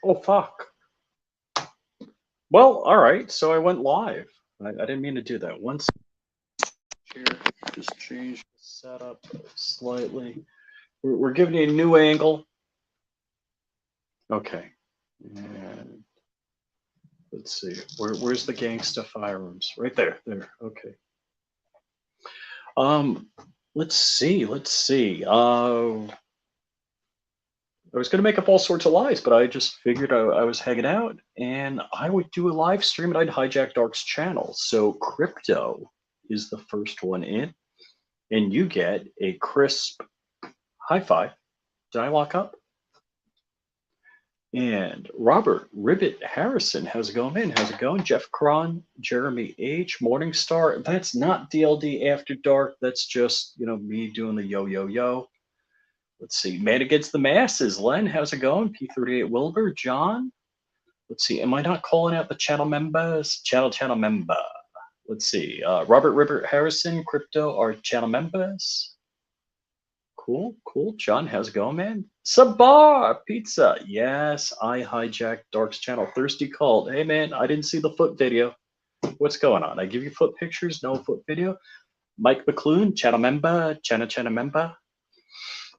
Oh, fuck. Well, all right. So I went live. I didn't mean to do that. Once here, just change the setup slightly. We're giving you a new angle. Okay. And let's see. Where's the gangsta firearms? Right there. There. Okay. Um, let's see. Let's see. I was going to make up all sorts of lies, but I just figured I was hanging out and I would do a live stream and I'd hijack Dark's channel. So crypto is the first one in, and you get a crisp high five. Did I lock up? And Robert Ribbit Harrison, how's it going, man? How's it going? Jeff Cron, Jeremy H, Morningstar. That's not DLD After Dark. That's just, me doing the yo yo yo. Let's see. Man Against the Masses. Len, how's it going? P38 Wilbur, John. Let's see. Am I not calling out the channel members? Channel member. Let's see. Robert Ribbert Harrison, Crypto are channel members. Cool. John, how's it going, man? Sabar Pizza. Yes, I hijacked Dark's channel. Thirsty Cult. Hey, man, I didn't see the foot video. What's going on? I give you foot pictures, no foot video. Mike McClune, channel member. Channel member.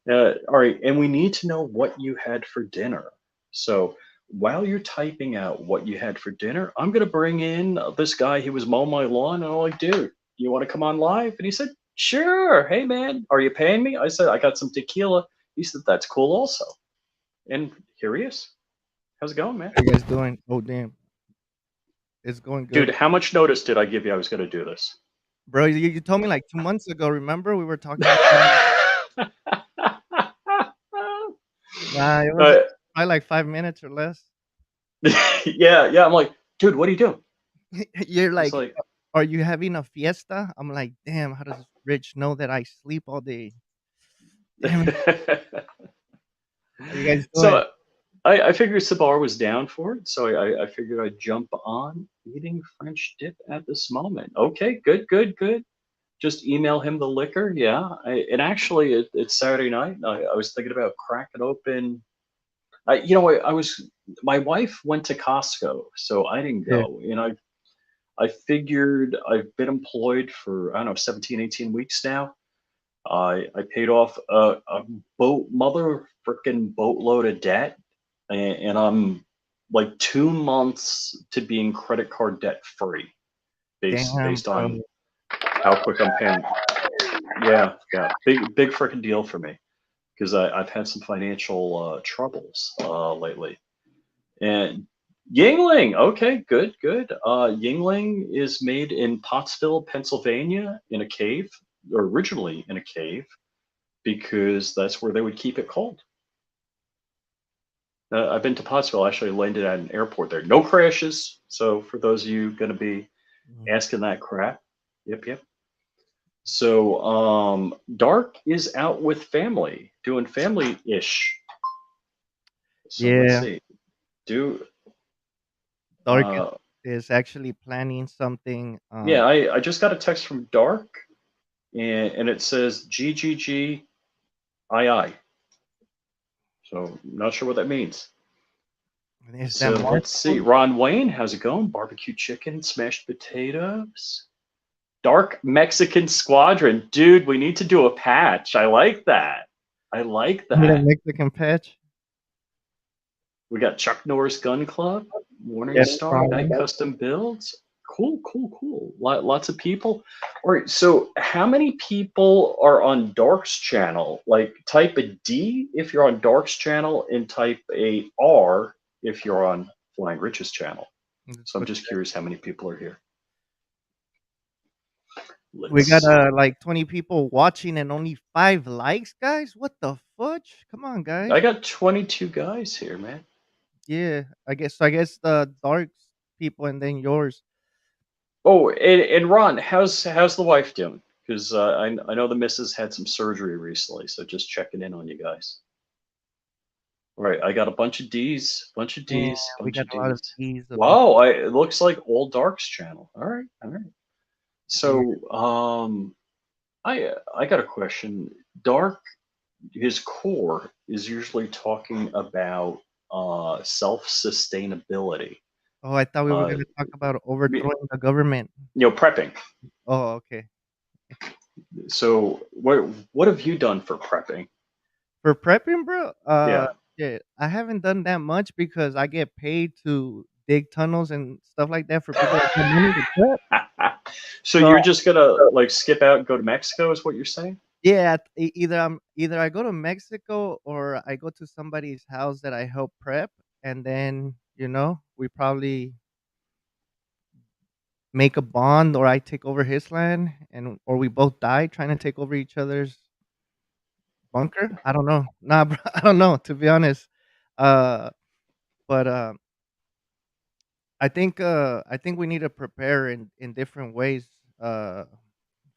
All right, and we need to know what you had for dinner. So while you're typing out what you had for dinner, I'm going to bring in this guy. He was mowing my lawn, and I'm like, dude, you want to come on live? And he said, sure. Hey, man, are you paying me? I said, I got some tequila. He said, that's cool also. And here he is. How's it going, man? How you guys doing? Oh damn, it's going Dude, good, how much notice did I give you I was going to do this? bro. You told me like 2 months ago. Remember we were talking about? Nah, it was uh, probably like 5 minutes or less. yeah. I'm like, dude, what are you doing? You're He's like, like, are you having a fiesta? I'm like, damn. How does Rich know that I sleep all day? Damn it. How you guys doing? so I figured Sabar was down for it, so I figured I'd jump on eating French dip at this moment. Okay, good. Just email him the liquor. Yeah, and actually, it's Saturday night. I was thinking about cracking open. I was. My wife went to Costco, so I didn't Yeah. go. I figured I've been employed for I don't know 17, 18 weeks now. I paid off a mother freaking boatload of debt, and I'm like 2 months to being credit card debt free, Damn, based on bro. how quick I'm paying. Yeah, big freaking deal for me because I've had some financial troubles lately. And Yingling, okay, good. Yingling is made in Pottsville, Pennsylvania, in a cave, or originally in a cave, because that's where they would keep it cold. I've been to Pottsville. Actually, landed at an airport there. No crashes. So for those of you going to be Mhm. asking that crap, yep. So Dark is out with family, doing family ish. So let's Yeah, see. Do Dark uh, is actually planning something. yeah, I just got a text from Dark, and it says GGG II. So not sure what that means. Is that So let's see. Marshall? Ron Wayne, how's it going? Barbecue chicken, smashed potatoes. Dark Mexican Squadron. Dude, we need to do a patch. I like that. I like Need a that. Mexican patch? We got Chuck Norris Gun Club, Yeah, Morningstar, probably. Night Custom Builds. Cool. Lots of people. All right, so how many people are on Dark's channel? Like type a D if you're on Dark's channel and type a R if you're on Flying Rich's channel. Let's So I'm go just check. curious how many people are here. We Let's got see. like 20 people watching and only 5 likes, guys. What the fudge? Come on, I guys. got 22 guys here, man. Yeah, I guess the Darks people and then yours. Oh, and Ron, how's the wife doing? Because I know the missus had some surgery recently, so just checking in on you guys. All right, I got a bunch of D's, Yeah, we bunch got of a lot of D's. D's of you. Wow, it looks like Old Dark's channel. All right. Yeah. So, I got a question. Dark, his core is usually talking about self-sustainability. Oh, I thought we were Uh, gonna talk about you overthrowing the government. know, prepping. Oh, okay. So what have you done for prepping? For prepping, bro, Yeah. yeah, I haven't done that much because I get paid to dig tunnels and stuff like that for people that have money to prep. So So, you're just gonna like skip out and go to Mexico, is what you're saying? yeah, either I go to Mexico or I go to somebody's house that I help prep, and then, we probably make a bond, or I take over his land, or we both die trying to take over each other's bunker. I don't know. Nah, bro, I don't know, to be honest. Uh, but I think we need to prepare in different ways uh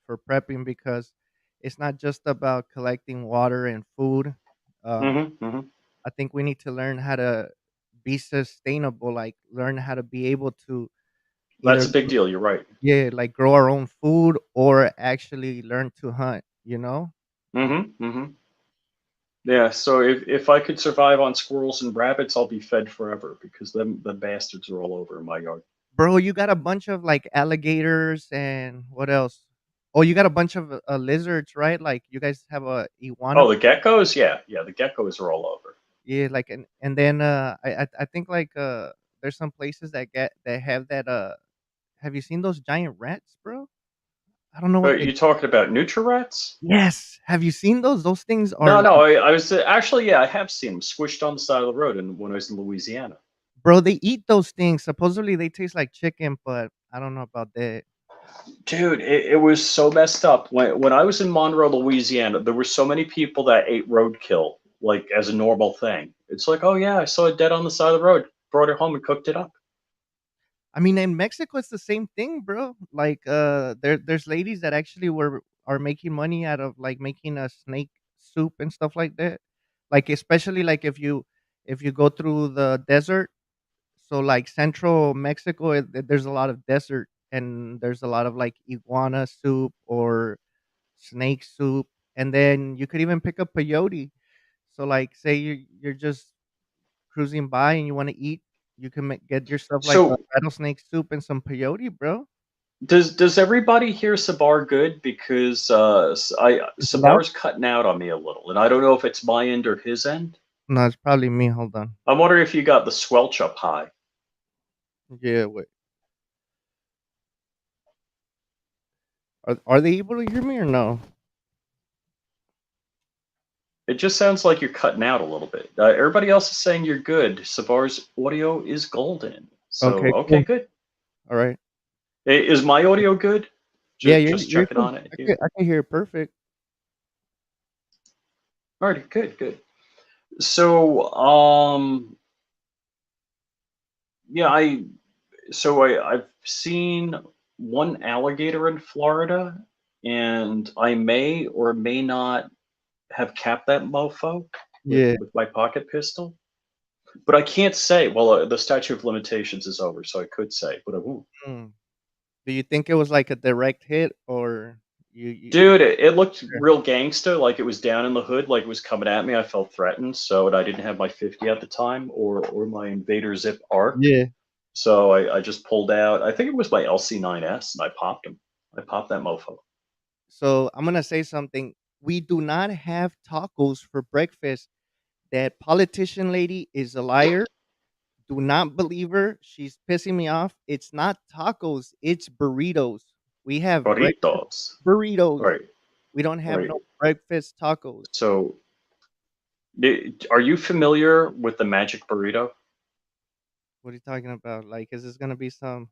for prepping, because it's not just about collecting water and food. Um, Hmm. I think we need to learn how to be sustainable, like learn how to be able to That's either, a big deal. You're right. yeah, like grow our own food or actually learn to hunt. Hmm. Yeah. So if I could survive on squirrels and rabbits, I'll be fed forever because them the bastards are all over in my yard. Bro, you got a bunch of like alligators and what else? Oh, you got a bunch of lizards, right? Like you guys have a iguana. Oh, the geckos? Yeah, yeah. The geckos are all over. Yeah, like and then I think like there's some places that have that have you seen those giant rats, bro? I don't know what But they. you talking about nutri-rats? Yes, have you seen those? Those things are No, like, no. I was actually, yeah, I have seen them squished on the side of the road and when I was in Louisiana. bro, they eat those things. Supposedly they taste like chicken, but I don't know about that. Dude, it was so messed up. When I was in Monroe, Louisiana, there were so many people that ate roadkill like as a normal thing. It's like, oh yeah, I saw it dead on the side of the road, brought it home and cooked it up. I mean, in Mexico, it's the same thing, bro. Like, there's ladies that actually are making money out of like making a snake soup and stuff like that. Like, especially like if you go through the desert, so like central Mexico, there's a lot of desert, and there's a lot of like iguana soup or snake soup, and then you could even pick up peyote. So like, say you're just cruising by and you want to eat, you can get yourself like a So rattlesnake soup and some peyote, bro. does everybody hear Sabar good? Because Is it loud? Sabar's cutting out on me a little, and I don't know if it's my end or his end. No, it's probably me. Hold on. I'm wondering if you got the squelch up high. Yeah, wait. Are they able to hear me or no? It just sounds like you're cutting out a little bit. Everybody else is saying you're good. Savar's audio is golden. Okay, So okay, cool. good. All right. Is my audio good? Yeah, Just you're checking good. on it I can here. I can hear it perfect. All right, good, good. So yeah, I've seen one alligator in Florida, and I may or may not have capped that mofo Yeah. with my pocket pistol. But I can't say. Well, the statute of limitations is over, so I could say, but I won't. Mm. Do you think it was like a direct hit, or you Dude, it looked sure? real gangster, like it was down in the hood, like it was coming at me. I felt threatened, so and I didn't have my 50 at the time, or my Invader Zip arc. Yeah. So I just pulled out. I think it was my LC9S, and I popped him. I popped that mofo. So I'm gonna say something. We do not have tacos for breakfast. That politician lady is a liar. Do not believe her. She's pissing me off. It's not tacos, it's burritos. We have breakfast Burritos. burritos. Right, We don't have right. no breakfast tacos. So, are you familiar with the magic burrito? What are you talking about? Like, is this gonna be some?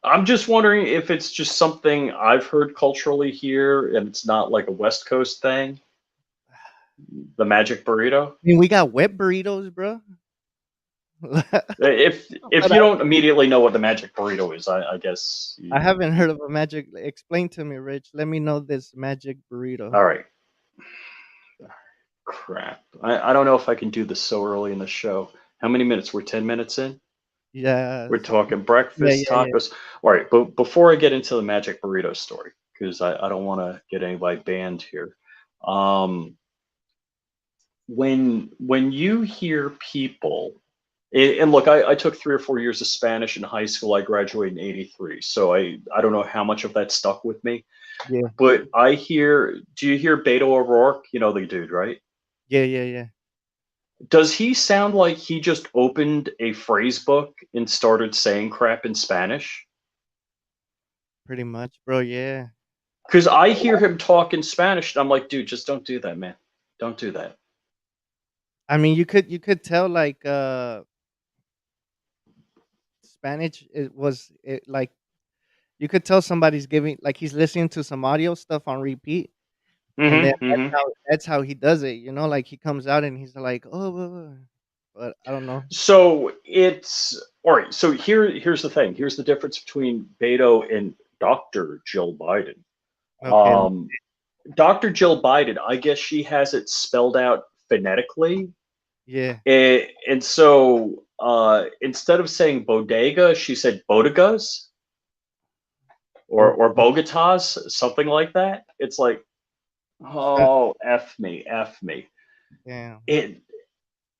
I'm just wondering if it's just something I've heard culturally here, and it's not like a West Coast thing. The magic burrito. I mean, we got wet burritos, bro. If But you don't immediately know what the magic burrito is, I guess. I haven't heard of a magic. Explain to me, Rich. Let me know this magic burrito. All right. Crap. I don't know if I can do this so early in the show. How many minutes? We're 10 minutes in. Yeah, We're talking yeah, breakfast, yeah, yeah. tacos. All right, but before I get into the magic burrito story, because I don't want to get anybody banned here. Um, when you hear people, and look, I took 3 or 4 years of Spanish in high school. I graduated in '83, so I don't know how much of that stuck with me. Yeah. But I hear, do you hear Beto O'Rourke? You know the dude, right? Yeah, yeah, yeah. Does he sound like he just opened a phrase book and started saying crap in Spanish? Pretty much, bro. Yeah. Because I hear him talk in Spanish, and I'm like, dude, just don't do that, man. Don't do that. I mean, you could tell like Spanish it was it like you could tell somebody's giving like he's listening to some audio stuff on repeat, and then Hmm. that's how he does it, like he comes out and he's like, "Oh, but I don't know." So it's all right. So here's the thing. Here's the difference between Beto and Dr. Jill Biden. Okay. Um, Dr. Jill Biden, I guess she has it spelled out phonetically. Yeah. And so instead of saying bodega, she said bodegas or Okay. Bogotas, something like that. It's like, That oh, F me, F me. damn. It,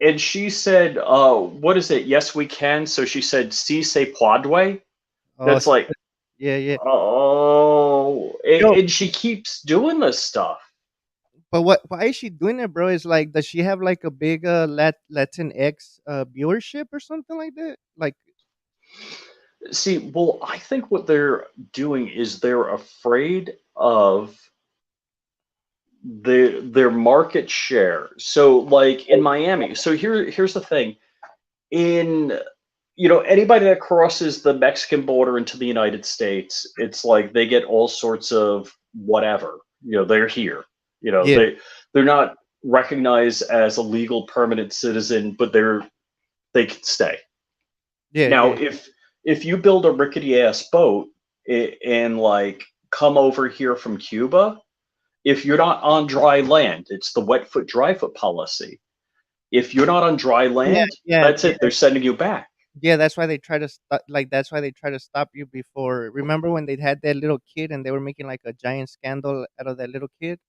and she said, what is it? Yes, we can. So she said, si se puede. Oh, That's like, yeah, yeah. oh, Yo, and she keeps doing this stuff. but why is she doing it, bro? Is like, does she have like a big Latin X viewership or something like that? Like, See, well, I think what they're doing is they're afraid of their market share. So like in Miami, so here's the thing. In anybody that crosses the Mexican border into the United States, it's like they get all sorts of whatever. They're here. yeah, They're not recognized as a legal permanent citizen, but they can stay. yeah, Now, yeah, if you build a rickety ass boat and like come over here from Cuba, if you're not on dry land, it's the wet foot, dry foot policy. If you're not on dry yeah, land, yeah, that's it. yeah. They're sending you back. Yeah, that's why they try to that's why they try to stop you before. Remember when they had that little kid and they were making like a giant scandal out of that little kid?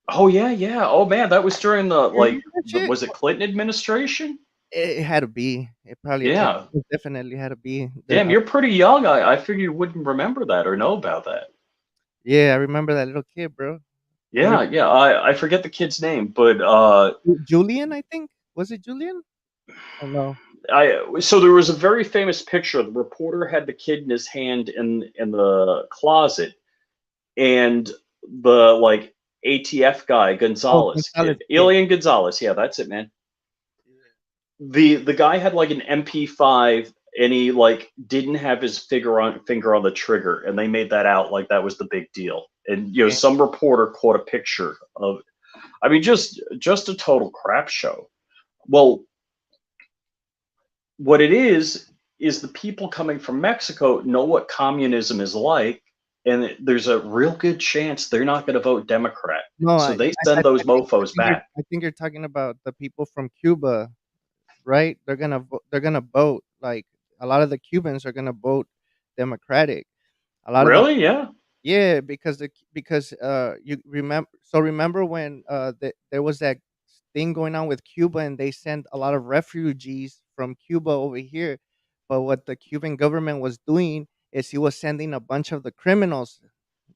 Oh yeah, yeah. Oh man, that was during the You remember like that the shit? was it Clinton administration? It had to be. Yeah. It definitely had to be. Damn, you're pretty young. I figured you wouldn't remember that or know about that. Yeah, I remember that little kid, bro. Yeah, yeah. I forget the kid's name, but Julian, I think. Was it Julian? Oh no. I so there was a very famous picture. The reporter had the kid in his hand in the closet, and the like ATF guy, Oh, Gonzalez Gonzalez kid, kid. Alien Gonzalez. Yeah, that's it, man. The guy had like an MP5, and he like didn't have his finger on the trigger, and they made that out like that was the big deal. And Yeah. some reporter caught a picture of. I mean, just a total crap show. Well, what it is the people coming from Mexico know what communism is like, and there's a real good chance they're not going to vote Democrat. No, So they I send those I mofos think back. you're talking about the people from Cuba, right? They're gonna vote. Like a lot of the Cubans are gonna vote Democratic. A lot of the Really? Yeah. Yeah, because you remember when there was that thing going on with Cuba and they sent a lot of refugees from Cuba over here, but what the Cuban government was doing is he was sending a bunch of the criminals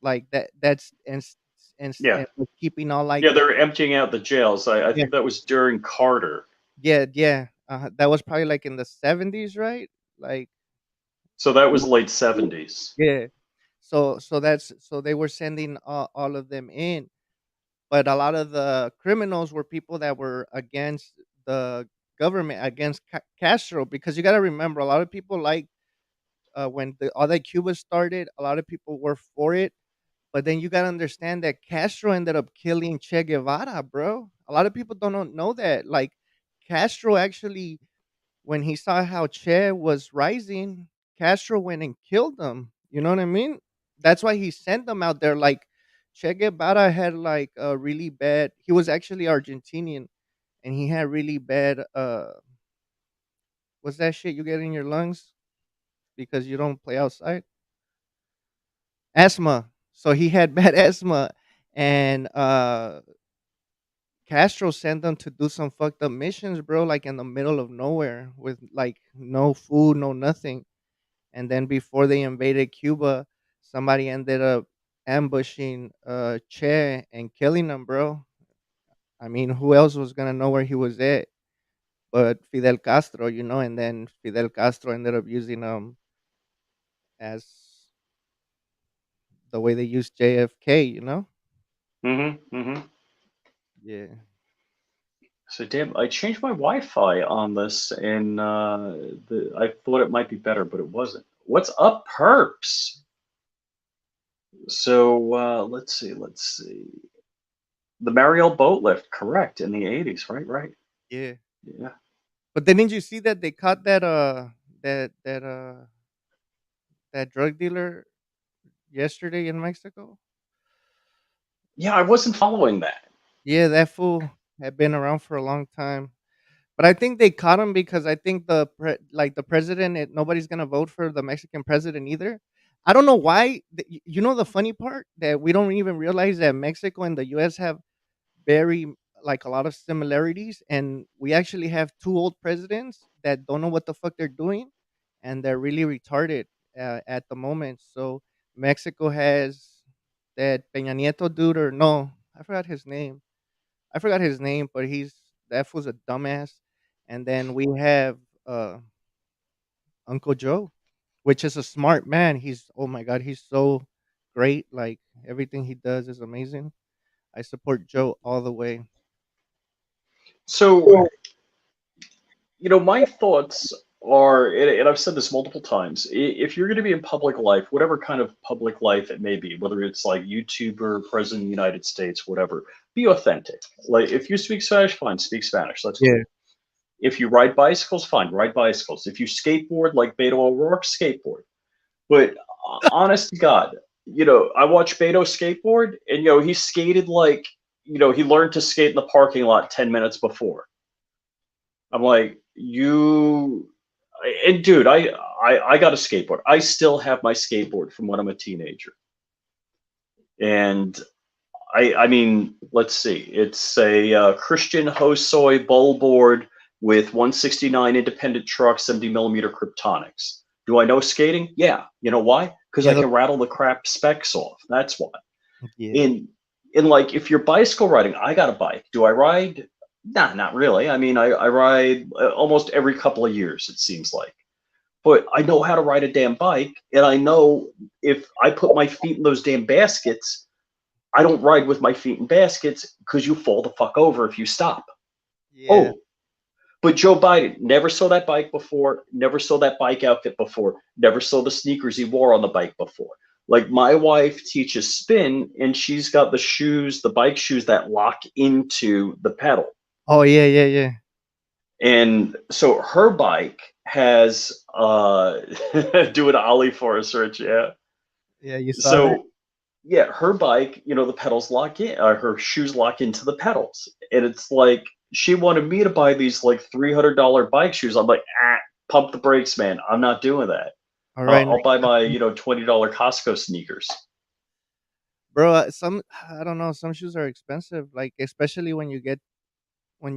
like that's Yeah. and was keeping all like Yeah. They're emptying out the jails. I yeah, think that was during Carter. yeah, that was probably like in the 70s, right? Like So that was late 70s. yeah. So they were sending all of them in, but a lot of the criminals were people that were against the government, against Castro, because you got to remember a lot of people like when all that Cuba started, a lot of people were for it, but then you got to understand that Castro ended up killing Che Guevara, bro. A lot of people don't know that. Like Castro actually, when he saw how Che was rising, Castro went and killed them. You know what I mean? That's why he sent them out there. Like Che Guevara had like a really bad. He was actually Argentinian, and he had really bad. What's that shit you get in your lungs because you don't play outside? Asthma. So he had bad asthma, and Castro sent them to do some fucked up missions, bro, like in the middle of nowhere with like no food, no nothing. And then before they invaded Cuba, somebody ended up ambushing Che and killing him, bro. I mean, who else was gonna know where he was at but Fidel Castro, you know? And then Fidel Castro ended up using him as the way they used JFK, you know? Mm-hmm. Yeah, So damn, I changed my Wi-Fi on this, and I thought it might be better, but it wasn't. What's up, perps? So let's see. The Mariel boat lift, correct, in the 80s, right? Right. yeah. Yeah. But then didn't you see that they caught that drug dealer yesterday in Mexico? Yeah, I wasn't following that. Yeah, that fool had been around for a long time. But I think they caught him because I think the president, nobody's gonna vote for the Mexican president either. I don't know why. You know the funny part that we don't even realize that Mexico and the U.S. have very like a lot of similarities, and we actually have two old presidents that don't know what the fuck they're doing, and they're really retarded at the moment. So Mexico has that Peña Nieto dude, or no, I forgot his name. I forgot his name, but that was a dumbass. And then we have uh, Uncle Joe, which is a smart man. He's, oh my god, he's so great. Like everything he does is amazing. I support Joe all the way. So, my thoughts are, and I've said this multiple times, if you're going to be in public life, whatever kind of public life it may be, whether it's like YouTuber, President of the United States, whatever, be authentic. Like, if you speak Spanish, fine, speak Spanish. That's Yeah. cool. If you ride bicycles, fine, ride bicycles. If you skateboard like Beto O'Rourke, skateboard. But honest to God, I watched Beto skateboard, and he skated like, he learned to skate in the parking lot 10 minutes before. I'm like, and dude, I got a skateboard. I still have my skateboard from when I'm a teenager, and I mean, let's see, it's a Christian Hosoi bowl board with 169 independent truck, 70 millimeter Kryptonics. Do I know skating? Yeah. You know why? Because Yeah, I can rattle the crap specs off. That's why. yeah, In like, if you're bicycle riding, I got a bike. Do I ride? Nah, not really. I mean, I ride almost every couple of years, it seems like. But I know how to ride a damn bike, and I know if I put my feet in those damn baskets, I don't ride with my feet in baskets because you fall the fuck over if you stop. yeah. Oh, but Joe Biden never saw that bike before, never saw that bike outfit before, never saw the sneakers he wore on the bike before. Like, my wife teaches spin, and she's got the shoes, the bike shoes that lock into the pedal. Oh yeah, yeah, yeah, And so her bike has do an ollie for us, Rich. Yeah. yeah. You saw that? So yeah, her bike, the pedals lock in, her shoes lock into the pedals, and it's like she wanted me to buy these like $300 bike shoes. I'm like, pump the brakes, man. I'm not doing that. All right, I'll buy my $20 Costco sneakers. bro. Some I don't know. Some shoes are expensive, like especially when you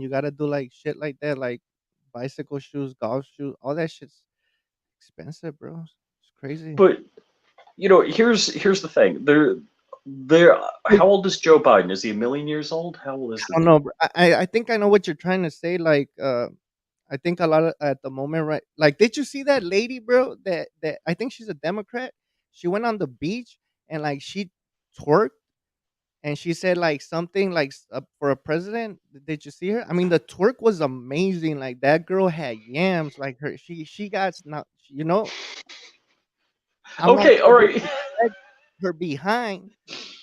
gotta do like shit like that, like bicycle shoes, golf shoes, all that shit's expensive, bro. It's crazy. But here's the thing. There. Like, How old is Joe Biden? Is he a million years old? How old is I the don't dude? know. I think I know what you're trying to say. Like, I think a lot of at the moment, right? Like, did you see that lady, bro? That I think she's a Democrat. She went on the beach and like she twerked and she said like something like for a president. Did you see her? I mean, the twerk was amazing. Like that girl had yams. Like she got not. You know, I'm not Okay, all gonna right. disrespect her behind,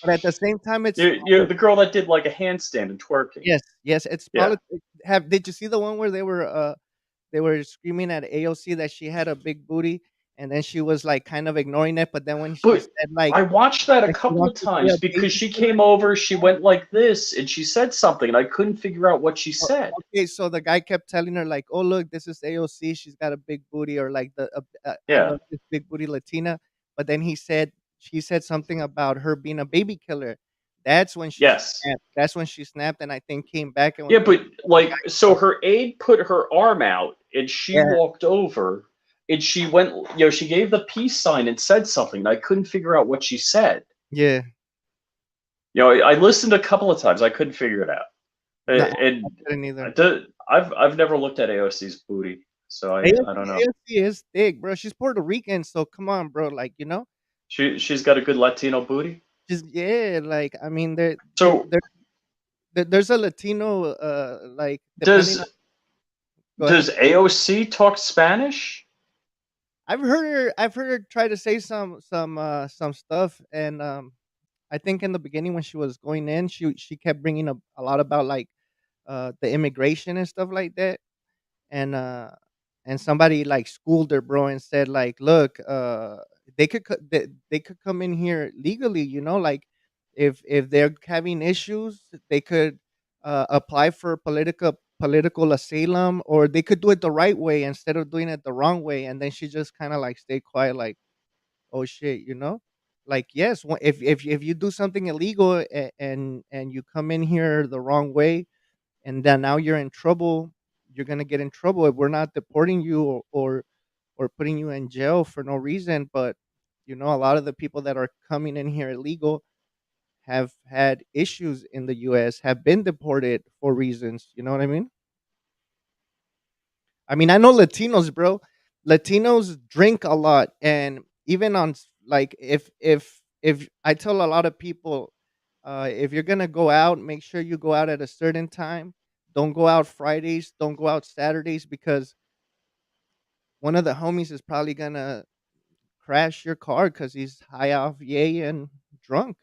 but at the same time, it's You're the girl that did like a handstand and twerking. yes, yes, it's Yeah. politics. Have Did you see the one where they were screaming at AOC that she had a big booty, and then she was like kind of ignoring it, but then when she But said like I watched that a that she couple of wants to be times a because baby she killer. came over, she went like this, and she said something, and I couldn't figure out what she o- said. Okay, so the guy kept telling her like, "Oh look, this is AOC. She's got a big booty," or like I Yeah. love this big booty Latina. But then he said she said something about her being a baby killer. That's when she Yes. snapped. That's when she snapped, and I think came back and was Yeah, like, but like, so her aide put her arm out and she yeah, walked over and she went, she gave the peace sign and said something. And I couldn't figure out what she said. yeah. I listened a couple of times. I couldn't figure it out. No, I And couldn't either. I've never looked at AOC's booty, so I don't know. AOC is thick, bro. She's Puerto Rican, so come on, bro. Like, She's got a good Latino booty. just yeah. Like, I mean, So there's a Latino, like depending on. does Go ahead. does AOC talk Spanish? I've heard her try to say some stuff, and I think in the beginning when she was going in, she kept bringing up a lot about like the immigration and stuff like that, and somebody like schooled her, bro, and said like, look, they could come in here legally, like if they're having issues, they could apply for political asylum, or they could do it the right way instead of doing it the wrong way. And then she just kind of like stayed quiet, like, oh shit, like, yes, if you do something illegal, and you come in here the wrong way, and then now you're in trouble, you're gonna get in trouble if we're not deporting you, or putting you in jail for no reason. But a lot of the people that are coming in here illegal have had issues in the US, have been deported for reasons, you know what I mean? I mean, I know Latinos, bro. Latinos drink a lot, and even like, if I tell a lot of people, if you're gonna go out, make sure you go out at a certain time. Don't go out Fridays. Don't go out Saturdays, because one of the homies is probably gonna crash your car because he's high off yay and drunk.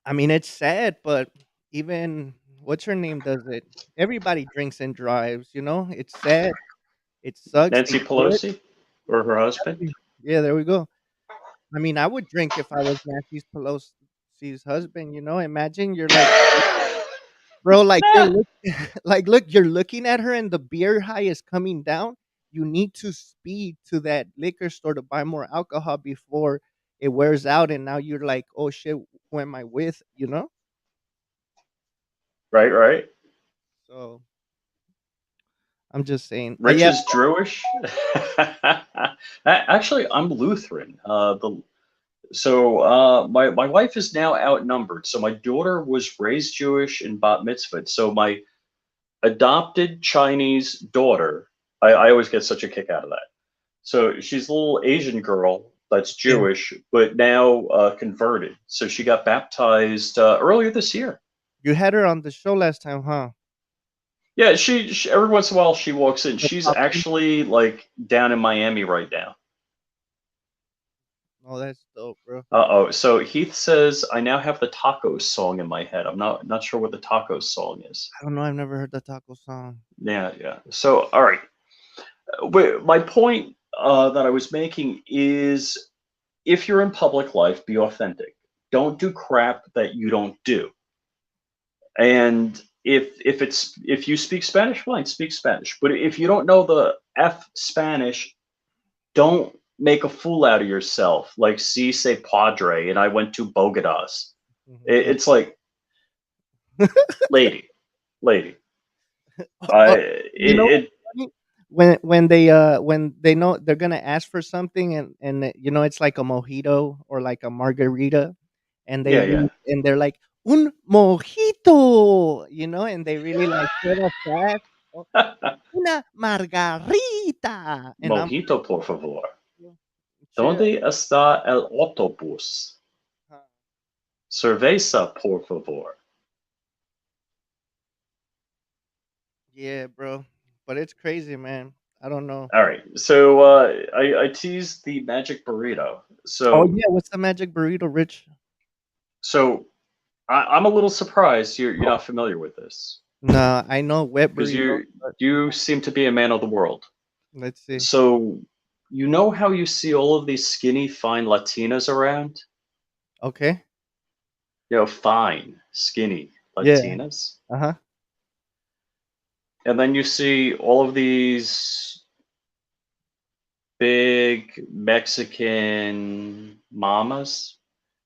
I mean, it's sad, but even what's her name does it. Everybody drinks and drives. It's sad. It sucks. They Nancy do it. Pelosi or her husband? Yeah, there we go. I mean, I would drink if I was Nancy Pelosi's husband. Imagine you're like, bro, like like, look, you're looking at her and the beer high is coming down. You need to speed to that liquor store to buy more alcohol before it wears out, and now you're like, oh shit, who am I with? Right, right. So I'm just saying, Rich yeah. is Jewish. Actually, I'm Lutheran. My wife is now outnumbered. So my daughter was raised Jewish and bat mitzvah. So my adopted Chinese daughter, I always get such a kick out of that. So she's a little Asian girl that's Yeah. Jewish, but now converted. So she got baptized earlier this year. You had her on the show last time, huh? Yeah, she every once in a while she walks in. The She's Poppy? actually like down in Miami right now. Oh, that's dope, bro. Uh-oh. So Heath says, I now have the tacos song in my head. I'm not sure what the tacos song is. I don't know. I've never heard the taco song. Yeah, yeah. So, all right. But my point that I was making is if you're in public life, be authentic. Don't do crap that you don't do. And if you speak Spanish, fine, speak Spanish. But if you don't know the F Spanish, don't make a fool out of yourself like C say padre and I went to Bogotas. Yeah. It's like, lady, lady. Oh, I you know what's it funny? When they know they're gonna ask for something, and it's like a mojito or like a margarita, and yeah, yeah. they're like, un mojito, and they really like say that fast. Oh, una margarita, and I'm Mojito, por favor. like, chill. ¿Dónde está el autobús? Huh. Cerveza, por favor. Yeah, bro, but it's crazy, man. I don't know. All right. So I teased the magic burrito. Oh So yeah, what's the magic burrito, Rich? so I'm a little surprised you're not familiar with this Nah, I know wet because burritos, you but you seem to be a man of the world. let's see. So you know how you see all of these skinny, fine Latinas around? Okay. Fine, skinny Yeah. Latinas. Uh-huh. And then you see all of these big Mexican mamas.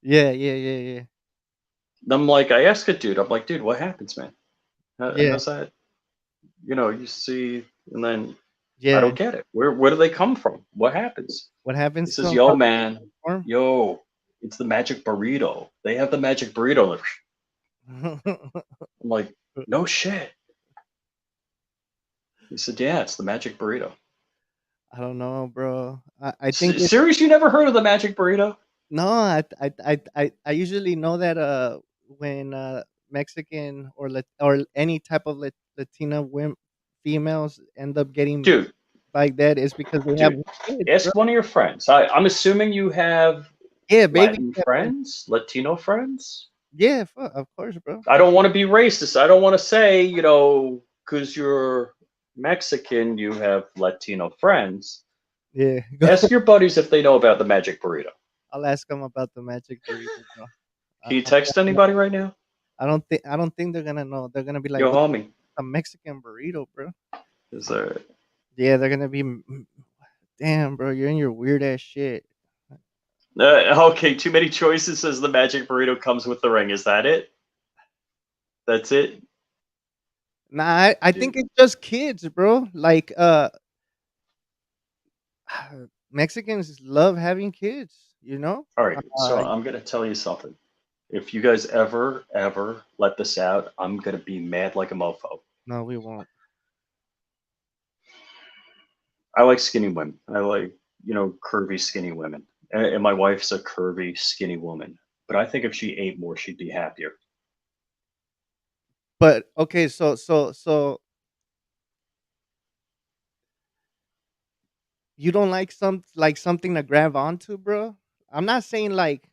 Yeah, yeah, yeah, yeah. And I'm like, I ask a dude, I'm like, dude, what happens, man? Yeah, How's that? You see, and then I yeah. don't get it. Where do they come from? What happens? What He happens to says, them? yo, How do they man, transform? yo, it's the magic burrito. They have the magic burrito. I'm like, no shit. He said, yeah, it's the magic burrito. I don't know, bro. I think it's Serious? You never heard of the magic burrito? no. I usually know that when Mexican or or any type of Latina women females end up getting Dude, like that is because they have dude, kids, bro. ask one of your friends. I'm assuming you have Yeah, baby. Latin friends, Latino friends. Yeah, of course, bro. I don't want to be racist. I don't want to say, because you're Mexican, you have Latino friends. Yeah, Ask your buddies if they know about the magic burrito. I'll ask them about the magic burrito, bro. Can you I'll text anybody right now? I don't think they're gonna know. They're gonna be like, Yo, "What homie. a Mexican burrito, bro?" Is there Yeah, they're gonna be. Damn, bro, you're in your weird ass shit. okay, too many choices says the magic burrito comes with the ring. Is that it? That's it? Nah, I think Dude. it's just kids, bro. Like, Mexicans love having kids. You know? All right, so Uh, I'm gonna tell you something. If you guys ever let this out, I'm gonna be mad like a mofo. no, we won't. I like skinny women. I like, curvy, skinny women. And my wife's a curvy, skinny woman. But I think if she ate more, she'd be happier. But okay, so you don't like something to grab onto, bro? I'm not saying like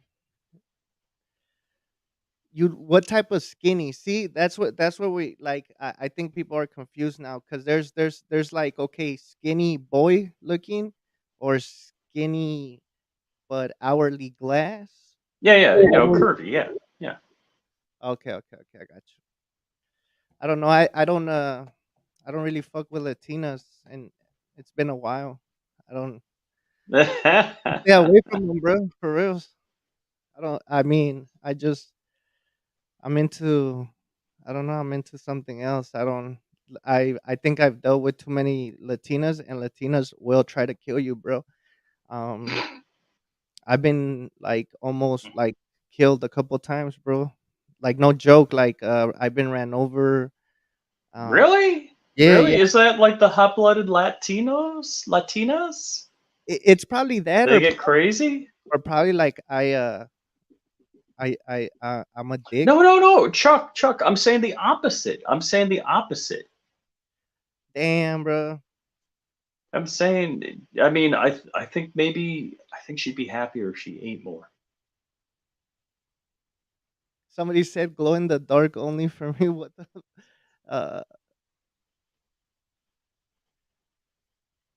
you what type of skinny? See, that's what we like. I think people are confused now because there's like okay, skinny boy looking or skinny but hourly glass. Yeah, yeah, Yeah. curvy. Yeah, yeah. Okay, okay, okay. I got you. I don't know. I don't really fuck with Latinas, and it's been a while. I don't stay away from them, bro. For real. I don't. I mean, I'm into. I don't know. I'm into something else. I don't. I think I've dealt with too many Latinas, and Latinas will try to kill you, bro. Um, I've been like almost like killed a couple times, bro. Like no joke. Like I've been ran over. Um, Really? yeah, yeah. Really? Is that like the hot-blooded Latinos? Latinas? It's probably that, They get crazy? or probably like I'm a dick. No, no, no, Chuck, Chuck. I'm saying the opposite. I'm saying the opposite. Damn, bro. I'm saying. I mean, I think maybe I think she'd be happier if she ate more. Somebody said glow in the dark only for me. What the? Uh,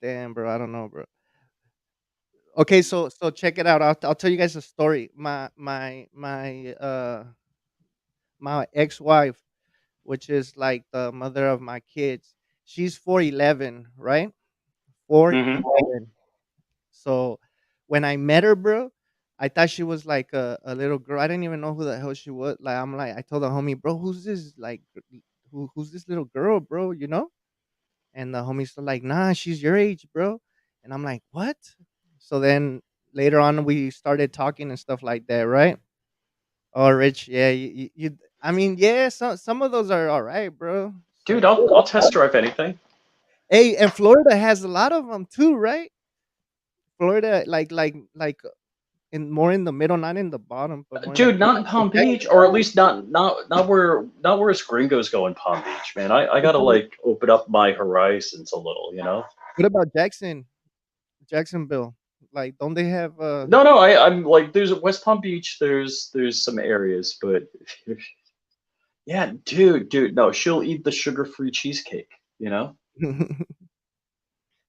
damn, bro. I don't know, bro. Okay, so check it out. I'll tell you guys a story. My ex wife, which is like the mother of my kids, she's 4'11", right? Four Hmm. eleven. So when I met her, bro, I thought she was like a little girl. I didn't even know who the hell she was. Like I'm like, I told the homie, bro, who's this? Like, who's this little girl, bro? You know? And the homie's like, nah, she's your age, bro. And I'm like, what? So then later on, we started talking and stuff like that, right? Oh, Rich, yeah, I mean, yeah, some of those are all right, bro. Dude, I'll test drive anything. Hey, and Florida has a lot of them too, right? Florida, like in more in the middle, not in the bottom, but more in the Dude, not in middle. Palm Beach, or at least not where us gringos go in Palm Beach, man. I gotta like open up my horizons a little. What about Jacksonville? Like, don't they have No, no, I'm like there's West Palm Beach. There's some areas, but yeah, dude, no, she'll eat the sugar-free cheesecake.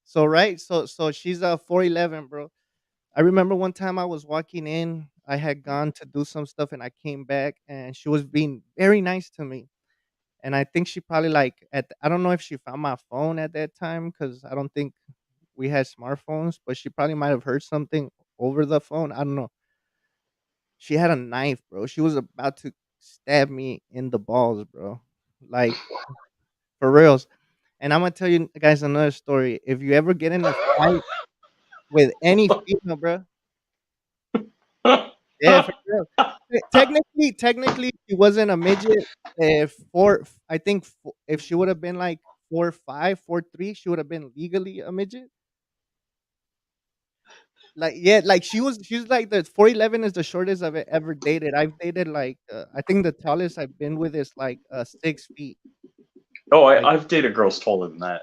so right, so she's 4'11", bro. I remember one time I was walking in. I had gone to do some stuff, and I came back, and she was being very nice to me. And I think she probably like I don't know if she found my phone at that time because I don't think we had smartphones, but she probably might have heard something over the phone. I don't know. she had a knife, bro. She was about to stab me in the balls, bro. Like for reals. And I'm gonna tell you guys another story. If you ever get in a fight with any female, bro, yeah, for real. Technically, she wasn't a midget. If I think if she would have been like 4'5", 4'3", she would have been legally a midget. Like yeah, like she's like the 4'11" is the shortest I've ever dated. I've dated like I think the tallest I've been with is like 6 feet. Oh, Like I've dated girls taller than that.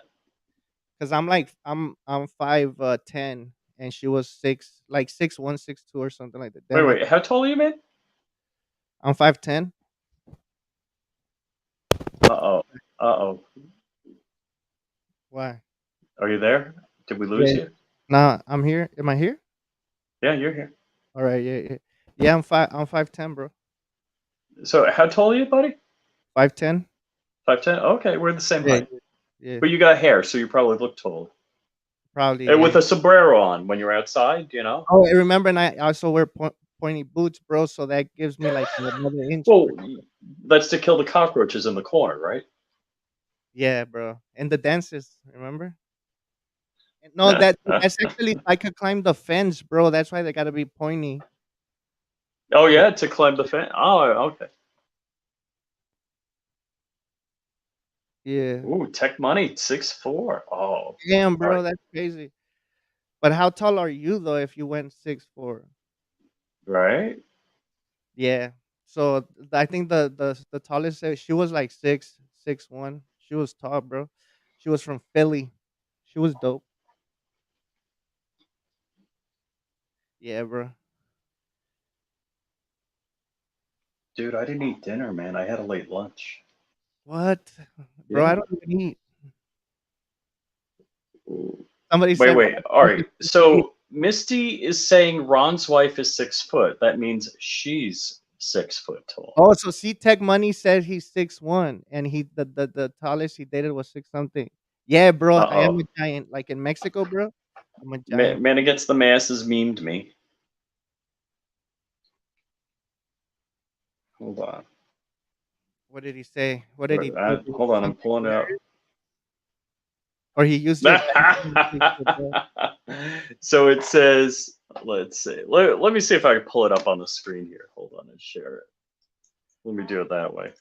because I'm 5'10", and she was 6'1", 6'2", or something like that. Wait, Damn, wait, how tall are you, man? I'm 5'10". Uh oh. Uh oh. Why? Are you there? Did we lose Yeah. you? Nah, I'm here. Am I here? Yeah, you're here. All right. Yeah. Yeah. Yeah. I'm 5'10", bro. So, how tall are you, buddy? 5'10". 5'10"? Okay, we're the same Yeah. height. Yeah. Yeah. But you got hair, so you probably look tall. Probably. And with Yeah. a sombrero on when you're outside, you know? Oh, I remember, and I also wear pointy boots, bro. So that gives me like another inch. Well, that's to kill the cockroaches in the corner, right? Yeah, bro. And the dances, remember? No, that's actually I could climb the fence, bro. That's why they gotta be pointy. Oh, yeah, to climb the fence. Oh, okay. Yeah. Ooh, tech money, 6'4". Oh, Damn, all bro, right. that's crazy. But how tall are you though if you went 6'4"? Right? Yeah. So I think the tallest she was like 6'1". She was tall, bro. She was from Philly. She was dope. Yeah, bro. Dude, I didn't eat dinner, man. I had a late lunch. What? Bro, I Yeah. don't even eat. Ooh. Somebody Wait, said wait. All right. So Misty is saying Ron's wife is 6 foot. That means she's 6 foot tall. oh, so C Tech Money said he's 6'1", and he the tallest he dated was six something. Yeah, bro, Uh I am a oh. giant. Like in Mexico, bro, I'm a giant. Man Against the Masses memed me. Hold on. What did he say? What did he do? Did he Hold do on. I'm something pulling it up. hilarious? Or he used your bad name against you, bro? So it says, let's see. Let me see if I can pull it up on the screen here. Hold on and share it. Let me do it that way.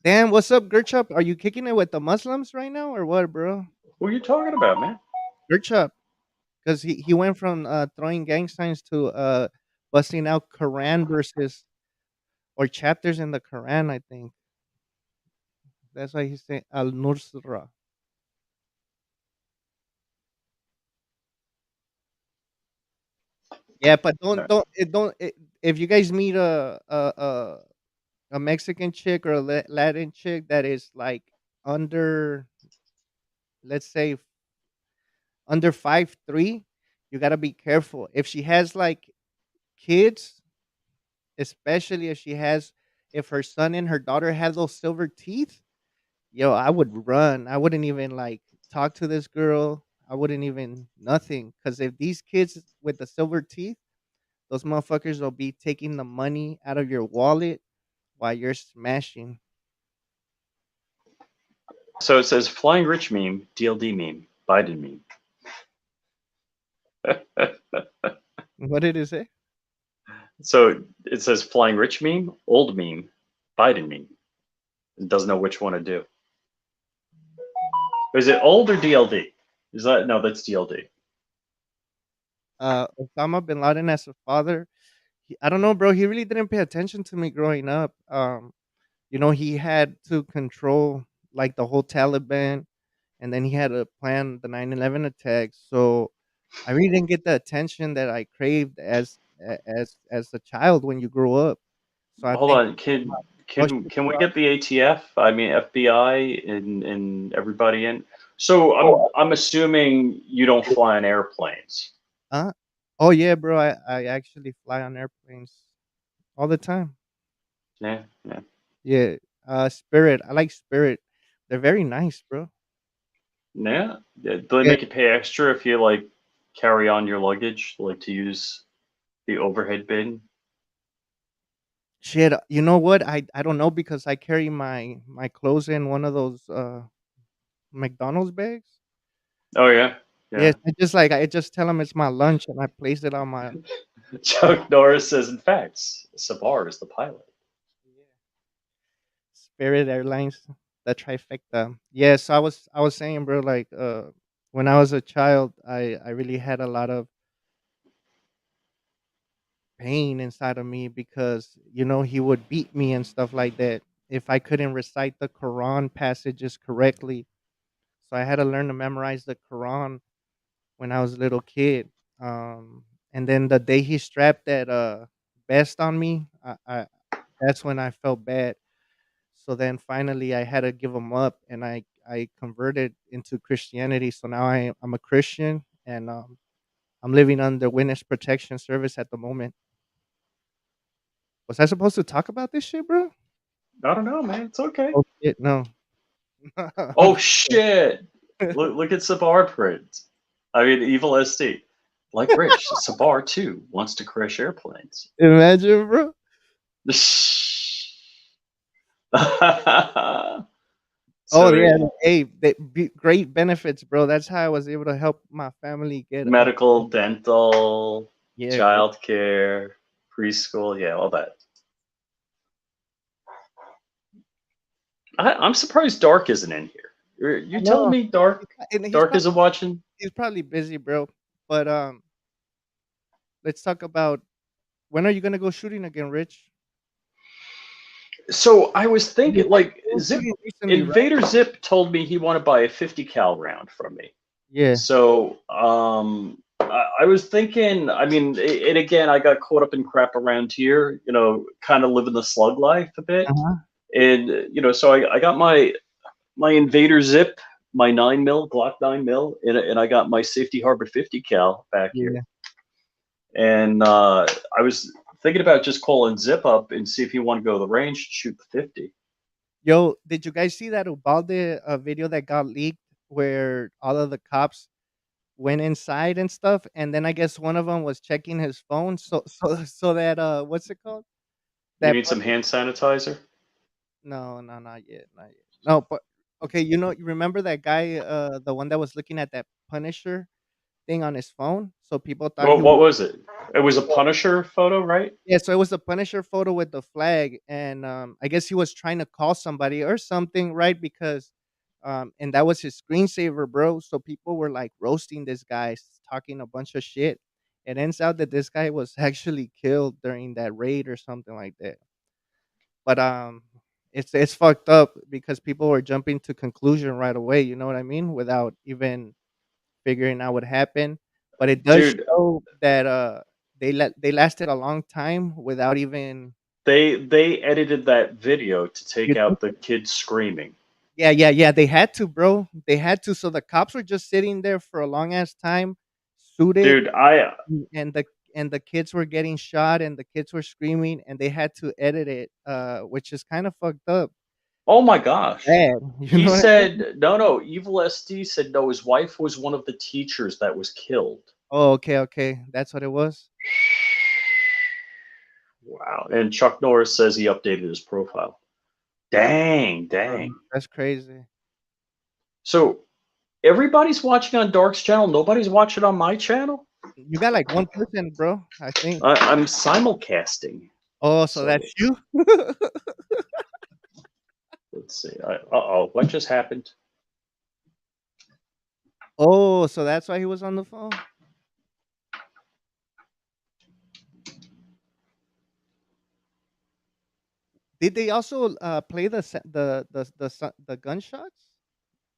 Damn, what's up, Gerchup? Are you kicking it with the Muslims right now, or what, bro? Who are you talking about, man? Gerchup, because he went from throwing gang signs to busting out Quran verses or chapters in the Quran. I think that's why he's saying Al Nusra. Yeah, but if you guys meet a Mexican chick or a Latin chick that is like under, let's say, under 5'3", you gotta be careful. If she has like kids, especially if her son and her daughter have those silver teeth, yo, I would run. I wouldn't even like talk to this girl. I wouldn't even nothing. Cause if these kids with the silver teeth, those motherfuckers will be taking the money out of your wallet while you're smashing. So it says Flying Rich meme, DLD meme, Biden meme. What did it say? So it says Flying Rich meme, old meme, Biden meme. It doesn't know which one to do. Is it old or DLD? Is that no? That's DLD. Osama bin Laden as a father. I don't know, bro. He really didn't pay attention to me growing up. He had to control like the whole Taliban, and then he had to plan the 9/11 attacks. So I really didn't get the attention that I craved as a child when you grow up. So I Hold think on. Can oh, can can we get the ATF? I mean FBI and everybody in. So I'm assuming you don't fly on airplanes. uh, oh yeah, bro. I actually fly on airplanes all the time. Yeah, yeah, Yeah. Spirit. I like Spirit. They're very nice, bro. yeah. Yeah. Do they Yeah. make you pay extra if you like carry on your luggage, like to use the overhead bin? Shit, you know what? I don't know because I carry my clothes in one of those McDonald's bags. Oh yeah, Yes, yeah. I just tell them it's my lunch and I place it on my. Chuck Norris says, in fact, Sabar is the pilot. Yeah. Spirit Airlines, the trifecta. Yes, I was saying, bro, like when I was a child, I really had a lot of pain inside of me because he would beat me and stuff like that if I couldn't recite the Quran passages correctly. So I had to learn to memorize the Quran when I was a little kid. And then the day he strapped that vest on me, I that's when I felt bad. So then finally I had to give him up and I converted into Christianity. So now I'm a Christian and I'm living under witness protection service at the moment. Was I supposed to talk about this shit, bro? I don't know, man. It's okay. Oh shit, no. I'm Oh just shit! kidding. Look at Sabar print. I mean, Evil SD. Like Rich, Sabar too wants to crash airplanes. Imagine, bro. Oh So yeah, yeah, hey, great benefits, bro. That's how I was able to help my family get medical, dental, yeah, great. childcare, preschool, yeah, all that. I'm surprised Dark isn't in here. You I telling know. me Dark And Dark isn't watching? he's probably busy, bro. But let's talk about when are you gonna go shooting again, Rich? So I was You thinking, went like, school Zip shooting recently, right? Invader Zip told me he wanted to buy a 50 cal round from me. Yeah. So I was thinking. I mean, and again, I got caught up in crap around here. Kind of living the slug life a bit, Uh-huh. and so I got my Invader Zip, my 9 mil Glock 9 mil, and I got my Safety Harbor 50 cal back here. Yeah. And I was thinking about just calling Zip up and see if he wanted to go to the range to shoot the 50. Yo, did you guys see that Ubalde video that got leaked where all of the cops went inside and stuff, and then I guess one of them was checking his phone, so that what's it called? You That need some hand sanitizer? No, no, not yet, not yet. No, but okay, you remember that guy, the one that was looking at that Punisher thing on his phone? So people thought he Well, was what was it? It was a Punisher photo, right? yeah, so it was the Punisher photo with the flag, and I guess he was trying to call somebody or something, right? Because and that was his screensaver, bro. So people were like roasting this guy, talking a bunch of shit. It ends out that this guy was actually killed during that raid or something like that. But it's fucked up because people were jumping to conclusion right away. You know what I mean? Without even figuring out what happened. But it does Dude, show that they lasted a long time without even. they edited that video to You take think out the so? kid screaming. Yeah, yeah, yeah. They had to, bro. They had to. So the cops were just sitting there for a long ass time, suited, Dude, I and the kids were getting shot, and the kids were screaming, and they had to edit it, which is kind of fucked up. oh my gosh. Bad, you He know what I mean? said no, Evil SD said no, his wife was one of the teachers that was killed. Oh, okay, okay. That's what it was? Wow. And Chuck Norris says he updated his profile. Dang, dang. That's crazy. So everybody's watching on Dark's channel, nobody's watching on my channel? You got, like, 1 person, bro, I think. I'm simulcasting. Oh, so So that's you? let's see. Uh-oh, what just happened? Oh, so that's why he was on the phone? Did they also, play the gunshots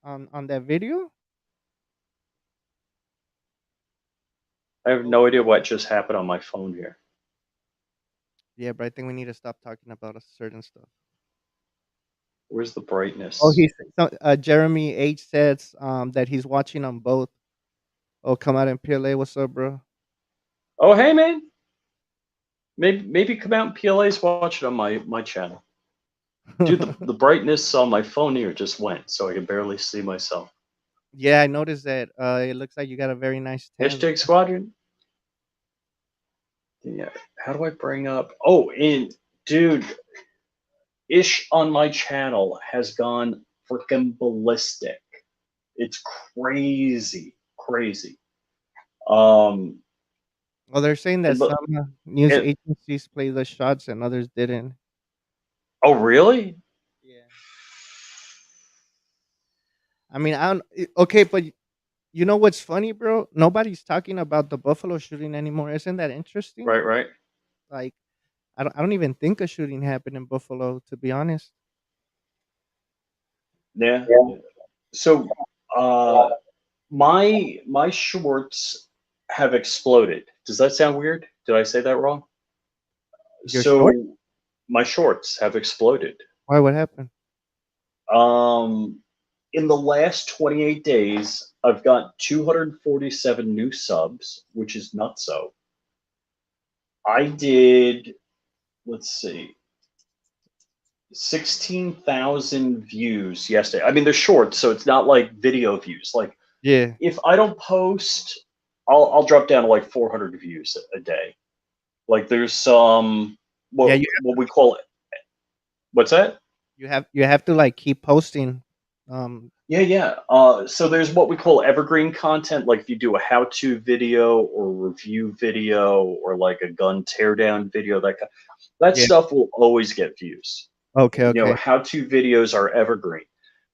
on that video? I have Oh, no idea what just happened on my phone here. yeah, but I think we need to stop talking about a certain stuff. Where's the Oh, brightness? Jeremy H says, that he's watching on both. Oh, come out in PLA. What's up, bro? Oh, hey man, maybe come out and PLA's watch it on my channel. Dude, the brightness on my phone here just went, so I can barely see myself. Yeah, I noticed that. It looks like you got a very nice tan. Hashtag squadron. Yeah. How do I bring up? Oh, and dude, Ish on my channel has gone freaking ballistic. It's crazy, crazy. Um, Well, they're saying that and look, some news it, agencies play the shots and others didn't. oh really? Yeah. I mean, I don't. Okay, but you know what's funny, bro? Nobody's talking about the Buffalo shooting anymore. Isn't that interesting? Right, right. Like, I don't even think a shooting happened in Buffalo, to be honest. Yeah. Yeah. So, uh, my shorts have exploded. Does that sound weird? Did I say that wrong? You're short? So, my shorts have exploded. Why? What happened? Um, in the last 28 days, I've got 247 new subs, which is nutso. I did, let's see, 16,000 views yesterday. I mean, they're short, so it's not like video views. Like, Yeah. if I don't post, I'll drop down to like 400 views a day. Like, there's some, Yeah, what we call it. What's that? you have to like keep posting. Um, Yeah, yeah. So there's what we call evergreen content. Like if you do a how-to video or review video or like a gun teardown video, that yeah. stuff will always get views. Okay, You know, okay. how-to videos are evergreen.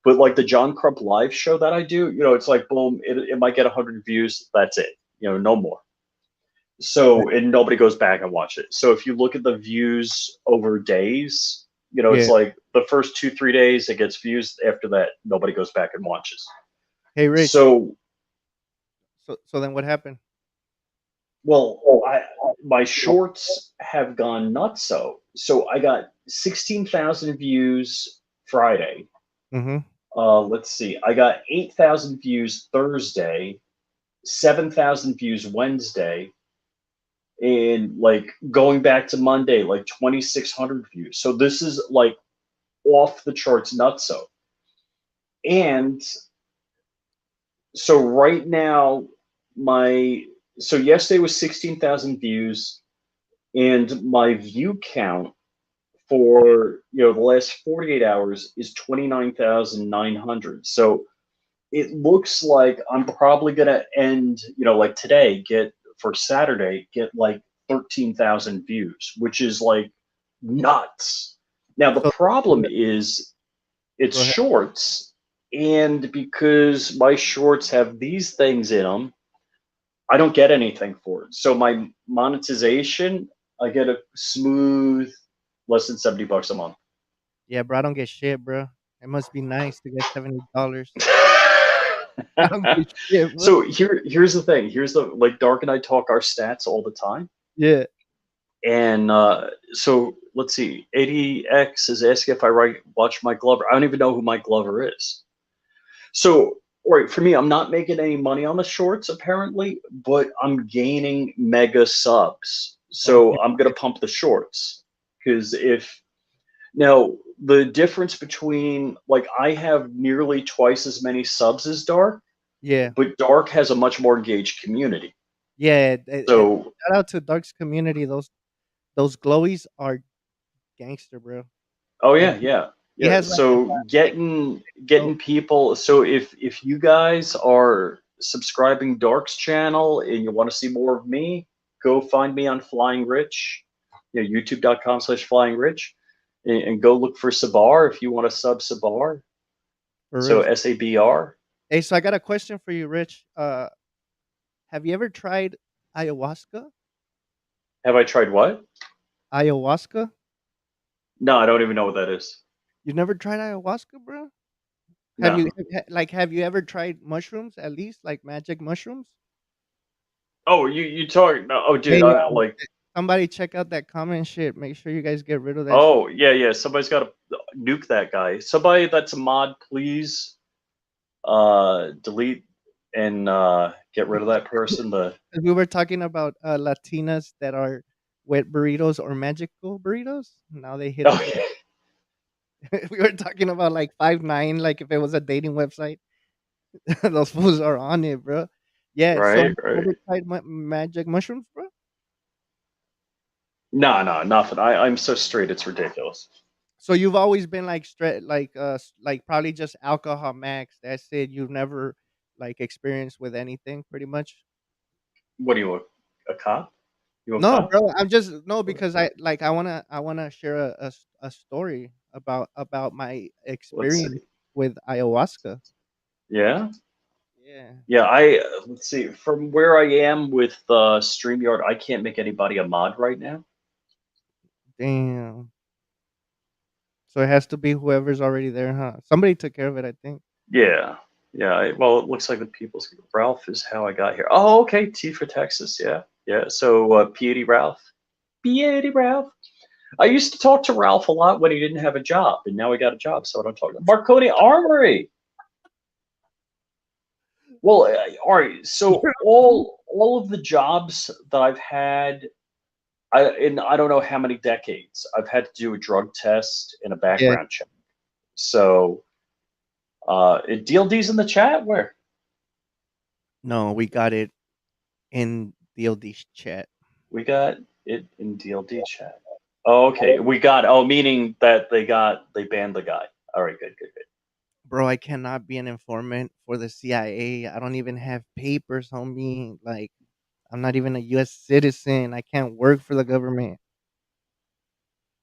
But like the John Crump live show that I do, it's like boom, it might get 100 views. That's it. No more. Right. So and nobody goes back and watch it. So if you look at the views over days, it's Yeah. like the first 2 3 days it gets views. After that, nobody goes back and watches. Hey, Rich. So, So then what happened? well, my shorts have gone nuts. So I got 16,000 views Friday. Mm-hmm. Let's see, I got 8,000 views Thursday, 7,000 views Wednesday, and like going back to Monday, like 2,600 views. So this is like off the charts nutso. And so right now, my so yesterday was 16,000 views, and my view count for the last 48 hours is 29,900. So it looks like I'm probably going to end, like today, get for Saturday, get like 13,000 views, which is like nuts. Now, the So problem is it's go ahead. shorts, and because my shorts have these things in them, I don't get anything for it. So my monetization, I get a smooth less than $70 a month. Yeah, bro. I don't get shit, bro. It must be nice to get $70. I don't get shit, bro. So here's the thing. Here's the like Dark and I talk our stats all the time. Yeah. And so let's see. 80X is asking if watch Mike Glover. I don't even know who Mike Glover is. So right, for me, I'm not making any money on the shorts apparently, but I'm gaining mega subs. Okay. So I'm gonna pump the shorts because if now the difference between like I have nearly twice as many subs as Dark, Yeah. but Dark has a much more engaged community. Yeah. So Shout out to Dark's community. Those glowies are gangster, bro. oh And yeah, yeah, he yeah. has So like so getting people. So if you guys are subscribing Dark's channel and you want to see more of me, go find me on flyingRich, youtube.com/flyingRich, and go look for Sabar if you want to sub Sabar. for So real. SABR. Hey, so I got a question for you, Rich. Have you ever tried ayahuasca? Have I tried what? Ayahuasca? No, I don't even know what that is. You never tried ayahuasca, bro? Have No. you have you ever tried mushrooms at least, like magic mushrooms? Oh, you talk? No, oh, Yeah, dude, yeah. I like. Somebody check out that comment shit. Make sure you guys get rid of that shit. Oh yeah, yeah. Somebody's got to nuke that guy. Somebody that's a mod, please delete and get rid of that person. The 'Cause we were talking about Latinas that are wet burritos or magical burritos. Now they hit oh us. We were talking about like 5'9", like if it was a dating website. Those fools are on it, bro. Yeah. So have right, you right. ever tried magic mushrooms, bro? No, no, nothing. I'm so straight. It's ridiculous. So you've always been like straight, like like probably just alcohol max. That's it. You've never like experienced with anything, pretty much. What are you, a cop? You a No, cop? bro. I'm just no because I wanna share a story about my Let's experience see. with ayahuasca. Yeah, Yeah. yeah. I let's see. From where I am with Streamyard, I can't make anybody a mod right now. Damn. So it has to be whoever's already there, huh? Somebody took care of it, I think. Yeah, yeah. Well, it looks like the people's Ralph is how I got here. Oh, okay. T for Texas. Yeah, yeah. So Piety Ralph. Piety Ralph. I used to talk to Ralph a lot when he didn't have a job, and now he got a job, so I don't talk to him. Marconi Armory. Well, all right. So all of the jobs that I've had, in I don't know how many decades, I've had to do a drug test and a Yeah. background check. So, DLD's in the chat. Where No, we got it in the LD chat. we got it in DLD chat. Oh, okay. We got. Oh, meaning that they banned the guy. All right. Good. Good. Good. Bro, I cannot be an informant for the CIA. I don't even have papers on me. Like, I'm not even a US citizen. I can't work for the government.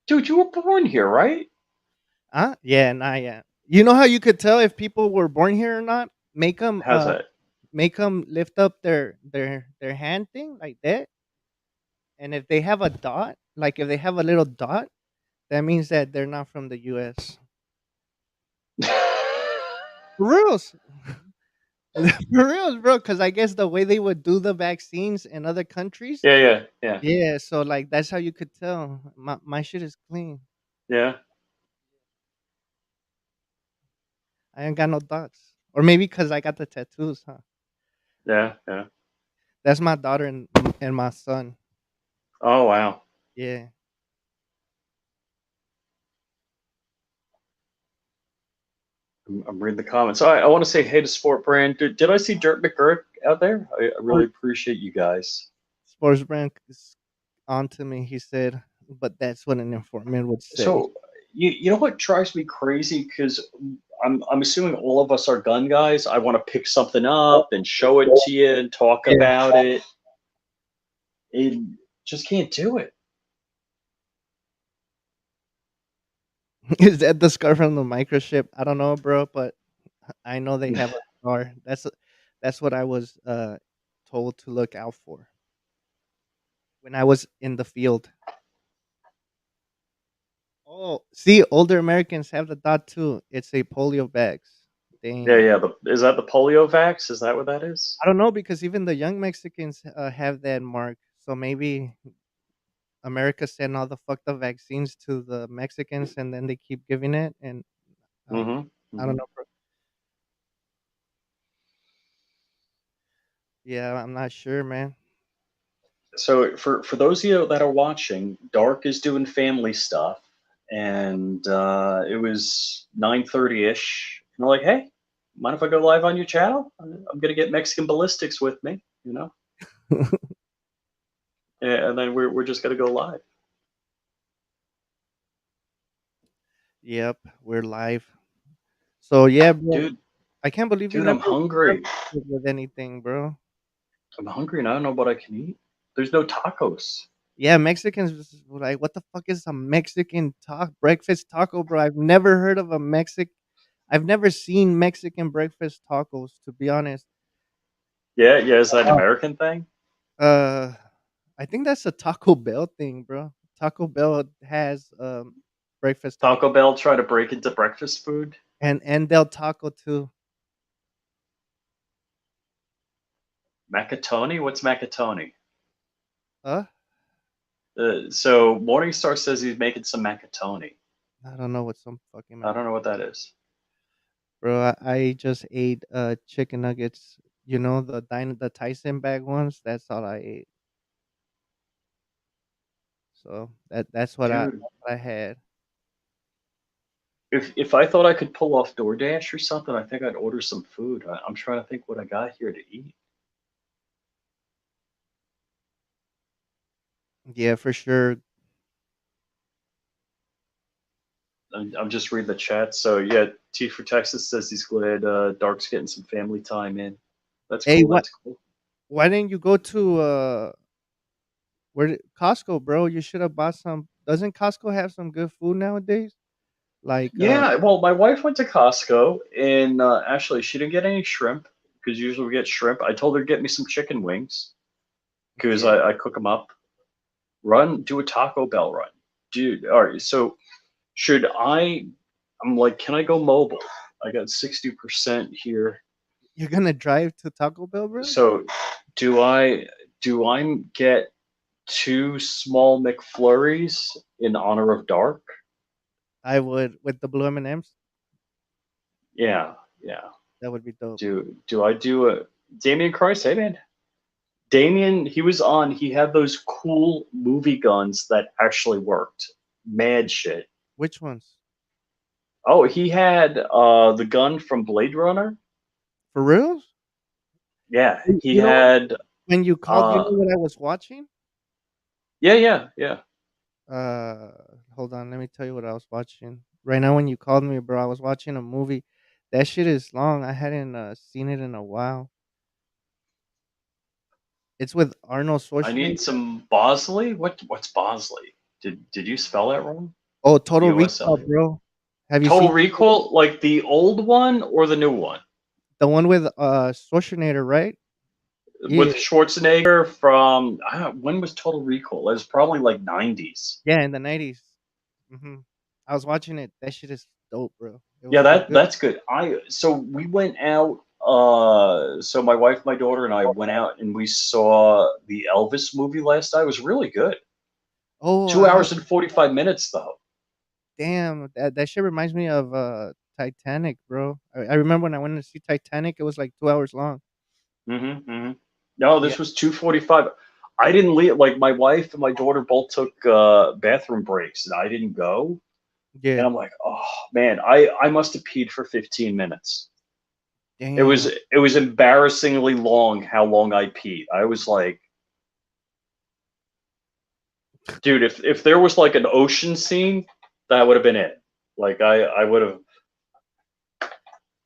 Dude, you were born here, right? Huh? Yeah, nah, yeah. You know how you could tell if people were born here or not? How's that? Make them lift up their hand thing like that, and if they have a dot, like if they have a little dot, that means that they're not from the US. For reals. For reals, bro, because I guess the way they would do the vaccines in other countries, Yeah. Yeah. Yeah. yeah, so, like, that's how you could tell. My shit is clean. Yeah. I ain't got no dots. Or maybe because I got the tattoos, huh? Yeah. Yeah. That's my daughter and my son. Oh wow. Yeah. I'm reading the comments. I want to say hey to Sport Brand. Did I see Dirt McGurk out there? I Sport really appreciate you guys. Sports brand is on to me, he said, but that's what an informant would say. So you know what drives me crazy? Because I'm assuming all of us are gun guys. I want to pick something up and show it to you and talk Yeah. about it. And just can't do it. Is that the scar from the microchip? I don't know, bro, but I know they have a scar. That's what I was told to look out for when I was in the field. Oh, see, older Americans have the dot too. It's a polio vax. Yeah, Damn. yeah. Is that the polio vax? Is that what that is? I don't know because even the young Mexicans have that mark. So maybe America sent all the fucked up vaccines to the Mexicans and then they keep giving it. And Mm-hmm. I don't Mm-hmm. know, bro. Yeah, I'm not sure, man. So for those of you that are watching, Dark is doing family stuff, and it was 9:30 ish. And I'm like, hey, mind if I go live on your channel? I'm gonna get Mexican Ballistics with me, you know. And then we're just gonna go live, Yep, we're live. So yeah, bro. dude. I can't believe you Dude, never I'm hungry. experimented with anything, bro. I'm hungry, and I don't know what I can eat. There's no tacos. Yeah, Mexicans were like, what the fuck is a Mexican breakfast taco, bro? I've never heard of a Mexic. I've never seen Mexican breakfast tacos, to be honest. Yeah, yeah. Is that an American thing? Uh, I think that's a Taco Bell thing, bro. Taco Bell has breakfast taco Taco Bell try to break into breakfast food. and Del Taco too. Macatoni? What's macatoni? Huh? So Morningstar says he's making some macatoni. I don't know what some fucking I mac. don't know what that is. Bro, I just ate chicken nuggets. You know the Tyson bag ones. That's all I ate. So that's Dude, what I had. if I thought I could pull off DoorDash or something, I think I'd order some food. I'm trying to think what I got here to eat. Yeah, for sure. I'm just reading the chat. So yeah, T for Texas says he's glad Dark's getting some family time in. That's Hey, cool. what? That's cool. Why didn't you go to Costco, bro? You should have bought some. Doesn't Costco have some good food nowadays? Like, Yeah, well, my wife went to Costco and actually she didn't get any shrimp because usually we get shrimp. I told her to get me some chicken wings because yeah, I cook them up. Run, do a Taco Bell run, dude. All right, so should I? I'm like, can I go mobile? I got 60% here. you're gonna drive to Taco Bell, bro? So do I? Do I get two small McFlurries in honor of Dark? I would with the blue M&Ms. Yeah, yeah. That would be dope. Do I do a Damien Christ? Hey man, Damien. He was on. He had those cool movie guns that actually worked. Mad shit. Which ones? Oh, he had the gun from Blade Runner. For real? Yeah, he You know had. when you called, you Uh, know what I was watching? yeah, yeah, yeah. Uh, Hold on, let me tell you what I was watching. Right now, when you called me, bro, I was watching a movie. That shit is long. I hadn't seen it in a while. It's with Arnold I need Schwarzenegger. some Bosley. What's Bosley? Did you spell that wrong? Oh, Total B O S L Recall, E. bro. Have you Total seen Recall, like the old one or the new one the one with Schwarzenegger, right? Yeah, with Schwarzenegger from when was Total Recall? It was probably like 90s. yeah, in the 90s. I was watching it. That shit is dope, bro. Yeah, It was good. that's good. I so we went out. So my wife, my daughter, and I went out and we saw the Elvis movie last night. It was really good. Oh, Two hours and 45 minutes though. damn, that shit reminds me of Titanic, bro. I remember when I went to see Titanic, it was like 2 hours long. Hmm. No, Yeah, this was 2:45. I didn't leave. Like my wife and my daughter both took bathroom breaks, and I didn't go. And yeah, I'm like, oh man, I must have peed for 15 minutes. damn. It was embarrassingly long how long I peed. I was like, dude, if there was like an ocean scene, that would have been it. Like I would have,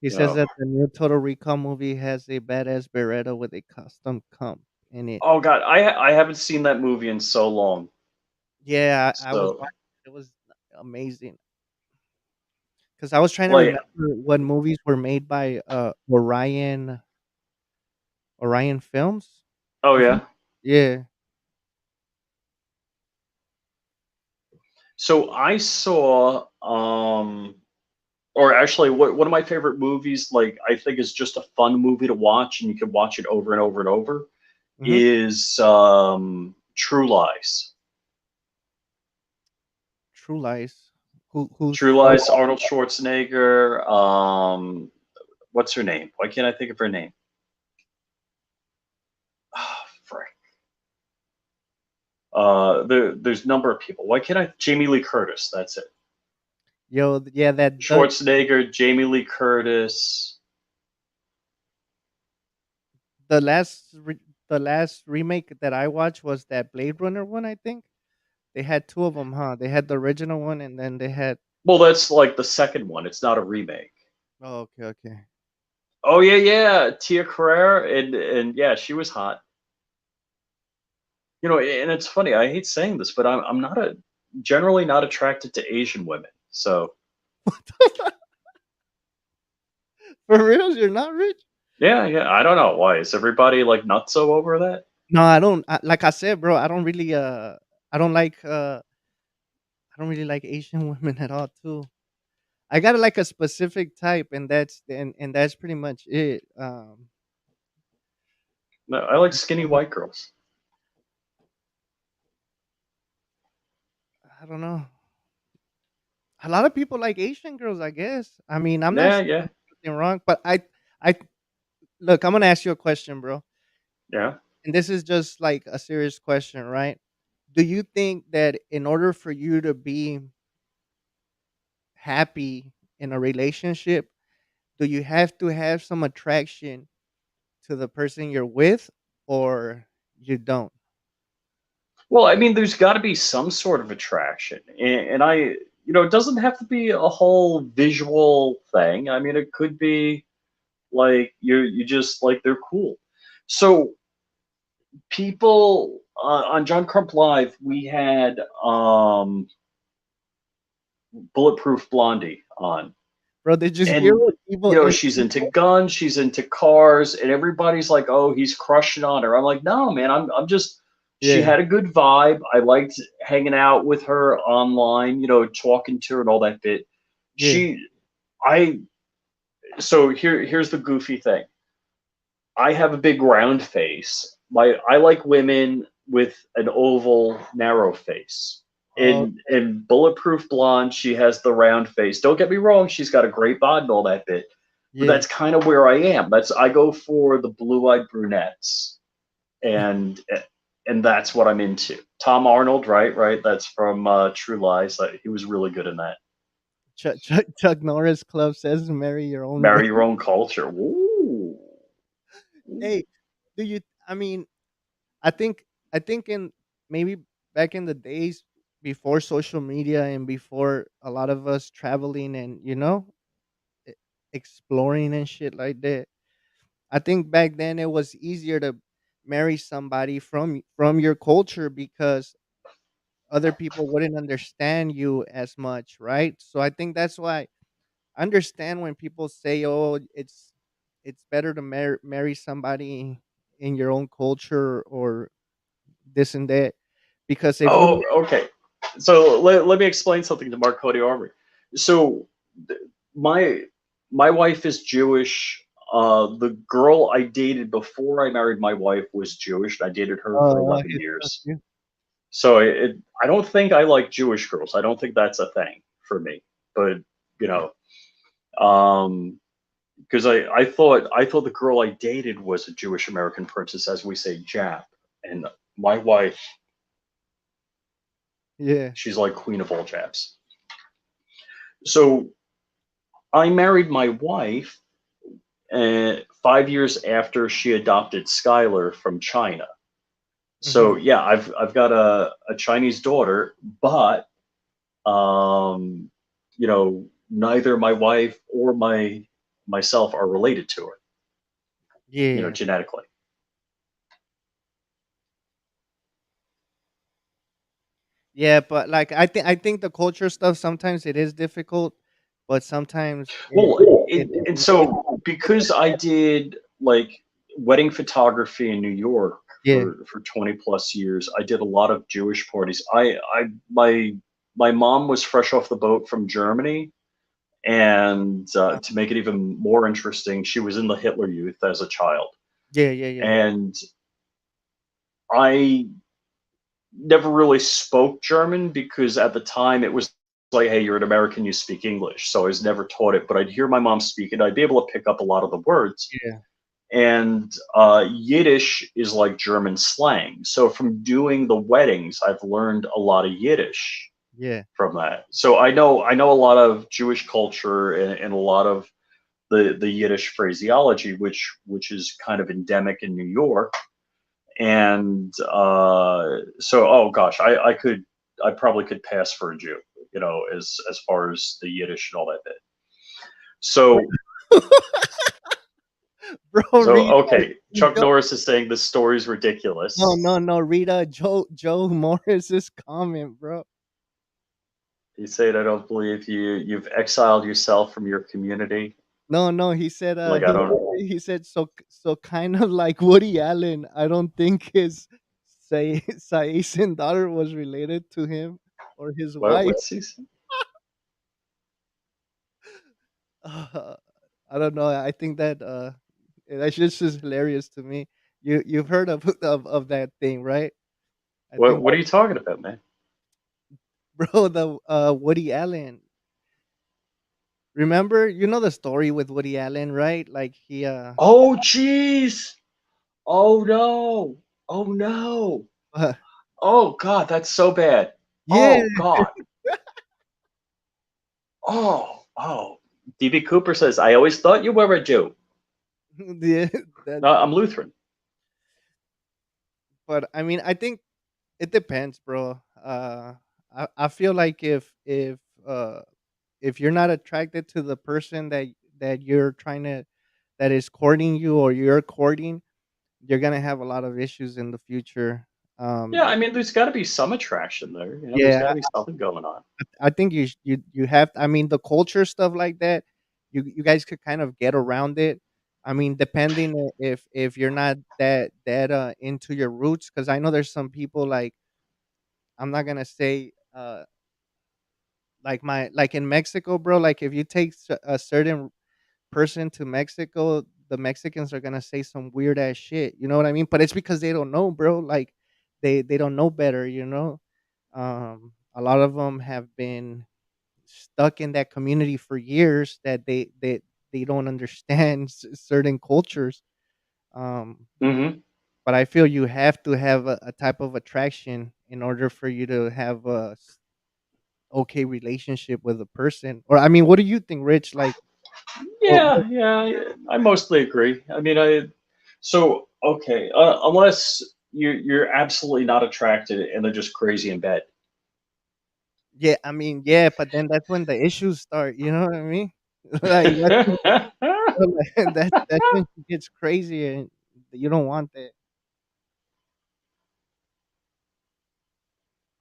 He you says know. that the new Total Recall movie has a badass Beretta with a custom comp in it. Oh god, I haven't seen that movie in so long. Yeah, I was So watching. It was amazing because I was trying to like, remember what movies were made by Orion Films. oh I think. yeah. Yeah. So I saw or actually one of my favorite movies, like I think is just a fun movie to watch and you can watch it over and over and over, Hmm. is True Lies. True Lies. True Who's Lies, Arnold Schwarzenegger, what's her name? Why can't I think of her name? Oh, frick. There's a number of people. Why can't I? Jamie Lee Curtis. That's it. Yo, yeah, that Schwarzenegger, Jamie Lee Curtis. the the last remake that I watched was that Blade Runner one. I think they had two of them, huh? They had the original one, and then they had. Well, that's like the second one. It's not a remake. Oh, okay, okay. Oh yeah, yeah, Tia Carrere, and yeah, she was hot. You know, and it's funny. I hate saying this, but I'm not a generally not attracted to Asian women. So For real, you're not rich? yeah, yeah. I don't know why is everybody like nutso over that. No, I don't. Like I said, bro, I don't like I don't really like Asian women at all. Too. I got like a specific type, and that's pretty much it. No, I like skinny white girls. I don't know. A lot of people like Asian girls, I guess. I mean, I'm not Yeah, saying yeah, anything wrong, but I look. I'm gonna ask you a question, bro, yeah. and this is just like a serious question, right? Do you think that in order for you to be happy in a relationship, do you have to have some attraction to the person you're with, or you don't? Well, I mean, there's got to be some sort of attraction, and I. it doesn't have to be a whole visual thing. I mean, it could be like you just like they're cool. So people on John Crump Live, we had Bulletproof Blondie on, bro. They just hear and what people and she's into guns, she's into cars, and everybody's like, "Oh, he's crushing on her." I'm like, "No, man, I'm just." She yeah, had a good vibe. I liked hanging out with her online, talking to her and all that bit. yeah. She, I, so here's the goofy thing. I have a big round face. I like women with an oval, narrow face. Oh, In Bulletproof Blonde, she has the round face. Don't get me wrong, she's got a great bod and all that bit. But yeah. that's kind of where I am. I go for the blue-eyed brunettes, and that's what I'm into. Tom Arnold, right, right. That's from True Lies. He was really good in that. Chuck Norris Club says marry your own race. Marry your own culture. Ooh. Hey, do you? I mean, I think I think in maybe back in the days before social media and before a lot of us traveling and e- exploring and shit like that. I think back then it was easier to marry somebody from your culture because other people wouldn't understand you as much, right? So I think that's why I understand when people say, "Oh, it's better to marry somebody in your own culture or this and that," because if you Oh, okay. So let me explain something to Mark Cody Armory. So th- my my wife is Jewish. The girl I dated before I married my wife was Jewish. I dated her for 11 his years. stuff, So I don't think I like Jewish girls. I don't think that's a thing for me. But you know, um, because I thought the girl I dated was a Jewish American princess, as we say, Jap, and my wife, yeah. she's like queen of all Japs. So I married my wife 5 years after she adopted Skylar from China. Mhm. So yeah, I've got a Chinese daughter, but neither my wife or myself are related to her, Yeah. genetically. Yeah, but like I think the culture stuff sometimes it is difficult, but sometimes Well, it and so because I did like wedding photography in New York yeah. for 20 plus years, I did a lot of Jewish parties. My mom was fresh off the boat from Germany, and uh, to make it even more interesting, she was in the Hitler Youth as a child, Yeah, yeah, yeah. and I never really spoke German because at the time it was like, hey, you're an American, you speak English. So I was never taught it, but I'd hear my mom speak it. I'd be able to pick up a lot of the words. Yeah. And Yiddish is like German slang. So from doing the weddings, I've learned a lot of Yiddish Yeah. from that. So I know a lot of Jewish culture and a lot of the Yiddish phraseology, which is kind of endemic in New York. And so, oh gosh, I probably could pass for a Jew, as far as the Yiddish and all that bit. So Bro, so read okay, Chuck Joe. Norris is saying this story's No, ridiculous. no, no. Read Joe Morris's comment, bro. He's saying I don't believe you've exiled yourself from your community. No, no. He said Like I don't. he said so kind of like Woody Allen. I don't think his Saisin daughter was related to him or his wife. What's he say? Uh, I don't know. I think that that's just hilarious to me. You've heard of that thing, right? I think, What are you talking about, man? bro, the Woody Allen. Remember, you know the story with Woody Allen, right? Like he Oh jeez. Oh no. Oh no. Oh god, that's so bad. yeah, Oh god. Oh. DB Cooper says, I always thought you were a Jew. yeah, that. No, I'm Lutheran. But I mean, I think it depends, bro. I feel like if uh if you're not attracted to the person that you're trying to that is courting you or you're courting, you're gonna have a lot of issues in the future. Yeah, I mean, there's got to be some attraction there. You know, there's got Yeah, to be something going on. I think you have. I mean, the culture stuff like that, you guys could kind of get around it. I mean, depending if you're not that into your roots, because I know there's some people like I'm not gonna say like my like in Mexico, bro. Like if you take a certain person to Mexico, the Mexicans are gonna say some weird ass shit. You know what I mean? But it's because they don't know, bro. Like they don't know better. You know, a lot of them have been stuck in that community for years that they don't understand certain cultures. Um, Hmm. but I feel you have to have a type of attraction in order for you to have okay relationship with a person. Or I mean, what do you think, Rich? Like, Yeah, yeah, I mostly agree. I mean, so okay, unless you're absolutely not attracted and they're just crazy in bed. yeah, I mean, yeah, but then that's when the issues start. You know what I mean? Like that's when, that's when it gets crazy, and you don't want that.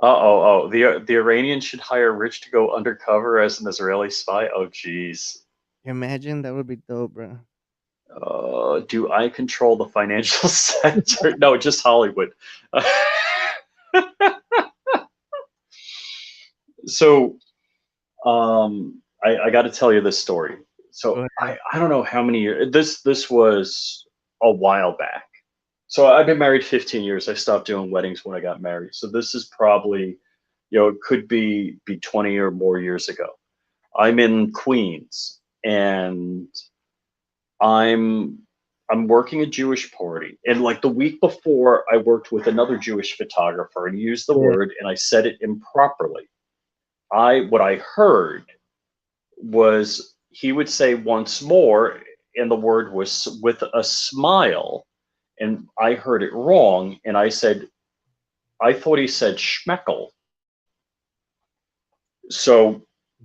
The Iranians should hire Rich to go undercover as an Israeli spy. Oh, geez. Imagine that would be dope, bro. Do I control the financial sector? No, just Hollywood. So, I got to tell you this story. Go So ahead. I don't know how many years. This was a while back. So I've been married 15 years. I stopped doing weddings when I got married. So this is probably, it could be 20 or more years ago. I'm in Queens, and I'm I'm working a Jewish party. And like the week before, I worked with another Jewish photographer and he used the Yeah. word and I said it improperly. I What I heard was he would say once more, and the word was with a smile, and I heard it wrong, and I thought he said schmeckle. So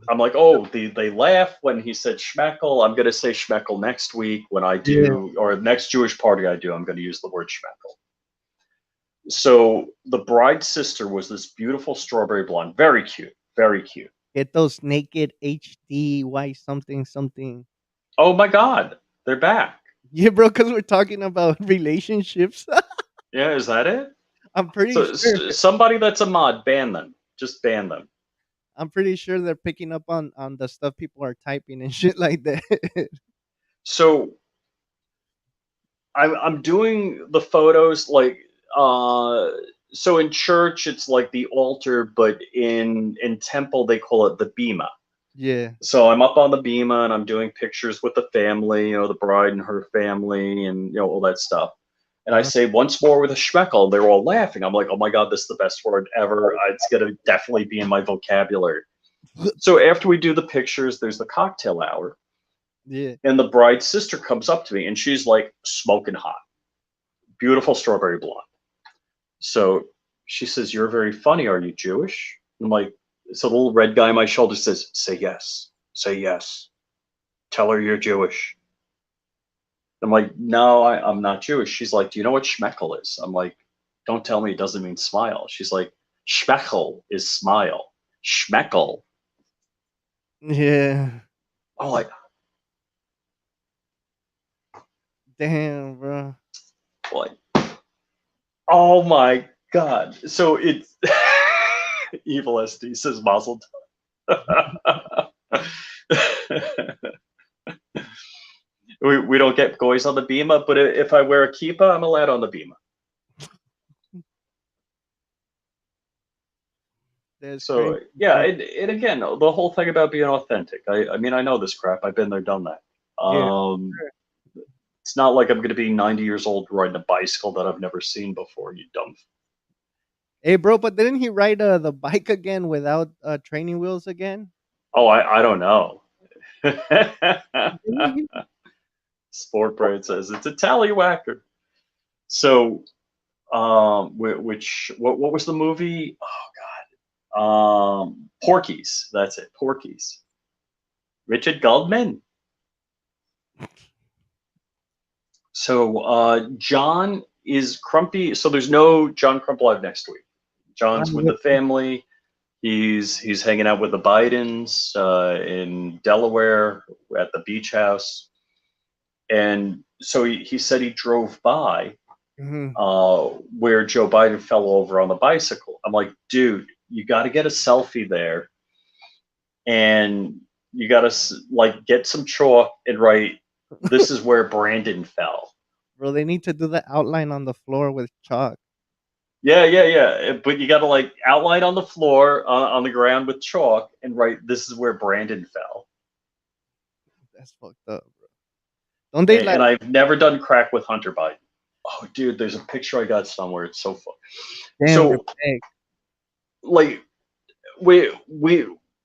I'm like, oh, they laugh when he said schmeckle. I'm gonna say schmeckle next week when I Yeah. do, or next Jewish party I do. I'm gonna use the word schmeckle. So the bride's sister was this beautiful strawberry blonde, very cute, very cute. Get those naked HDY something something. Oh my God, they're back. Yeah, bro, because we're talking about relationships. Yeah, is that it? I'm pretty So sure. somebody that's a mod, ban them. Just ban them. I'm pretty sure they're picking up on the stuff people are typing and shit like that. So I'm doing the photos like uh so in church it's like the altar, but in temple they call it the bima. Yeah. So I'm up on the bima and I'm doing pictures with the family, the bride and her family, and all that stuff. And I Uh, say once more with a schmeckel, they're all laughing. I'm like, oh my god, this is the best word ever. It's gonna definitely be in my vocabulary. So after we do the pictures, there's the cocktail hour, yeah. and the bride's sister comes up to me and she's like smoking hot, beautiful strawberry blonde. So she says, "You're very funny. Are you Jewish?" I'm like, so the little red guy on my shoulder says, "Say yes. Say yes. Tell her you're Jewish." I'm like, "No, I'm not Jewish." She's like, "Do you know what schmeckel is?" I'm like, "Don't tell me it doesn't mean smile." She's like, "Schmeckel is smile. Schmeckel." Yeah. I'm like, Damn, bro. like, oh my god. So it's evil SD says Mazel tov. We don't get goys on the bima, but if I wear a kippah, I'm allowed on the bima. That's crazy, So yeah, bro. and again, the whole thing about being authentic. I mean, I know this crap. I've been there, done that. Yeah. It's not like I'm going to be 90 years old riding a bicycle that I've never seen before. You dumb. Hey, bro, but didn't he ride the bike again without training wheels again? Oh, I don't know. Didn't he? Sport Brain says it's a tallywhacker. So, which what was the movie? Oh Porky's. That's it. Porky's. Richard Goldman. So John is Crumpy. So there's no John Crump Live next week. Ah, John's with the family. He's hanging out with the Bidens in Delaware at the beach house, and so he said he drove by mhm. where Joe Biden fell over on the bicycle. I'm like, dude, you got to get a selfie there, and you got to like get some chalk and write, "This is where Brandon fell." Bro, they need to do the outline on the floor with chalk. Yeah, yeah, yeah. But you got to like outline on the floor on the ground with chalk and write, "This is where Brandon fell." That's fucked up, bro. Don't they like And I've never done crack with Hunter Biden. Oh, dude, there's a picture I got somewhere. It's so fun. damn So, respect? like, we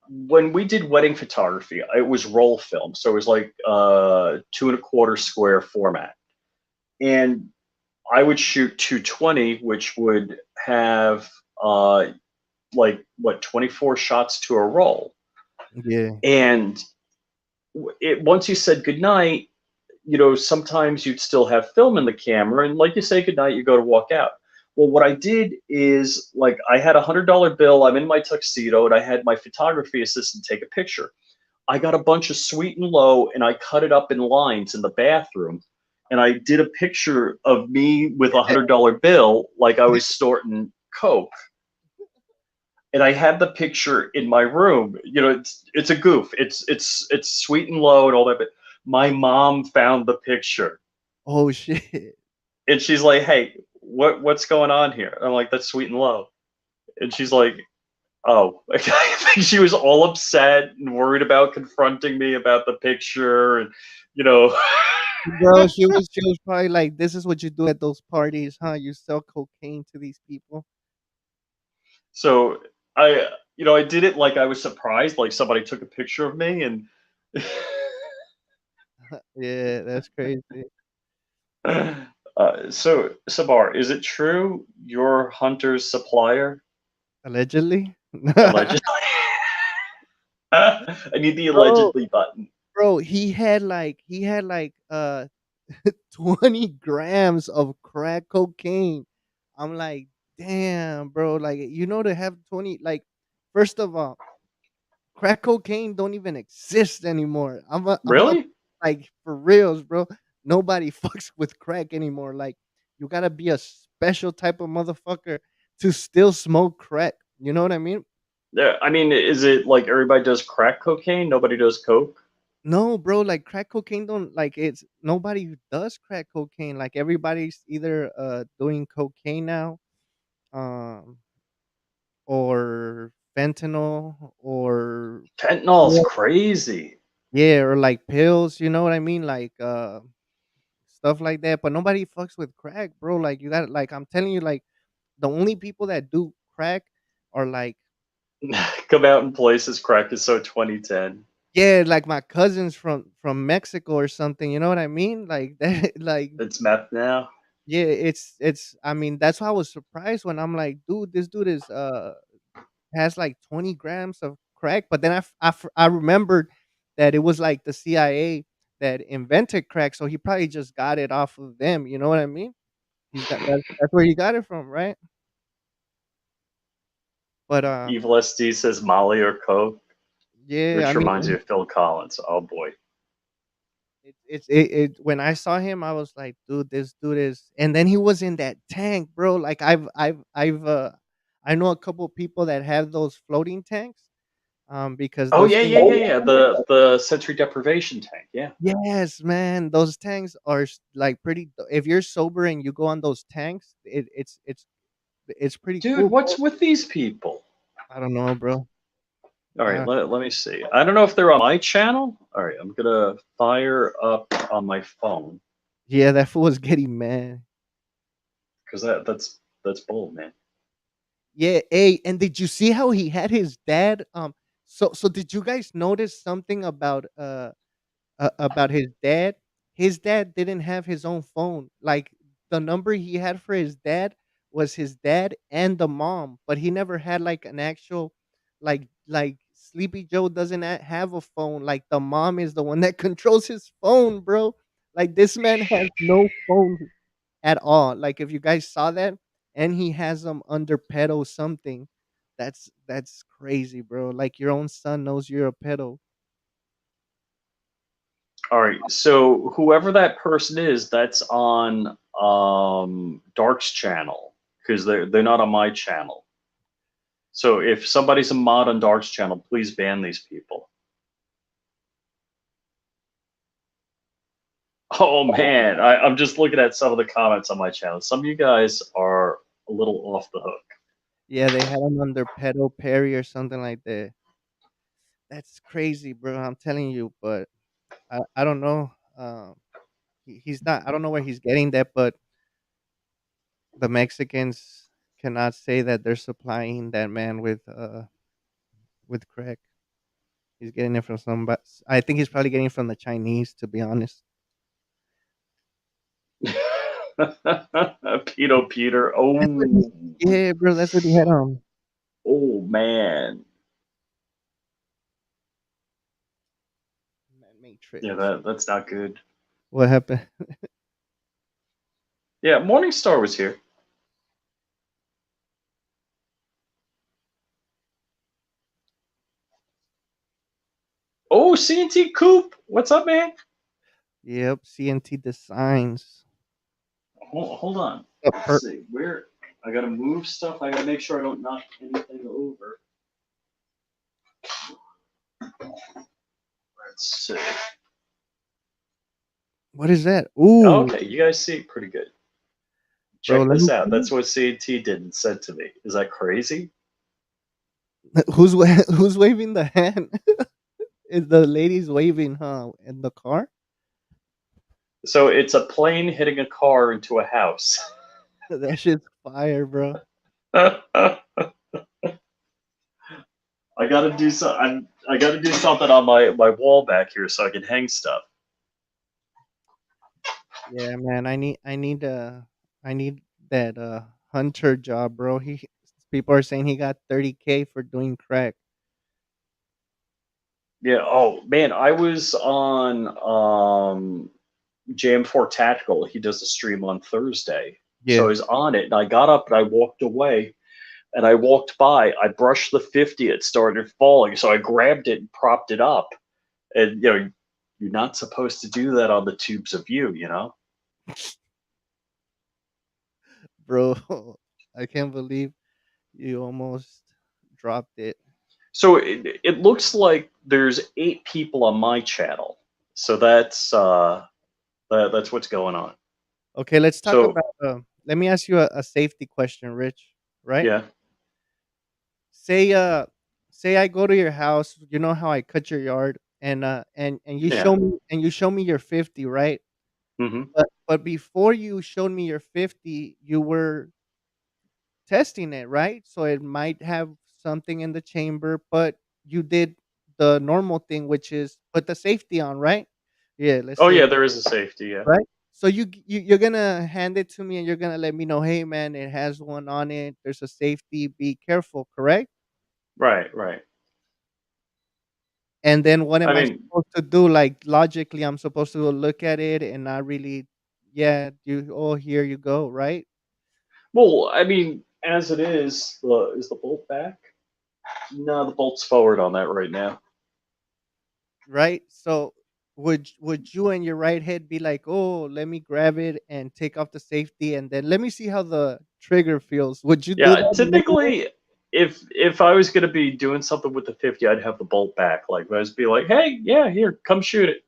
when we did wedding photography, it was roll film, so it was like 2.25 square format, and I would shoot 220, which would have like what 24 shots to a roll, Yeah. and once you said goodnight, sometimes you'd still have film in the camera, and like you say goodnight, you go to walk out. Well, what I did is like I had $100 bill. I'm in my tuxedo, and I had my photography assistant take a picture. I got a bunch of sweet and low, and I cut it up in lines in the bathroom, and I did a picture of me with $100 bill, like I was snorting coke. And I had the picture in my room. It's a goof. It's sweet and low and all that. But my mom found the picture, Oh shit. and she's like, "Hey, what's going on here?" I'm like, "That's sweet and low," and she's like, "Oh." I think she was all upset and worried about confronting me about the picture, and you know. Bro, she was probably like, "This is what you do at those parties, huh? You sell cocaine to these people." So I did it like I was surprised, like somebody took a picture of me, and Yeah, that's crazy. so Sabar, is it true you're Hunter's supplier? Allegedly? Allegedly. I need the Bro, allegedly button. bro, he had like 20 grams of crack cocaine. I'm like, "Damn, bro, like, to have 20 like, first of all, crack cocaine don't even exist anymore. I'm Really? like, for reals, bro. Nobody fucks with crack anymore. Like, you gotta be a special type of motherfucker to still smoke crack. You know what I mean? Yeah. I mean, is it like everybody does crack cocaine? Nobody does coke? No, bro. Like, crack cocaine don't like it's nobody who does crack cocaine. Like, everybody's either doing cocaine now, um, or fentanyl, or Fentanyl's crazy. yeah, or like pills. You know what I mean? Like stuff like that. But nobody fucks with crack, bro. Like, you got like I'm telling you, like, the only people that do crack are like, Come out in places. Crack is so 2010. yeah, like my cousins from Mexico or something. You know what I mean? Like that, like, It's meth now. yeah, it's. I mean, that's why I was surprised when I'm like, dude, this dude is has like 20 grams of crack. But then I remembered that it was like the CIA that invented crack, so he probably just got it off of them. You know what I mean? He's got that's where he got it from, right? But Evil SD says Molly or coke. yeah, I Rich reminds you mean, of Phil Collins. Oh boy. when I saw him, I was like, dude, this dude is. And then he was in that tank, bro. Like, I know a couple people that have those floating tanks, because Oh those yeah, things. yeah, yeah, yeah. The sensory deprivation tank. Yeah. Yes, man, those tanks are like pretty. If you're sober and you go on those tanks, it's pretty Dude, cool, bro. what's with these people? I don't know, bro. All right, Uh, let me see. I don't know if they're on my channel. All right, I'm gonna fire up on my phone yeah, that fool was getting mad. because that's bull, man. Yeah, hey, and did you see how he had his dad? So did you guys notice something about his dad? His dad didn't have his own phone. Like, the number he had for his dad was his dad and the mom, but he never had like an actual. Like Sleepy Joe doesn't have a phone. Like the mom is the one that controls his phone, bro. Like this man has no phone at all. Like if you guys saw that, and he has them under pedo something. That's crazy, bro. Like your own son knows you're a pedo. All right. So whoever that person is, that's on Dark's channel because they're not on my channel. So if somebody's a mod on Dark's channel, please ban these people. Oh man, I'm just looking at some of the comments on my channel. Some of you guys are a little off the hook. Yeah, they had him under pedo Perry or something like that. That's crazy, bro. I'm telling you, but I don't know. He's not. I don't know where he's getting that, but the Mexicans cannot say that they're supplying that man with crack. He's getting it from somebody. I think he's probably getting it from the Chinese, to be honest. Pedo Peter. That's what Oh, yeah, bro. That's what he had on. oh man. Matrix. Yeah, that's not good. What happened? Yeah, Morningstar was here. Oh, CNT Coop. What's up, man? Yep, CNT Designs. Hold on. The Let's per see. Where I gotta move stuff. I gotta make sure I don't knock anything over. Let's see. what is that? Ooh, Okay, you guys see it pretty good. bro. Check Let this me out. see. That's what CNT did and said to me. Is that crazy? Who's waving the hand? Is the ladies waving, huh? In the car? So it's a plane hitting a car into a house. That shit's fire, bro. I gotta do I gotta do something on my wall back here so I can hang stuff. Yeah, man. I need that hunter job, bro. People are saying he got 30K for doing crack. Yeah. Oh man, I was on Jam4 Tactical. He does a stream on Thursday. So I Yeah. was on it and I got up and I walked away and I walked by. I brushed the 50. It started falling. So I grabbed it and propped it up. And, you're not supposed to do that on the tubes of view. Bro, I can't believe you almost dropped it. So it looks like there's 8 people on my channel. So that's what's going on. Okay, let's talk So, about let me ask you a safety question, Rich, right? yeah. Say say I go to your house, you know how I cut your yard, and Yeah. you show me your 50, right? Hmm. But before you showed me your 50, you were testing it, right? So it might have something in the chamber, but you did the normal thing, which is put the safety on, right? Yeah, let's Oh, say yeah, that, there is a safety. Yeah. right? So you're gonna hand it to me, and you're gonna let me know, hey man, it has one on it. There's a safety. Be careful, correct? Right, right. And then what I am I mean, supposed to do? Like logically, I'm supposed to go look at it and not really, yeah. Here you go, right? well, I mean, as it is the bolt back? No, the bolt's forward on that right now. Right? So would you and your right head be like, "Oh, let me grab it and take off the safety and then let me see how the trigger feels." Would you do Yeah, that in real life? typically, if I was gonna be doing something with the 50, I'd have the bolt back. Like, I'd just be like, hey, yeah, here, come shoot it.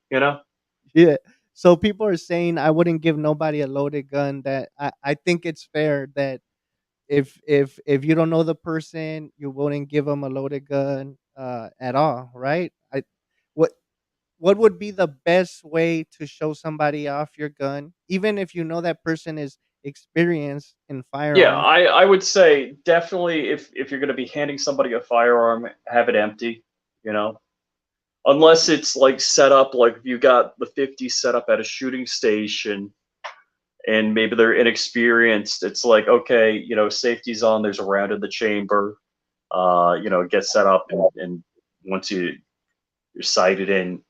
Yeah. So people are saying I wouldn't give nobody a loaded gun. That I think it's fair that if you don't know the person, you wouldn't give them a loaded gun at all, right? I what what would be the best way to show somebody off your gun, even if you know that person is experienced in Yeah, firearms? I would say definitely if you're gonna be handing somebody a firearm, have it empty. You know, unless it's like set up like if you got the 50 set up at a shooting station and maybe they're inexperienced, it's like, okay, safety's on, there's a round in the chamber, It gets set up, and once you're sighted in,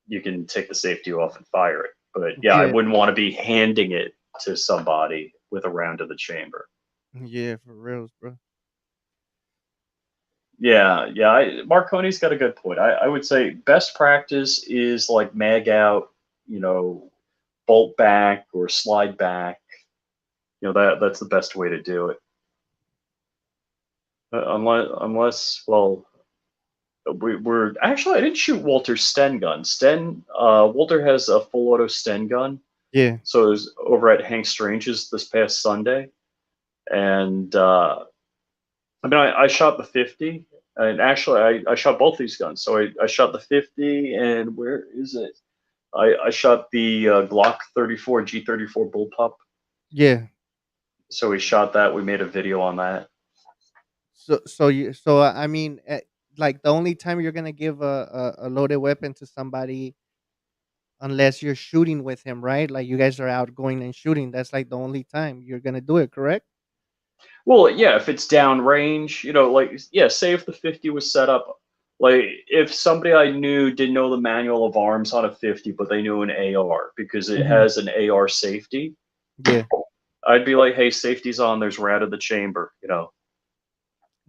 you can take the safety off and fire it. But yeah, I Yeah, wouldn't want to be handing it to somebody with a round in the chamber. yeah, for reals, bro. Yeah, yeah. Marconi's got a good point. I would say best practice is like mag out, you know, bolt back or slide back. That's the best way to do it. Unless, well, we're actually, I didn't shoot Walter's Sten gun. Walter has a full auto Sten gun, Yeah, so it was over at Hank Strange's this past Sunday, and I mean, I shot the 50, and actually, I shot both these guns. So I shot the 50, and where is it? I shot the Glock 34 G34 bullpup. yeah. So we shot that. We made a video on that. I mean, like the only time you're gonna give a loaded weapon to somebody unless you're shooting with him, right? Like you guys are out going and shooting. That's like the only time you're gonna do it, correct? Well, yeah, if it's downrange, like, yeah, say if the 50 was set up, like if somebody I knew didn't know the manual of arms on a 50, but they knew an AR because it Mhm. has an AR safety, Yeah. I'd be like, hey, safety's on, there's rat of the chamber.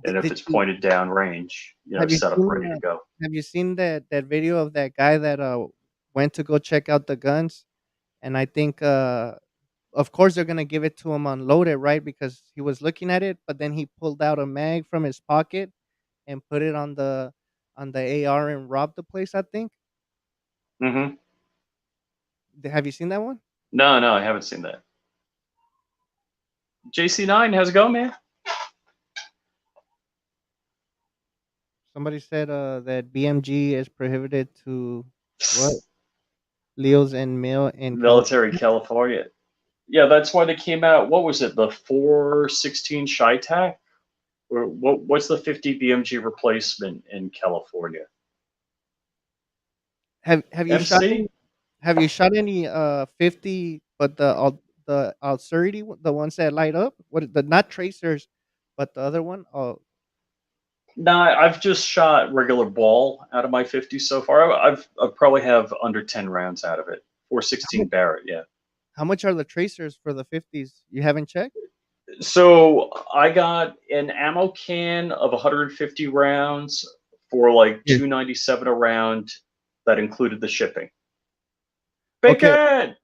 And if Did it's you pointed down range, have you set up seen ready to go. have you seen that video of that guy that went to go check out the guns? And I think of course they're gonna give it to him unloaded, right? Because he was looking at it, but then he pulled out a mag from his pocket and put it on the AR and robbed the place. I think. Hmm. Have you seen that one? No, no, I haven't seen that. JC9, how's it going, man? Somebody said that BMG is prohibited to what Leos and male in Military California. California. Yeah, that's why they came out. What was it? The 416 Chi-Tac? Or what's the 50 BMG replacement in California? Have you shot any MC? have you shot any 50 but the Auxerity the ones that light up? What the not tracers but the other one? Oh, No, I've just shot regular ball out of my 50 so far. I probably have under 10 rounds out of it. how much 416 Barrett, yeah. how much are the tracers for the 50s? You haven't checked? So I got an ammo can of 150 rounds for like Yeah. 297 a round. That included the shipping. Okay, Bacon.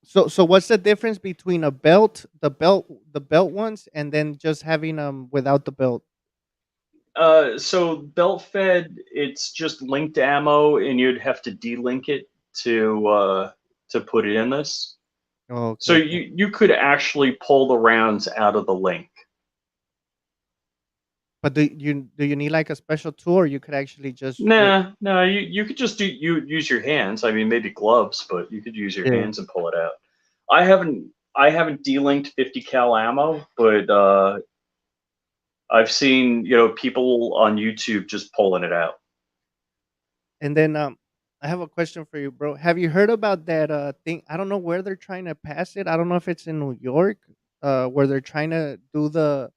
so what's the difference between a belt, the belt ones, and then just having them without the belt? So belt fed, it's just linked ammo, and you'd have to delink it to put it in this. Oh, okay, So okay. you could actually pull the rounds out of the link. But do you need like a special tool, or you could actually just Nah, no, you could just use your hands. I mean, maybe gloves, but you could use your yeah. hands and pull it out. I haven't delinked 50 cal ammo, but I've seen people on YouTube just pulling it out. And then I have a question for you, bro. Have you heard about that thing? I don't know where they're trying to pass it. I don't know if it's in New York, where they're trying to do the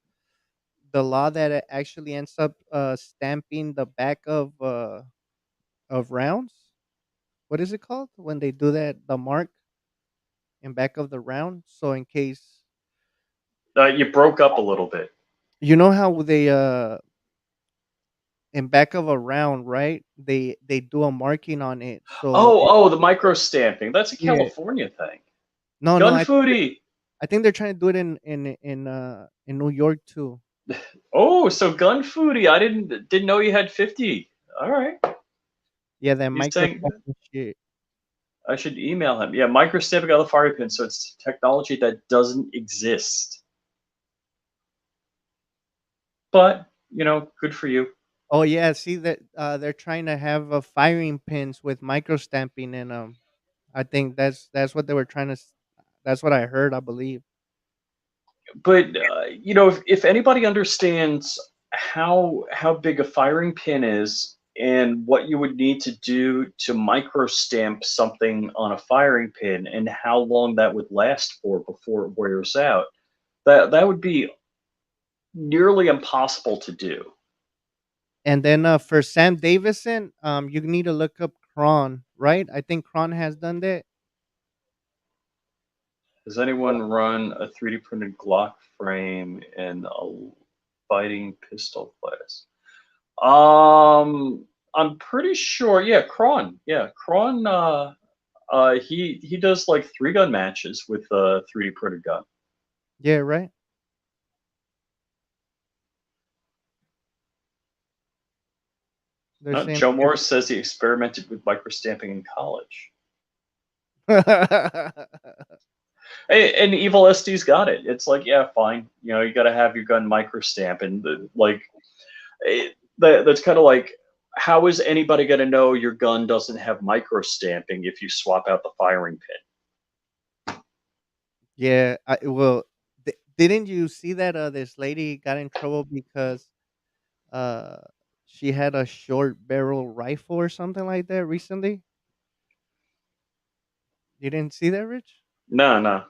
law that it actually ends up stamping the back of rounds. What is it called when they do that? The mark in back of the round. So in case You broke up a little bit. you know how they in back of a round, right? They do a marking on it. So Oh, the micro stamping. That's a yeah, California thing. no, no, Gun foodie. I think they're trying to do it in New York too. Oh, so gun foodie. I didn't know you had 50. All right. Yeah, that He's micro saying shit. I should email him. Yeah, micro stamping on the fire pin. So it's technology that doesn't exist. But good for you. Oh yeah, see that they're trying to have firing pins with micro stamping in them. I think that's what they were trying to. That's what I heard. I believe. But if anybody understands how big a firing pin is and what you would need to do to micro stamp something on a firing pin and how long that would last for before it wears out, that would be nearly impossible to do. And then for Sam Davison, you need to look up Kron, right? I think Kron has done that. Has anyone run a 3D printed Glock frame in a fighting pistol class? I'm pretty sure. Yeah, Kron. Yeah, Kron. He does like 3 gun matches with a 3D printed gun. Yeah, right. They're saying Joe Morris says he experimented with microstamping in college. Hey, and Evil SD's got it. It's like, yeah, fine. You know, you got to have your gun microstamp, and that's kind of like, how is anybody going to know your gun doesn't have microstamping if you swap out the firing pin? Yeah, well, didn't you see that this lady got in trouble because uh she had a short barrel rifle or something like that recently? You didn't see that, Rich? No, no.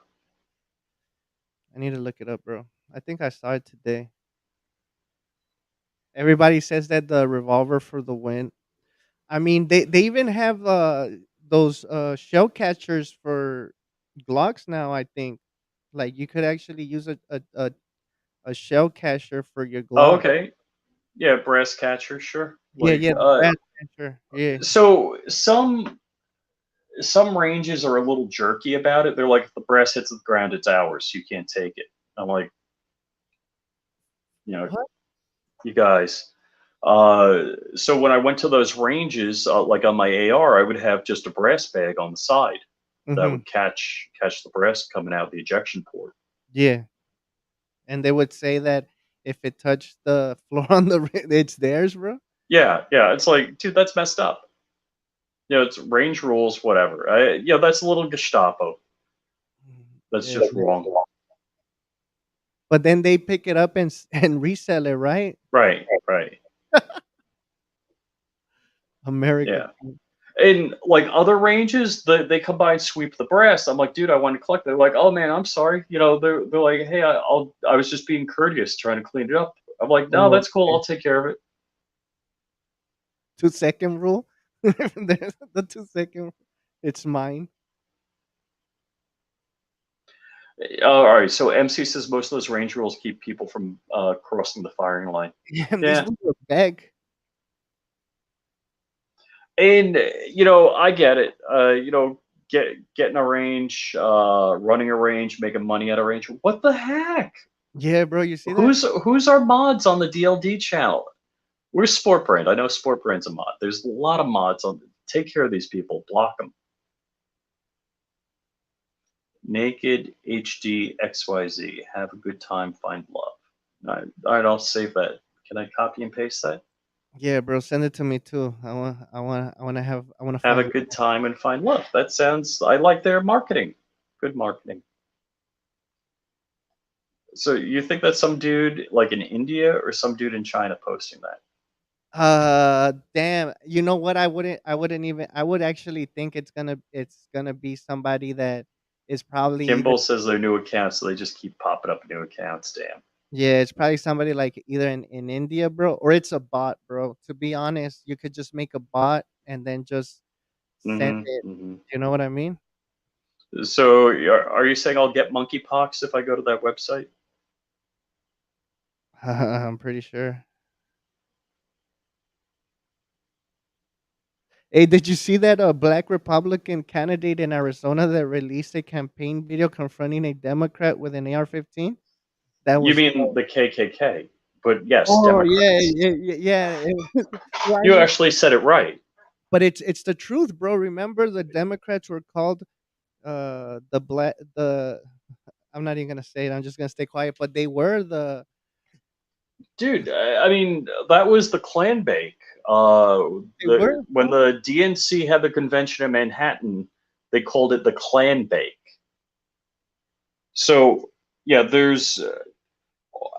I need to look it up, bro. I think I saw it today. Everybody says that the revolver for the win. I mean, they even have those shell catchers for Glocks now, I think. Like you could actually use a shell catcher for your Oh, Glock. okay. Yeah, brass catcher, sure. Yeah, Like, yeah, the brass catcher. Yeah. so some ranges are a little jerky about it. They're like, if the brass hits the ground, it's ours. You can't take it. I'm like, you know, What? you guys. So when I went to those ranges, like on my AR, I would have just a brass bag on the side that Mhm. would catch the brass coming out the ejection port. Yeah. And they would say that if it touched the floor on the it's theirs, bro. Yeah, yeah. It's like, dude, that's messed up. You know, it's range rules, whatever. That's a little Gestapo. Mhm. That's Yeah. just wrong. But then they pick it up and and resell it, right? Right, right. America. Yeah. In like other ranges, they come by and sweep the brass. I'm like, dude, I want to collect. They're like, oh man, I'm sorry. You know, they're like, hey, I was just being courteous, trying to clean it up. I'm like, no, Oh, that's cool. okay. I'll take care of it. 2 second rule. There's the 2 second. It's mine. All right. So MC says most of those range rules keep people from crossing the firing line. Yeah, and these Yeah, rules are big. and I get it. Getting a range, running a range, making money at a range. What the heck? Yeah, bro, you see that? Who's our mods on the DLD channel? Where's Sport Brand? I know Sport Brand's a mod. There's a lot of mods on. Take care of these people. Block them. Naked HD XYZ. Have a good time. Find love. All right, I'll save that. Can I copy and paste that? Yeah, bro, send it to me too. I want to Have a find. good time and find love. That sounds. I like their marketing. Good marketing. So you think that's some dude like in India or some dude in China posting that? Damn. You know what? I wouldn't even. I would actually think it's gonna be somebody that is probably either. Kimball says they're new accounts, so they just keep popping up new accounts. Damn. Yeah, it's probably somebody like either in India, bro, or it's a bot, bro. To be honest, you could just make a bot and then just send Mm-hmm. it. Mm-hmm. You know what I mean? So are you saying I'll get monkeypox if I go to that website? I'm pretty sure. Hey, did you see that a black Republican candidate in Arizona that released a campaign video confronting a Democrat with an AR-15? That You was. mean the KKK? But yes, Oh yeah, Democrats. yeah, yeah, yeah. Well, I You mean, actually said it right. but it's the truth, bro. Remember, the Democrats were called the black the. I'm not even gonna say it. I'm just gonna stay quiet. But they were the. Dude, I mean, that was the clan bake. They were, When bro. the DNC had the convention in Manhattan, they called it the clan bake. So, yeah,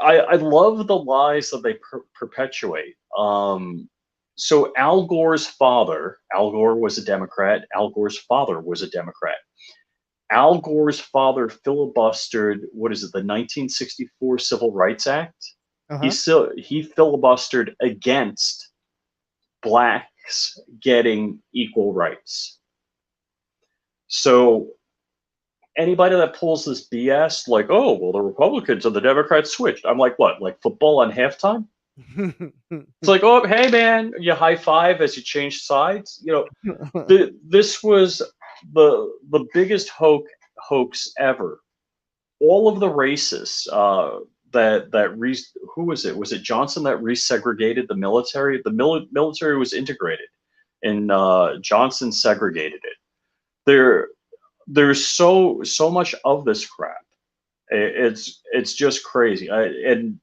I love the lies that they perpetuate. So Al Gore was a Democrat. Al Gore's father was a Democrat. Al Gore's father filibustered, what is it, the 1964 Civil Rights Act? Uh-huh. He filibustered against blacks getting equal rights. So anybody that pulls this BS, like, oh, well, the Republicans and the Democrats switched. I'm like, what? Like football on halftime? It's like, oh, hey, man, you high five as you change sides. This was the biggest hoax ever. All of the racists who was it? Was it Johnson that resegregated the military? The military was integrated, and Johnson segregated it. There, there's so much of this crap. It's just crazy. And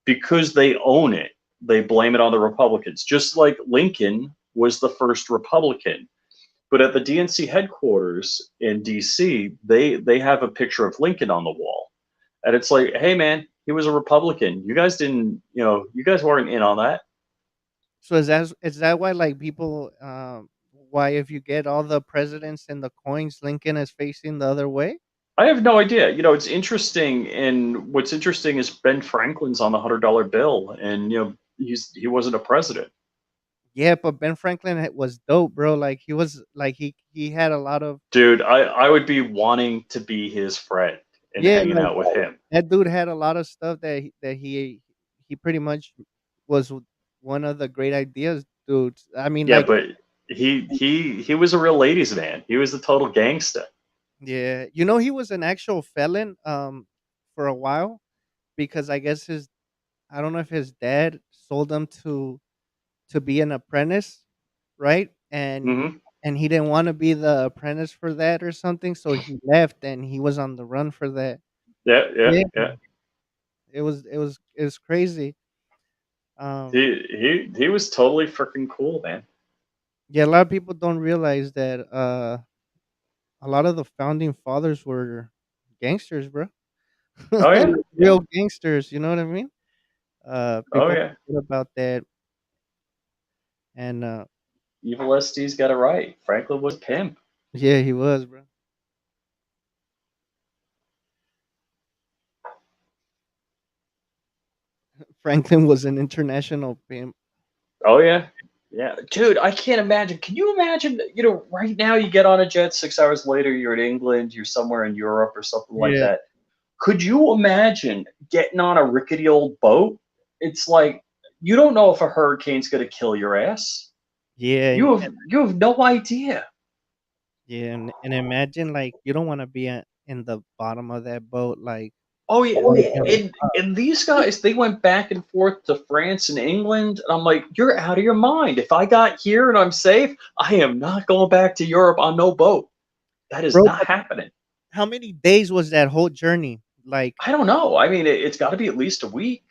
because they own it, they blame it on the Republicans. Just like Lincoln was the first Republican. But at the DNC headquarters in DC, they have a picture of Lincoln on the wall. And it's like, hey man, he was a Republican. You guys didn't, you guys weren't in on that. So is that why like people why if you get all the presidents and the coins, Lincoln is facing the other way? I have no idea. It's interesting, and what's interesting is Ben Franklin's on the $100 bill, and he wasn't a president. Yeah, but Ben Franklin was dope, bro. Like he was like he had a lot of Dude, I would be wanting to be his friend and yeah, hanging like out with him. that dude had a lot of stuff that he pretty much was one of the great ideas, dudes. I mean, Yeah, like but he was a real ladies man. He was a total gangster. yeah, he was an actual felon for a while because I guess his I don't know if his dad sold him to be an apprentice, right? Hmm. And he didn't want to be the apprentice for that or something, so he left and he was on the run for that. Yeah, yeah, Yeah, yeah. it was crazy. Um, He was totally freaking cool, man. yeah, a lot of people don't realize that a lot of the founding fathers were gangsters, bro. Oh yeah, yeah. Real gangsters, you know what I mean? Oh People yeah. forget about that, and Evil SD's got it right. Franklin was a pimp. yeah, he was, bro. Franklin was an international pimp. Oh yeah. Yeah. Dude, I can't imagine. Can you imagine, right now you get on a jet, 6 hours later you're in England, you're somewhere in Europe or something like Yeah, that. Could you imagine getting on a rickety old boat? It's like you don't know if a hurricane's gonna kill your ass. yeah, You have no idea. yeah, and imagine like you don't want to be in the bottom of that boat, like Oh yeah, water coming and these guys they went back and forth to France and England, and I'm like, you're out of your mind. If I got here and I'm safe, I am not going back to Europe on no boat. That is bro. not happening. How many days was that whole journey? Like, I don't know. I mean, it's got to be at least a week.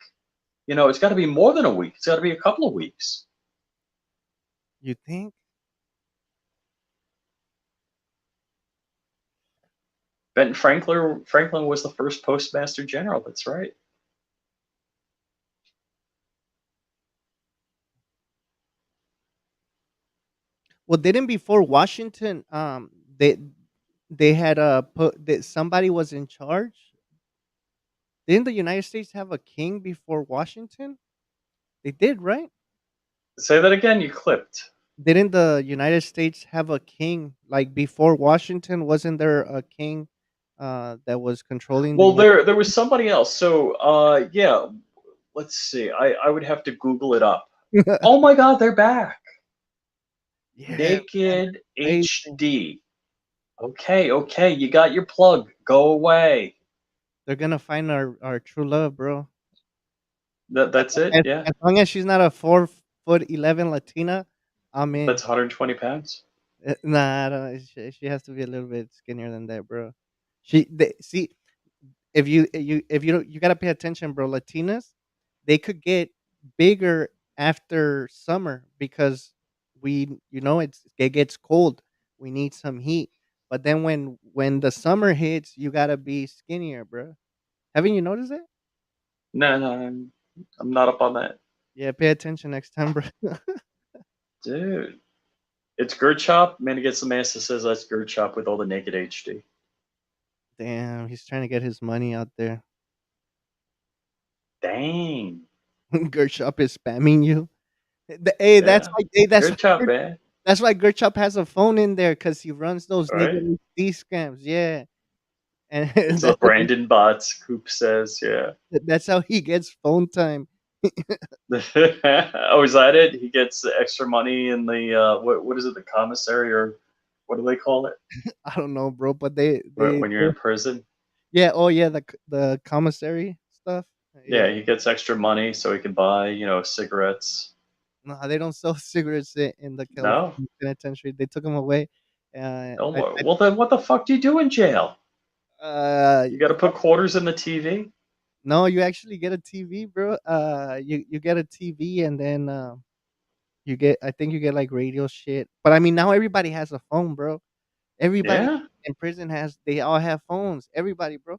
It's got to be more than a week. It's got to be a couple of weeks. you think? Benton Franklin was the first postmaster general. That's right. Well, didn't before Washington, they had put that somebody was in charge. Didn't the United States have a king before Washington? They did, right? Say that again. You clipped. Didn't the United States have a king like before Washington? Wasn't there a king that was controlling the Well, United? there was somebody else. So yeah, let's see. I would have to Google it up. Oh my God, they're back. Yeah, man, Naked crazy. HD. Okay, okay, you got your plug. Go away. They're gonna find our true love, bro. That's it. Yeah, As long as she's not a 4'11" Latina, I'm that's in. 120 pounds. Nah, I don't, she has to be a little bit skinnier than that, bro. See if you don't, you gotta pay attention, bro. Latinas, they could get bigger after summer because it gets cold. We need some heat, but then when the summer hits, you gotta be skinnier, bro. Haven't you noticed it? No, no, I'm not up on that, Yeah, pay attention next time, bro. dude. It's Gerchop. Man, he gets some ass that says that's Gerchop with all the naked HD. Damn, he's trying to get his money out there. Dang. Gershop is spamming you. Hey, that's Yeah. why. Hey, Good job, man. that's why Gershop has a phone in there because he runs those All right. nigga D scams. Yeah, and It's a Brandon Bots, Coop says. Yeah. that's how he gets phone time. Oh, is that it? He gets extra money in the what is it? The commissary, or what do they call it I don't know, bro, but they when you're in prison? yeah. Oh yeah, the commissary stuff. Yeah, Yeah, he gets extra money so he can buy, cigarettes. no, they don't sell cigarettes in the No. California penitentiary. They took them away. Oh, I well then, what the fuck do you do in jail? uh You got to put quarters in the TV. no, you actually get a TV, bro. You get a TV and then you get I think you get like radio shit. But I mean now everybody has a phone, bro. Everybody Yeah. in prison they all have phones. Everybody, bro.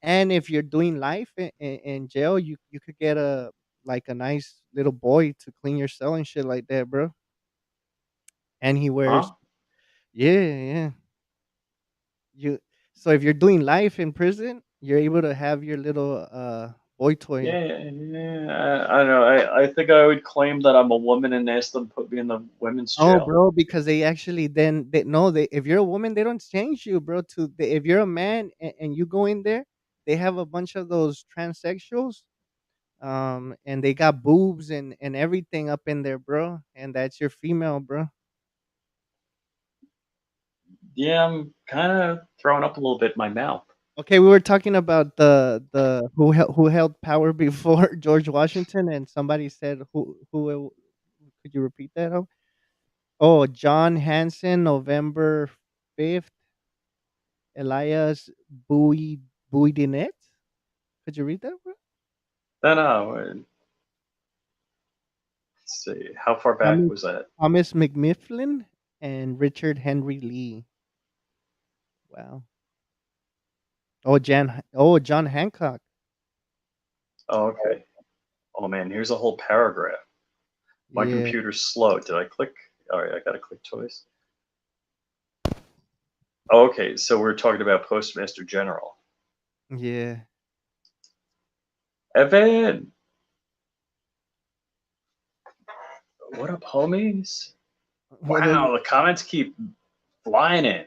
And if you're doing life in jail, you could get a like a nice little boy to clean your cell and shit like that, bro. And he wears Huh? yeah, yeah. You so if you're doing life in prison, you're able to have your little boy toy. Yeah, yeah. I don't know. I think I would claim that I'm a woman and ask them to put me in the women's Oh, jail. bro, because they actually then they no, they if you're a woman, they don't change you, bro. If you're a man and you go in there, they have a bunch of those transsexuals, and they got boobs and everything up in there, bro. And that's your female, bro. Yeah, I'm kind of throwing up a little bit in my mouth. Okay, we were talking about the who held power before George Washington, and somebody said could you repeat that? Oh, John Hanson, November 5th. Elias Bouidinet. Could you read that, bro? Then, let's see. How far back Thomas was that? Thomas McMifflin and Richard Henry Lee. Wow. John Hancock. Oh, okay. Oh man, here's a whole paragraph. My Yeah, computer's slow. Did I click? All right, I gotta click twice. Oh, okay, so we're talking about Postmaster General. yeah. Evan, what up, homies? What are Wow, the comments keep flying in.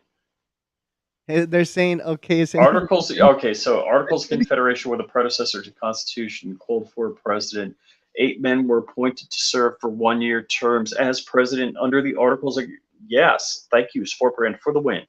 they're saying? Okay, is anyone? Articles, okay, so Articles of Confederation were the predecessor to Constitution, called for a president. 8 men were appointed to serve for 1 year terms as president under the Articles of, yes, thank you, Sport Brand for the win.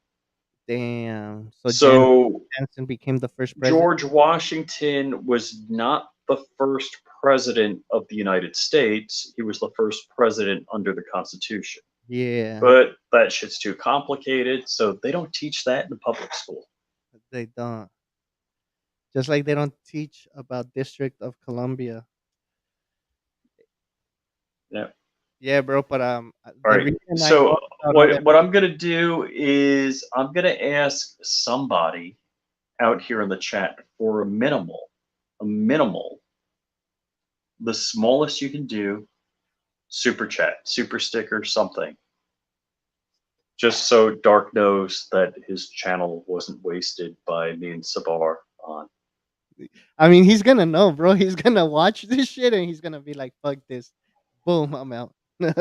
Damn. So Jan So Hansen became the first president. George Washington was not the first president of the United States. He was the first president under the Constitution. Yeah, But that shit's too complicated, so they don't teach that in the public school. they don't. Just like they don't teach about District of Columbia. Yeah. Yeah, bro. But All the right. reason I So brought out all that. what I'm gonna do is I'm gonna ask somebody out here in the chat for a minimal, the smallest you can do, super chat, super sticker, something. Just so Dark knows that his channel wasn't wasted by me and Sabar on. I mean, he's gonna know, bro. He's gonna watch this shit and he's gonna be like, "Fuck this." Boom, I'm out. I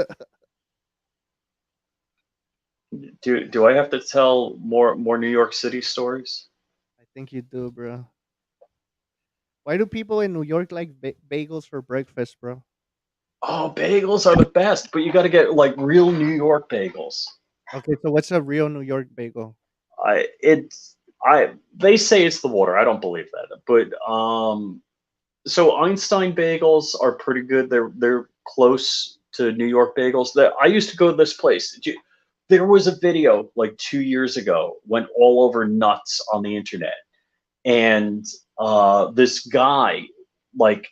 Do I have to tell more New York City stories? think you do, bro. Why do people in New York like bagels for breakfast, bro? Oh, bagels are the best, but you got to get like real New York bagels. Okay, so what's a real New York bagel? I they say it's the water. I don't believe that, but so Einstein bagels are pretty good. They're close to New York bagels. That I used to go to this place. There was a video like 2 years ago, went all over nuts on the internet, and this guy like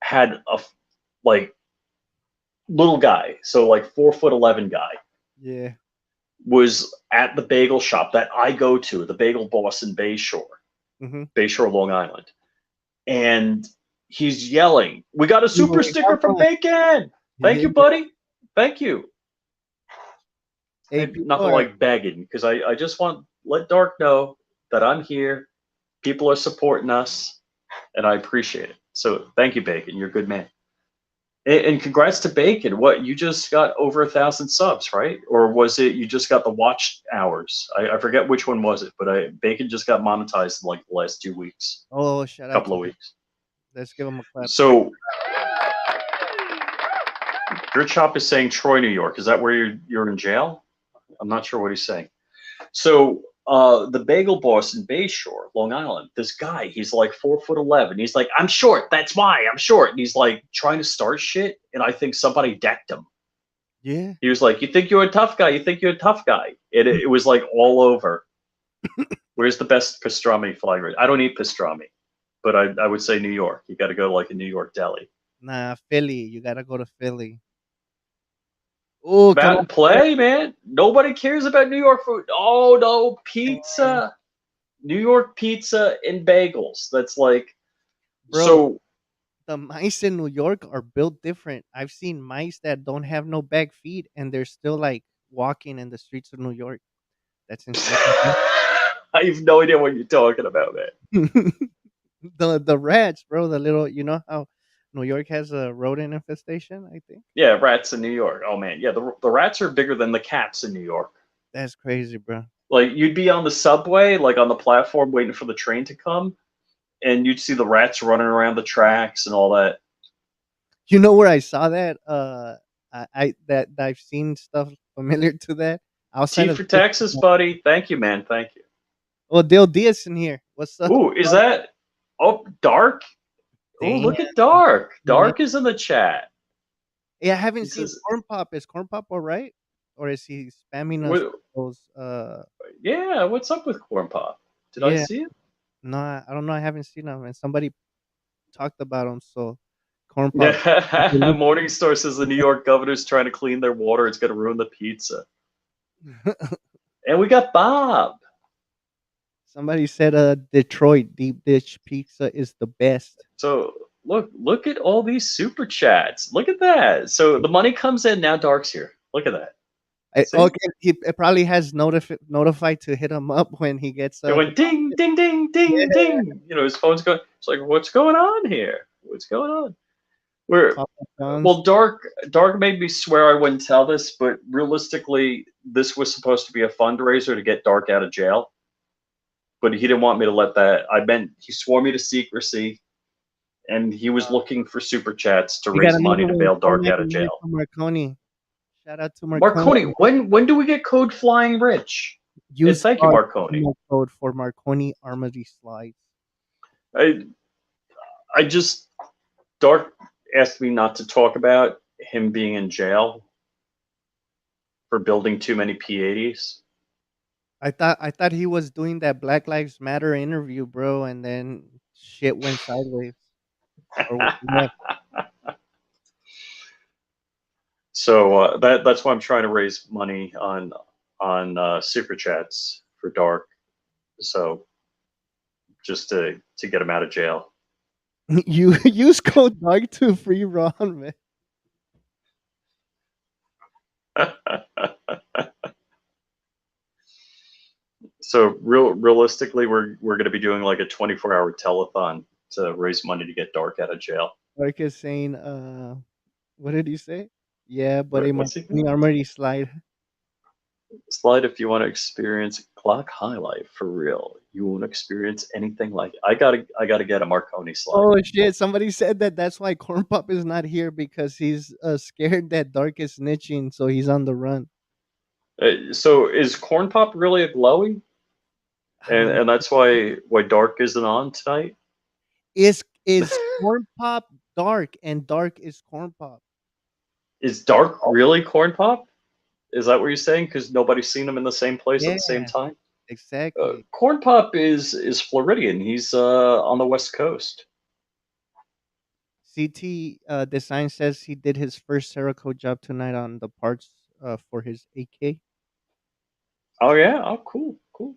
had a like little guy, so like 4'11" guy, Yeah. was at the bagel shop that I go to, the Bagel Boss in Mm-hmm. Bayshore, Long Island, and he's yelling, "We got a super sticker from Bacon! Thank Yeah. you, buddy. Thank you." Hey, And people nothing are like begging, because I just want let Dark know that I'm here. People are supporting us, and I appreciate it. So thank you, Bacon. You're a good man. And congrats to Bacon. What, you just got over 1,000 subs, right? Or was it you just got the watch hours? I forget which one was it, but Bacon just got monetized in like the last 2 weeks, Oh, shout out couple to of him. weeks. Let's give him a clap. So your chop is saying Troy, New York. Is that where you're in jail? I'm not sure what he's saying. So the bagel boss in Bayshore, Long Island, this guy, he's like 4'11". He's like, I'm short. That's why I'm short. And he's like trying to start shit. And I think somebody decked him. Yeah. He was like, you think you're a tough guy? You think you're a tough guy? It was like all over. Where's the best pastrami flying rich? I don't eat pastrami, but I would say New York. You got to go to like a New York deli. Nah, Philly. You gotta go to Philly. Oh, come About on, and play, man. Nobody cares about New York food. Oh no, man. pizza. New York pizza and bagels. That's like Bro. so. The mice in New York are built different. I've seen mice that don't have no back feet and they're still like walking in the streets of New York. That's insane. I have no idea what you're talking about, man. The rats, bro. The little, you know how New York has a rodent infestation. I think Yeah, rats in New York. Oh man, yeah, the rats are bigger than the cats in New York. that's crazy, bro. Like you'd be on the subway, like on the platform, waiting for the train to come, and you'd see the rats running around the tracks and all that. You know where I saw that? That I've seen stuff familiar to that outside T of. for Texas, buddy. Thank you, man. Thank you. Oh, Dale Diaz in here. What's up? Ooh, is that? Oh, Dark. Ooh, Damn, look at Dark. man. Dark is in the chat. Yeah, I haven't He seen says, Corn Pop. Is Corn Pop all right, or is he spamming us "What? with those? Yeah, what's up with Corn Pop? Did I Yeah, see it?" no, I don't know. I haven't seen him, and somebody talked about him. So, Corn Pop. Yeah, Morningstar says the New York governor's trying to clean their water. It's going to ruin the pizza. And we got Bob. Somebody said, Detroit deep dish pizza is the best. So look at all these super chats. Look at that. So the money comes in now. Dark's here. Look at that. See? Okay, he it probably has notified to hit him up when he gets It went ding, ding, ding, ding, yeah, ding. You know, his phone's going. It's like, what's going on here? What's going on? We're Papa John's. well, Dark made me swear I wouldn't tell this, but realistically, this was supposed to be a fundraiser to get Dark out of jail. But he didn't want me to let that. I meant he swore me to secrecy, and he was looking for super chats to We got raise money another to one. bail Dark out of $4.99 jail. from Marconi. Shout out to Marconi, Marconi. when do we get code Flying Rich? And Use thank you, our Marconi. promo code for Marconi Armory Slides. I I just Dark asked me not to talk about him being in jail for building too many P80s. I thought he was doing that Black Lives Matter interview, bro, and then shit went sideways. Or left. So that's why I'm trying to raise money on super chats for Dark. So just to get him out of jail. You use code Dark to free Ron, man. So realistically, we're going to be doing like a 24-hour telethon to raise money to get Dark out of jail. Dark is saying, what did he say? Yeah, but a What's he Marconi got? Armory slide. Slide if you want to experience clock high life for real. You won't experience anything like it. I gotta get a Marconi slide. Oh shit! Somebody said that that's why Corn Pop is not here because he's scared that Dark is snitching, so he's on the run. So is Corn Pop really a glowy? I don't know. And that's why Dark isn't on tonight. Is Corn Pop Dark and Dark is Corn Pop? Is Dark really Corn Pop? Is that what you're saying? Because nobody's seen him in the same place at Yeah, the same time. exactly. Corn Pop is Floridian. He's on the West Coast. CT Design says he did his first Cerakote job tonight on the parts for his AK. Oh yeah. Oh cool, cool.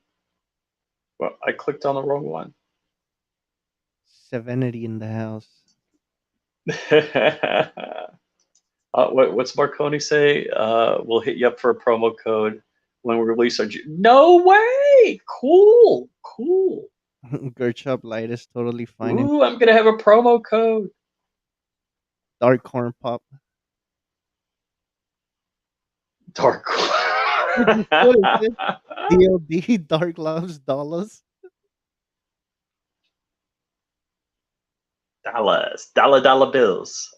Well, I clicked on the wrong one. Serenity in the house. What's Marconi say? We'll hit you up for a promo code when we release our. No way! Cool, cool. Gertrude Light is totally fine and Ooh, I'm gonna have a promo code. dark corn pop. Dark. What is it? DLD Dark Loves Dollars. Dollars, dollar bills.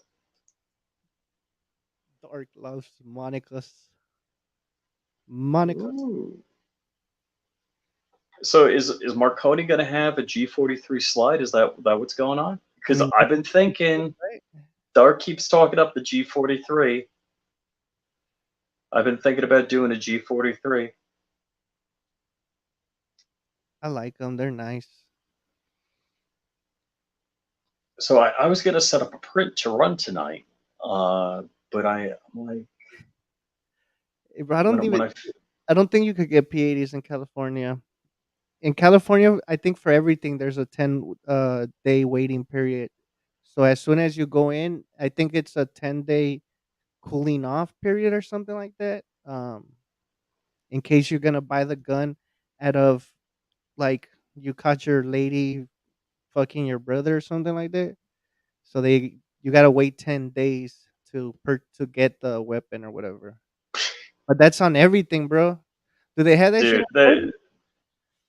Dark Loves Monica's. Monica's. Ooh. So is Marconi gonna have a G43 slide? Is that what's going on? I Because mean, I've been thinking right? Dark keeps talking up the G43. I've been thinking about doing a G43. I like them. They're nice. So I was gonna set up a print to run tonight, but I'm like Bro, I don't even. when I I don't think you could get P80s in California. In California, I think for everything there's a 10 day waiting period. So as soon as you go in, I think it's a 10 day cooling off period or something like that. In case you're gonna buy the gun out of like you caught your lady fucking your brother or something like that. So you gotta wait 10 days to get the weapon or whatever. But that's on everything, bro. Do they have that shit dude, in Florida?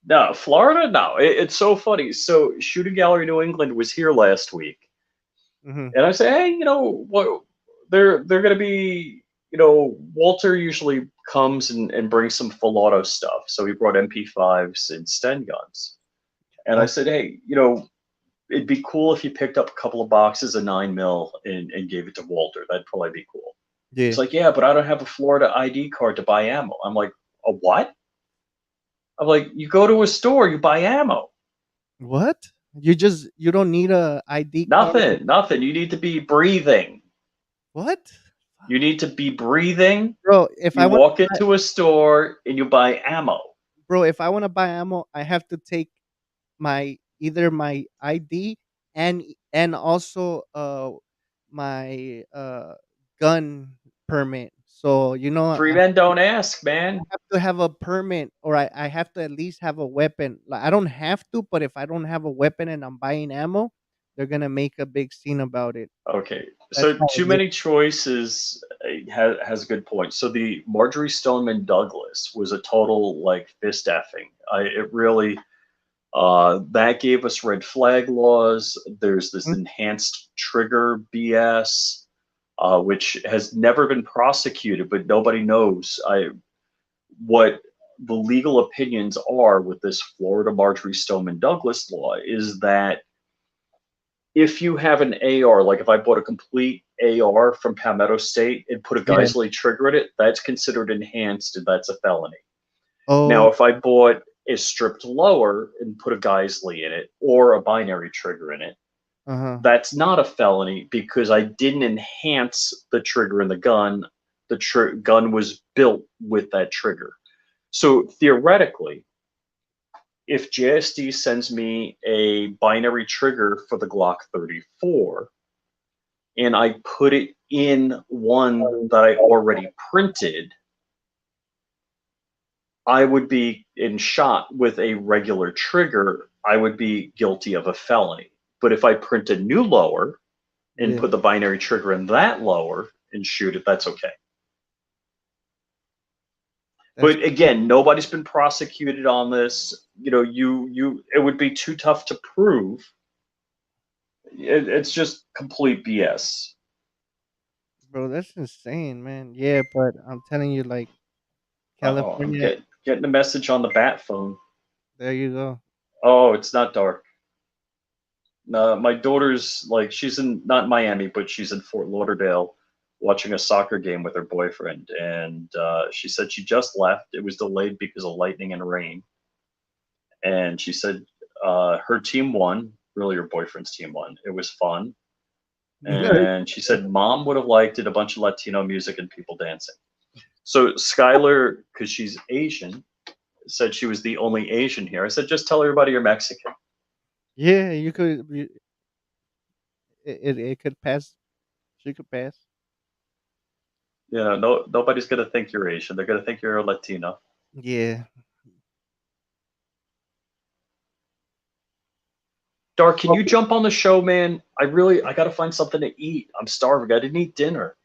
no, Florida, no. It's so funny. So Shooting Gallery New England was here last week, Hmm. and I say, hey, you know what? They're gonna be, Walter usually comes and brings some full auto stuff. So he brought MP5s and Sten guns, and I Oh, said, hey, it'd be cool if you picked up a couple of boxes of 9 mil and gave it to Walter. That'd probably be cool. yeah. He's like, yeah, but I don't have a Florida ID card to buy ammo. I'm like, a what? I'm like, you go to a store, you buy ammo. What? You don't need a ID card. Nothing, nothing. You need to be breathing. What? You need to be breathing. Bro, if I You want walk into a store and you buy ammo. if I want to buy ammo, I have to take my either my ID and also my gun permit. So, Free men don't ask, man. have to have a permit or I have to at least have a weapon. Like I don't have to, but if I don't have a weapon and I'm buying ammo, they're gonna make a big scene about it. Okay, That's so how too it is. many choices has a good point. So the Marjorie Stoneman Douglas was a total like fist effing. It really that gave us red flag laws. There's this Mhm. enhanced trigger BS, which has never been prosecuted, but nobody knows what the legal opinions are with this Florida Marjorie Stoneman Douglas law. Is that if you have an AR, like if I bought a complete AR from Palmetto State and put a Yeah. Geisley trigger in it, that's considered enhanced and that's a felony. Oh, Now, if I bought a stripped lower and put a Geisley in it or a binary trigger in it, uh-huh. that's not a felony because I didn't enhance the trigger in the gun. The gun was built with that trigger. So theoretically, if JSD sends me a binary trigger for the Glock 34 and I put it in one that I already printed, I would be in shot with a regular trigger. I would be guilty of a felony. But if I print a new lower and Yeah. put the binary trigger in that lower and shoot it, that's okay. That's But again, nobody's been prosecuted on this. It would be too tough to prove. It's just complete BS. bro, that's insane, man. Yeah, but I'm telling you, like Oh, I'm California, getting a message on the bat phone. there you go. Oh, it's not dark. My daughter's like she's in not Miami, but she's in Fort Lauderdale watching a soccer game with her boyfriend, and she said she just left. It was delayed because of lightning and rain, and she said her team won. Really, her boyfriend's team won. It was fun, and she said mom would have liked it. A bunch of Latino music and people dancing. So Skylar, because she's Asian, said she was the only Asian here. I said just tell everybody you're Mexican. Yeah, it could pass. She could pass. No, nobody's gonna think you're Asian. They're gonna think you're a Latino. Yeah. Dark, can you jump on the show, man? I gotta find something to eat. I'm starving. I didn't eat dinner.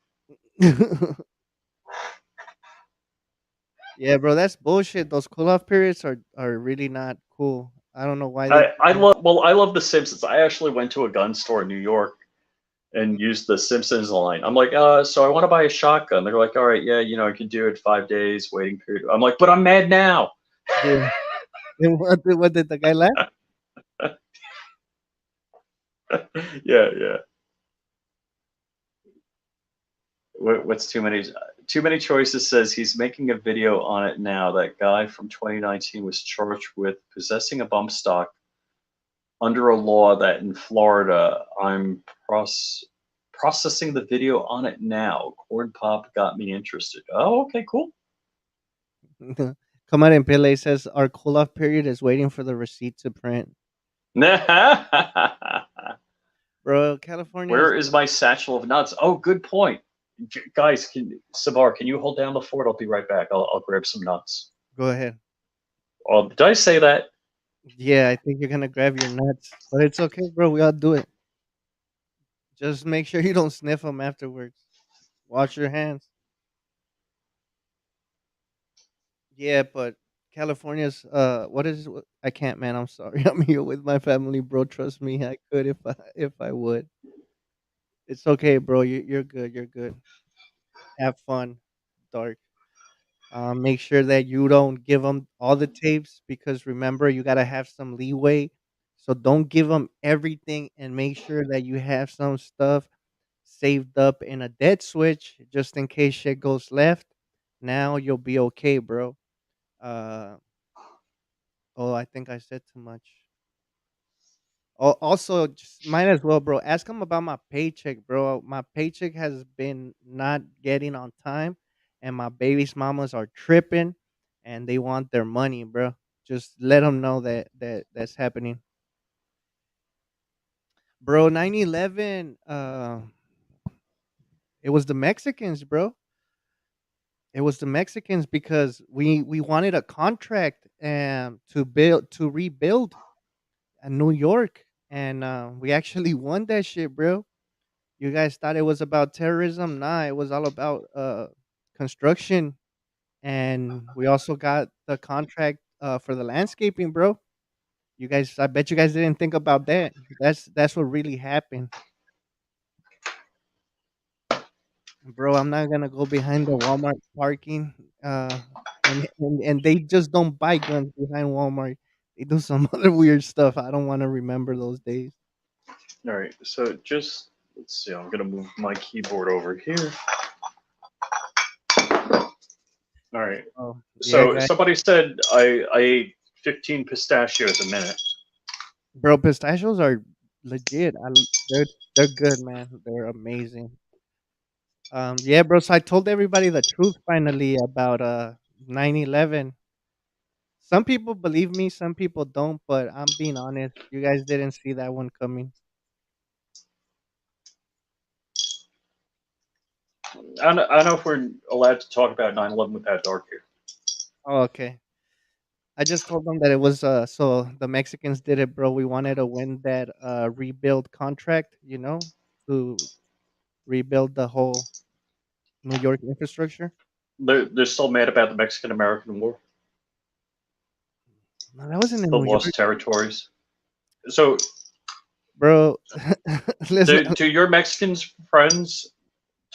Yeah, bro, that's bullshit. Those cool off periods are really not cool. I don't know why they do that. I love The Simpsons. I actually went to a gun store in New York and used the Simpsons line. I'm like, so I want to buy a shotgun. They're like, all right, yeah, I can do it 5 days waiting period. I'm like, but I'm mad now. Yeah. And what did the guy laugh? Yeah, yeah. What's too many? Too many choices says he's making a video on it now. That guy from 2019 was charged with possessing a bump stock under a law that in Florida. I'm processing the video on it now. Corn Pop got me interested. Oh, okay, cool. Come out and Pele says our cool off period is waiting for the receipt to print. Bro, California's Where is my satchel of nuts? Oh, good point. Guys, Sabar, can you hold down the fort? I'll be right back. I'll grab some nuts. go ahead. Oh, did I say that? Yeah, I think you're gonna grab your nuts, but it's okay, bro. We all do it. Just make sure you don't sniff them afterwards. Wash your hands. Yeah, but California's what is I can't, man. I'm sorry. I'm here with my family, bro. Trust me, I could if I would. It's okay, bro. You're good. You're good. Have fun, dark. Make sure that you don't give them all the tapes because remember you gotta have some leeway. So don't give them everything, and make sure that you have some stuff saved up in a dead switch just in case shit goes left. Now you'll be okay, bro. Uh oh, I think I said too much. Also, just might as well, bro. Ask them about my paycheck, bro. My paycheck has been not getting on time, and my baby's mamas are tripping, and they want their money, bro. Just let them know that's happening, bro. 9/11. It was the Mexicans, bro. It was the Mexicans because we wanted a contract to rebuild New York, and we actually won that shit, bro. You guys thought it was about terrorism? Nah, it was all about construction, and we also got the contract for the landscaping, bro. I bet you guys didn't think about that. That's what really happened, bro. I'm not gonna go behind the Walmart parking, and they just don't buy guns behind Walmart. They do some other weird stuff. I don't want to remember those days. All right. So just let's see. I'm gonna move my keyboard over here. All right. Oh yeah, So guys. somebody said I ate 15 pistachios a minute. Bro, pistachios are legit. They're good, man. They're amazing. Yeah, bro. So I told everybody the truth finally about 9/11. Some people believe me, some people don't. But I'm being honest. You guys didn't see that one coming. I don't know if we're allowed to talk about 9/11 without Dark here. Oh, okay. I just told them that it was so the Mexicans did it, bro. We wanted to win that rebuild contract, to rebuild the whole New York infrastructure. They're still mad about the Mexican American War, No, that wasn't in the New lost York, territories. So bro. Listen, do your Mexicans friends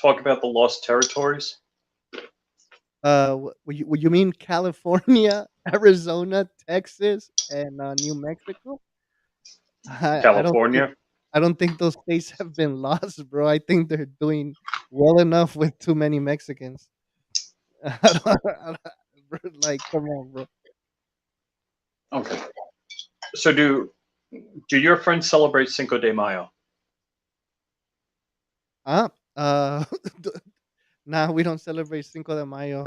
talk about the lost territories? you mean California, Arizona, Texas, and New Mexico? I don't think California? I don't think those states have been lost, bro. I think they're doing well enough with too many Mexicans. Bro, like, come on, bro. Okay. So do your friends celebrate Cinco de Mayo? Huh? D- nah, we don't celebrate Cinco de Mayo.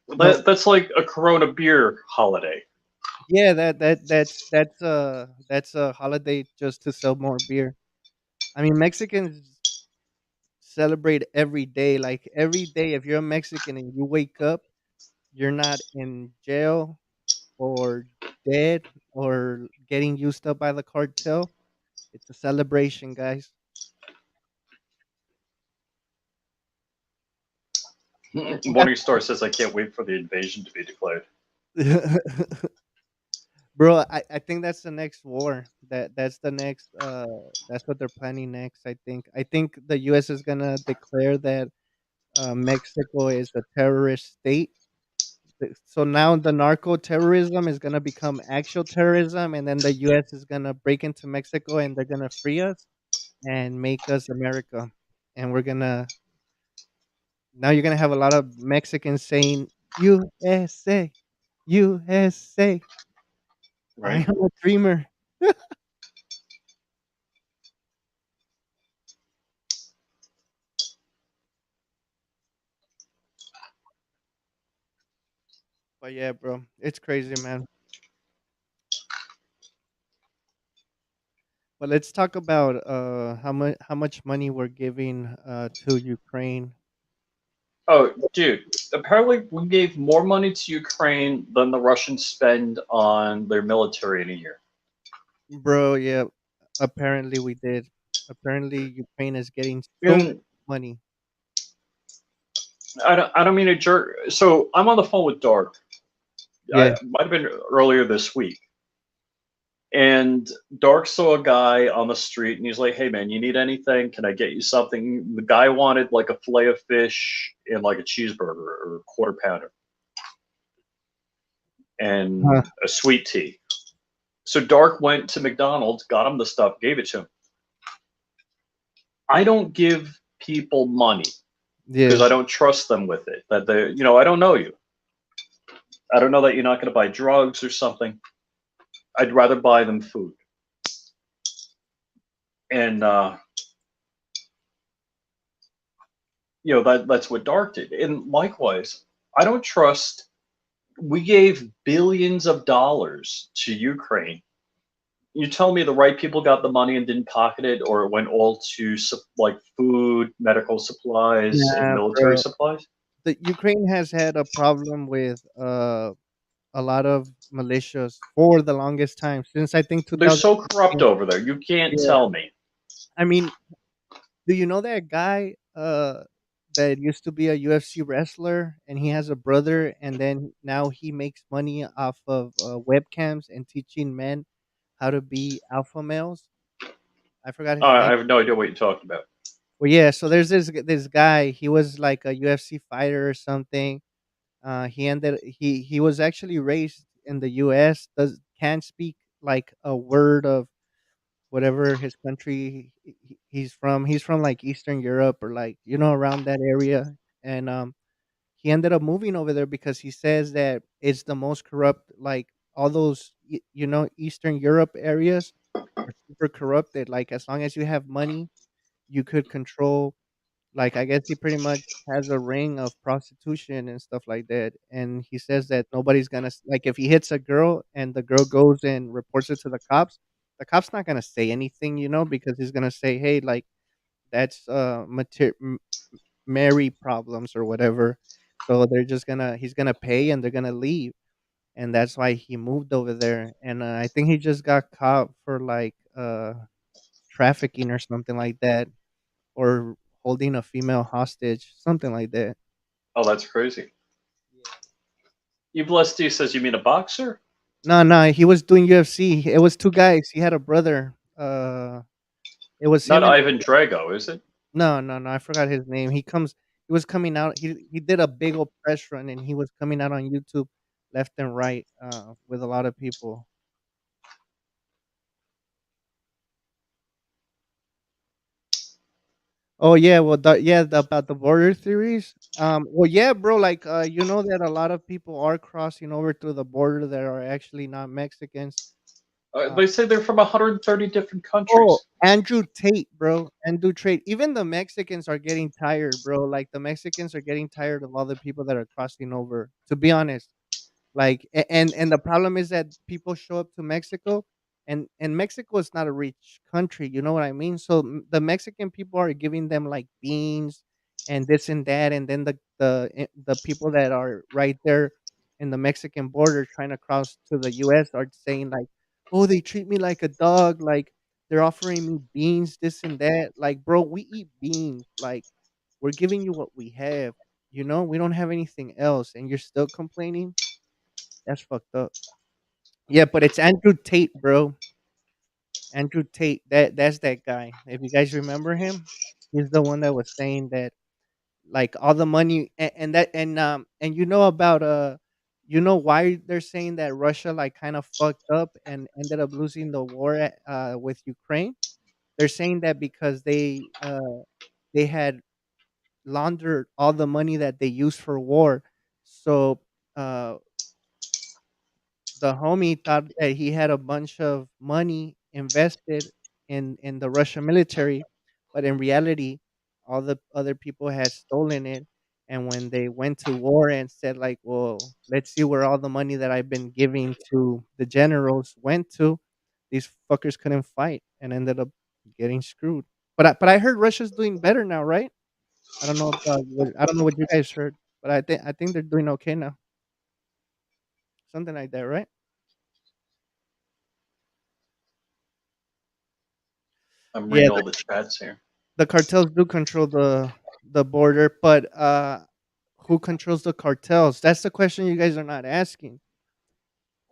No, That's like a Corona beer holiday. yeah, that's a holiday just to sell more beer. I mean, Mexicans celebrate every day. Like every day, if you're a Mexican and you wake up, you're not in jail. or dead or getting used up by the cartel. It's a celebration, guys. And Morningstar says I can't wait for the invasion to be declared. that's bro, I think that's the next war. That's the next that's what they're planning next, I think. I think the US is going to declare that Mexico is a terrorist state. So now the narco terrorism is going to become actual terrorism, and then the US is going to break into Mexico and they're going to free us and make us America. And we're going to now you're going to have a lot of Mexicans saying USA, USA. I Right? am a dreamer. But yeah, bro, it's crazy, man. But let's talk about how much money we're giving to Ukraine. Oh, dude. Apparently, we gave more money to Ukraine than the Russians spend on their military in a year. Bro, yeah, apparently we did. Apparently Ukraine is getting so much And money. I don't mean to jerk. So I'm on the phone with Dark. I Yeah. might have been earlier this week, and Dark saw a guy on the street, and he's like, "Hey, man, you need anything? Can I get you something?" The guy wanted like a fillet of fish and like a cheeseburger or a quarter pounder Huh. and a sweet tea. So Dark went to McDonald's, got him the stuff, gave it to him. I don't give people money because Yeah. I don't trust them with it. That I don't know you. I don't know that you're not going to buy drugs or something. I'd rather buy them food. And that's what Dark did. And likewise, I don't trust. We gave billions of dollars to Ukraine. You tell me the right people got the money and didn't pocket it, or it went all to like food, medical supplies, and Yeah, military bro. supplies. The Ukraine has had a problem with a lot of militias for the longest time since I think They're so corrupt 2014. over there. You can't Yeah. tell me. I mean, do you know that guy that used to be a UFC wrestler and he has a brother and then now he makes money off of webcams and teaching men how to be alpha males? I forgot his I name. have no idea what you're talking about. Well, yeah, so there's this guy, he was like a UFC fighter or something. He was actually raised in the US, does can't speak like a word of whatever his country he's from. He's from like Eastern Europe or like around that area, and he ended up moving over there because he says that it's the most corrupt. Like all those Eastern Europe areas are super corrupted. Like as long as you have money, you could control. Like I guess he pretty much has a ring of prostitution and stuff like that, and he says that nobody's gonna like if he hits a girl and the girl goes and reports it to the cops not gonna say anything, because he's gonna say, hey, like that's Mary problems or whatever. So they're just gonna he's gonna pay and they're gonna leave, and that's why he moved over there. And I think he just got caught for like trafficking or something like that, or holding a female hostage, something like that. Oh, that's crazy. Yeah. You blessed D says you mean a boxer, No, no, he was doing UFC. It was two guys. He had a brother. It was not him and Ivan Drago, is it? no, no, no. I forgot his name. He was coming out. He did a big old press run, and he was coming out on YouTube, left and right, with a lot of people. Oh yeah, well, about the border theories. Well, yeah, bro. Like, you know that a lot of people are crossing over through the border that are actually not Mexicans. Uh, They say they're from 130 different Oh, countries. Andrew Tate, bro. Andrew Tate. Even the Mexicans are getting tired, bro. Like the Mexicans are getting tired of all the people that are crossing over. To be honest, like, and the problem is that people show up to Mexico, and Mexico is not a rich country. You know what I mean? So the Mexican people are giving them like beans and this and that, and then the people that are right there. in the Mexican border trying to cross to the US are saying like, "Oh, they treat me like a dog, like they're offering me beans, this and that." Like, bro, we eat beans. Like, we're giving you what we have. You know, we don't have anything else, and you're still complaining. That's fucked up. Yeah, but it's Andrew Tate, bro. Andrew Tate. That's that guy. If you guys remember him, he's the one that was saying that like all the money and that and you know about you know why they're saying that Russia like kind of fucked up and ended up losing the war with Ukraine. They're saying that because they had laundered all the money that they used for war. So uh the homie thought that he had a bunch of money invested in the Russian military, but in reality, all the other people had stolen it. And when they went to war and said like, "Well, let's see where all the money that I've been giving to the generals went to," these fuckers couldn't fight and ended up getting screwed. But I heard Russia's doing better now, right? I don't know what you guys heard, but I think they're doing okay now, something like that, right? I'm Yeah, reading all the chats here. the cartels do control the border, but who controls the cartels? That's the question you guys are not asking.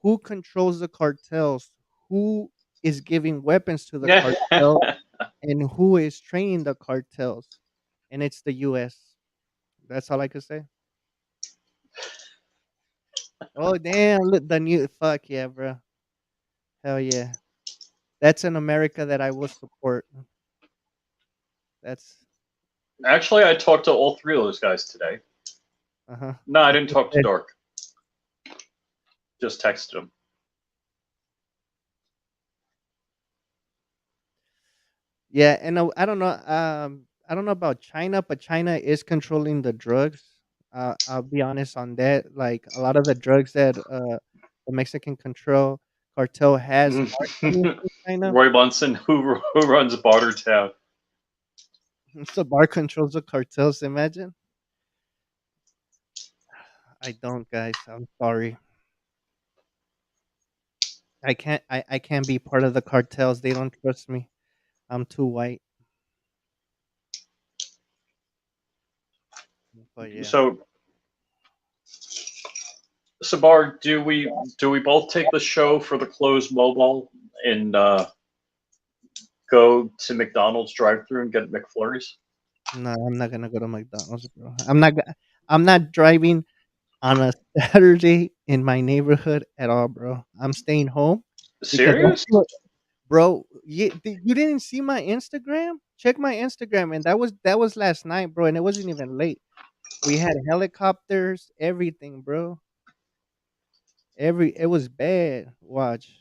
Who controls the cartels? Who is giving weapons to the Yeah. cartel, and who is training the cartels? And it's the U.S. That's all I could say. Oh damn! Look, the new fuck yeah, bro. Hell yeah. That's an America that I will support. That's Actually, I talked to all three of those guys today. uh huh. No, I didn't talk to Dark. Just texted him. Yeah, and I don't know about China, but China is controlling the drugs. I'll be honest on that. Like a lot of the drugs that the Mexican control cartel has are coming from China. Roy Munson, who runs Bartertown. So bar controls the cartels. Imagine. I don't, guys. I'm sorry. I can't be part of the cartels. They don't trust me. I'm too white. But yeah. So, Sabar, do we both take the show for the closed mobile and go to McDonald's drive-through and get McFlurries? No, I'm not gonna go to McDonald's, bro. I'm not driving on a Saturday in my neighborhood at all, bro. I'm staying home because Serious? bro, you didn't see my Instagram? Check my Instagram, and that was last night, bro, and it wasn't even late. We had helicopters, everything, bro. It was bad. Watch.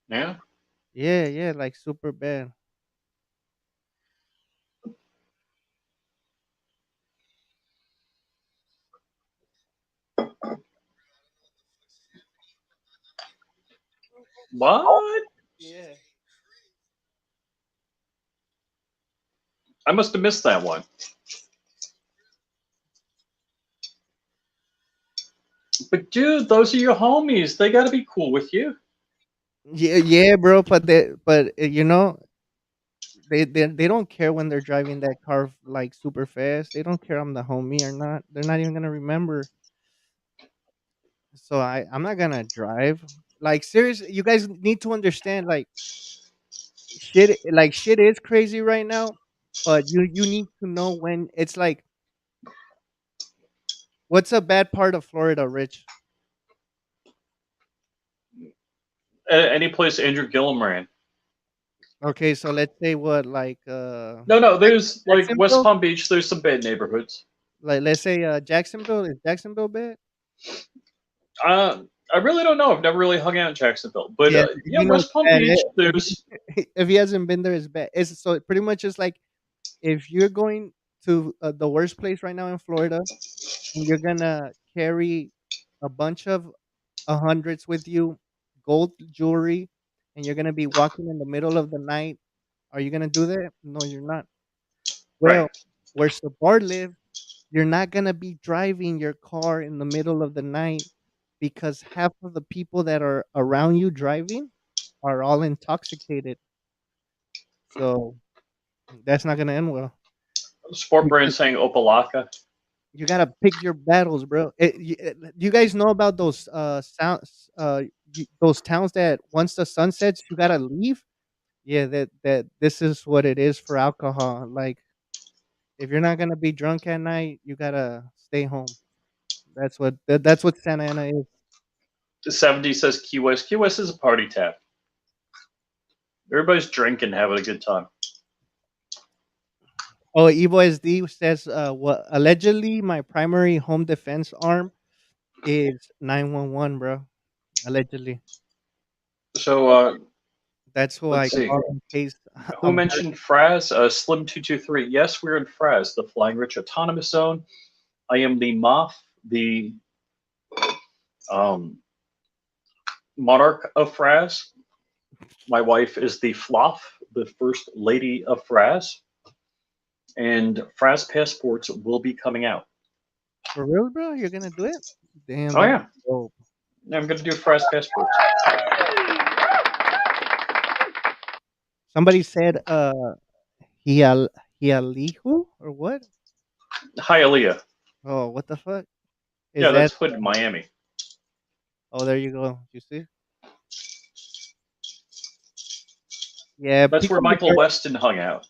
Yeah. Yeah, yeah, like super bad. What? Yeah. I must have missed that one. But dude, those are your homies. They got to be cool with you. Yeah, yeah, bro. But you know, they don't care when they're driving that car like super fast. They don't care I'm the homie or not. They're not even gonna remember. So I'm not gonna drive. Like seriously, you guys need to understand. Shit is crazy right now. But you need to know when it's like what's a bad part of Florida, Rich? Any place Andrew Gillum ran. Okay, so let's say what like No, no. There's like West Jacksonville. Palm Beach. There's some bad neighborhoods. Like let's say Jacksonville. Is Jacksonville bad? Uh, I really don't know. I've never really hung out in Jacksonville, but Yeah, yeah, you know it's West Palm bad. Beach. If There's if he hasn't been there, it's bad. It's so it pretty much is like if you're going to the worst place right now in Florida, and you're gonna carry a bunch of hundreds with you, gold jewelry, and you're gonna be walking in the middle of the night. Are you gonna do that? No, you're not. right. Well, where Sabar live, you're not gonna be driving your car in the middle of the night because half of the people that are around you driving are all intoxicated. So that's not gonna end well. Sport brand Because saying Opalaka. you gotta pick your battles, bro. You guys know about those sounds, those towns that once the sun sets, you gotta leave. Yeah, that this is what it is for alcohol. Like if you're not gonna be drunk at night, you gotta stay home. That's what Santa Ana is. The 70 says Key West. Key West is a party town. Everybody's drinking, having a good time. Oh, Evo SD says, what allegedly my primary home defense arm is 911, bro. Allegedly, So that's who I let's see. call in case Who I'm hurt. mentioned Fraz? Slim223. Yes, we're in Fraz, the Flying Rich Autonomous Zone. I am the Moth, the um, monarch of Fraz. My wife is the Fluff, the first lady of Fraz. And Fraz passports will be coming out. For real, bro. You're gonna do it? Damn, Oh, that's yeah. dope. I'm going to do Fraz passports. Somebody said, Hial Hialihu or what? Hialeah. Oh, what the fuck is Yeah, that? that's Hood, Miami. Oh, there you go. You see? Yeah, That's where Michael Weston hung out.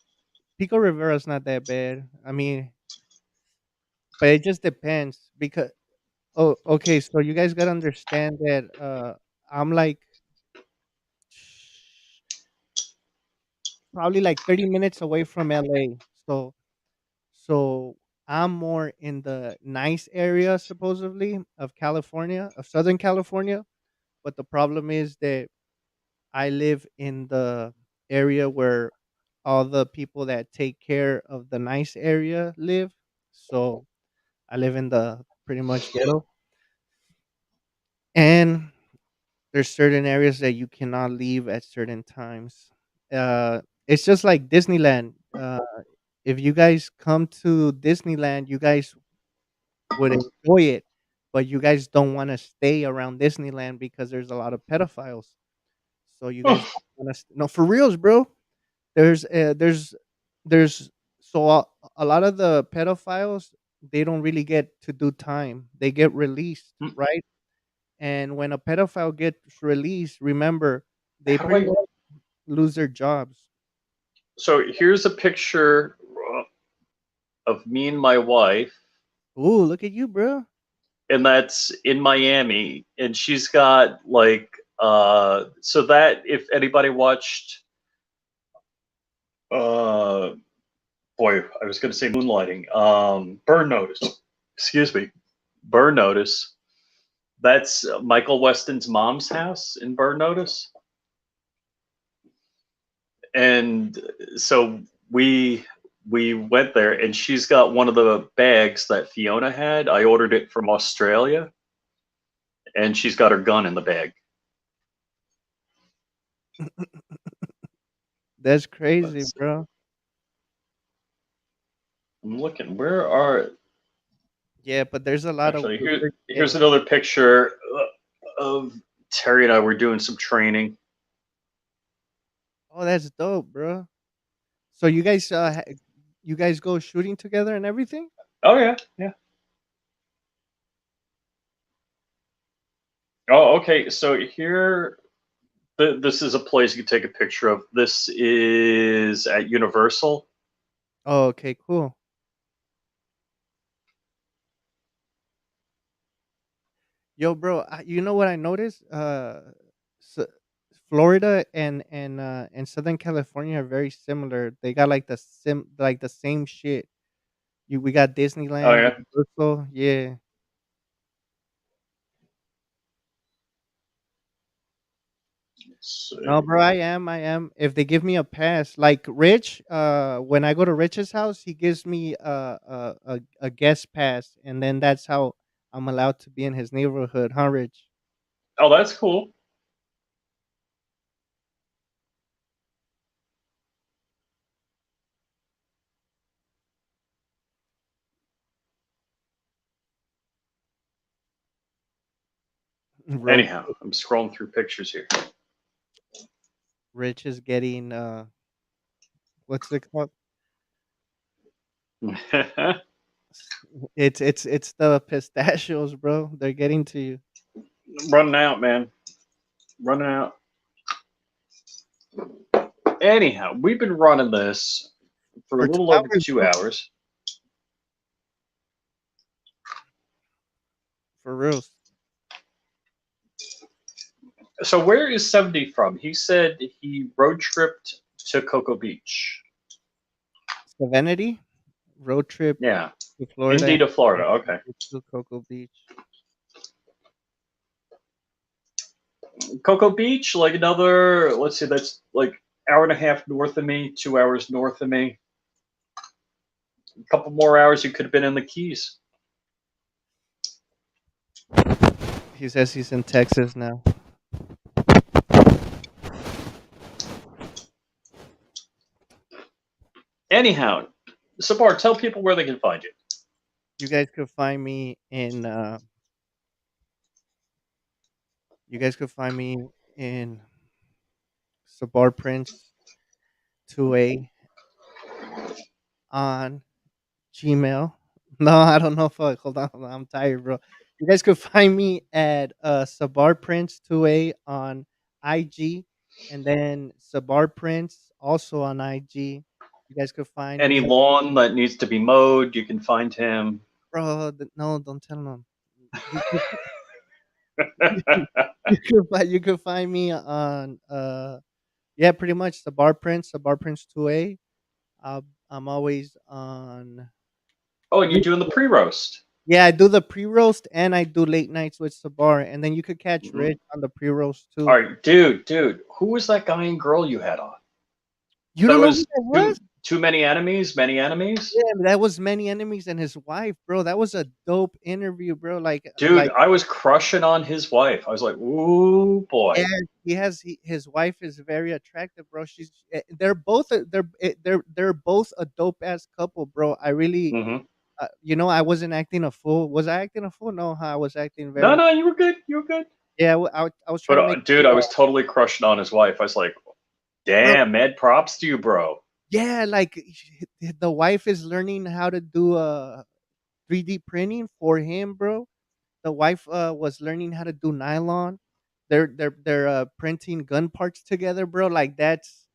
Pico Rivera's not that bad. I mean, but it just depends because oh, okay, so you guys gotta understand that I'm like probably like 30 minutes away from LA. So so I'm more in the nice area supposedly of California, of Southern California, but the problem is that I live in the area where all the people that take care of the nice area live. So I live in the pretty much ghetto. And there's certain areas that you cannot leave at certain times. It's just like Disneyland. If you guys come to Disneyland, you guys would enjoy it, but you guys don't want to stay around Disneyland because there's a lot of pedophiles. So you guys Oh, want to no for reals, bro. There's there's so a lot of the pedophiles they don't really get to do time. They get released, right? And when a pedophile gets released, remember they how do pretty I? much lose their jobs. So here's a picture of me and my wife, Ooh, look at you, bro. and that's in Miami, and she's got like so that if anybody watched uh boy, I was going to say Moonlighting, Burn Notice, excuse me, Burn Notice. That's Michael Weston's mom's house in Burn Notice, and so we went there, and she's got one of the bags that Fiona had. I ordered it from Australia, and she's got her gun in the bag. That's crazy, Let's see. bro. I'm looking. Where are Yeah, but there's a lot of actually weird here's shit. another picture of Terry and I were doing some training. Oh, that's dope, bro. So you guys go shooting together and everything? Oh yeah, yeah. Oh, okay. So here, this is a place you can take a picture of. This is at Universal. Oh, okay, cool. Yo, bro, you know what I noticed? S Florida and Southern California are very similar. They got like the same shit. We got Oh Disneyland, yeah. Universal, yeah. Let's No, see. bro, I am. If they give me a pass, like Rich, when I go to Rich's house, he gives me a guest pass, and then that's how I'm allowed to be in his neighborhood, huh, Rich? Oh, that's cool. Road Anyhow, I'm scrolling through pictures here. Rich is getting what's it called? It's the pistachios, bro. They're getting to you. Running out, man. Running out. Anyhow, we've been running this for a For 2 little over hours, two bro. hours. For reals. So where is 70 from? He said he road tripped to Cocoa Beach. Serenity road trip Yeah, to Florida indeed, of Florida. and Okay. to Cocoa Beach. Cocoa Beach, like another, let's see, that's like hour and a half north of me, 2 hours north of me. A couple more hours, you could have been in the Keys. He says he's in Texas now. Anyhow, Sabar, tell people where they can find you. You guys could find me in you guys could find me in Sabar Prince 2A on Gmail. No, I don't know if hold on, I'm tired, bro. You guys could find me at Sabar Prince 2A on IG, and then Sabar Prince also on IG. You guys could find Any me, lawn that needs to be mowed, you can find him. bro. No, don't tell them. You could, you could find me on yeah, pretty much Sabar Prince 2A. I'm always on. Oh, and you're doing the pre-roast. Yeah, I do the pre-roast and I do late nights with Sabar, and then you could catch Mhm. Rich on the pre-roast All too. right, dude, who was that guy and girl you had on? You That don't know who was that was? too many enemies, many enemies. Yeah, that was Many Enemies and his wife, bro. That was a dope interview, bro. Dude, I was crushing on his wife. I was like, ooh yeah, boy. his wife is very attractive, bro. They're both they're both a dope ass couple, bro. I really Hmm. I wasn't acting a fool. Was I acting a fool? No, huh? I was acting No, very. no, you were good. You were good. Yeah, I was trying But to make dude, I was totally crushing on his wife. I was like, bro. damn, mad props to you, bro. Yeah, the wife is learning how to do 3D printing for him, bro. The wife was learning how to do nylon. They're printing gun parts together, bro. Like that's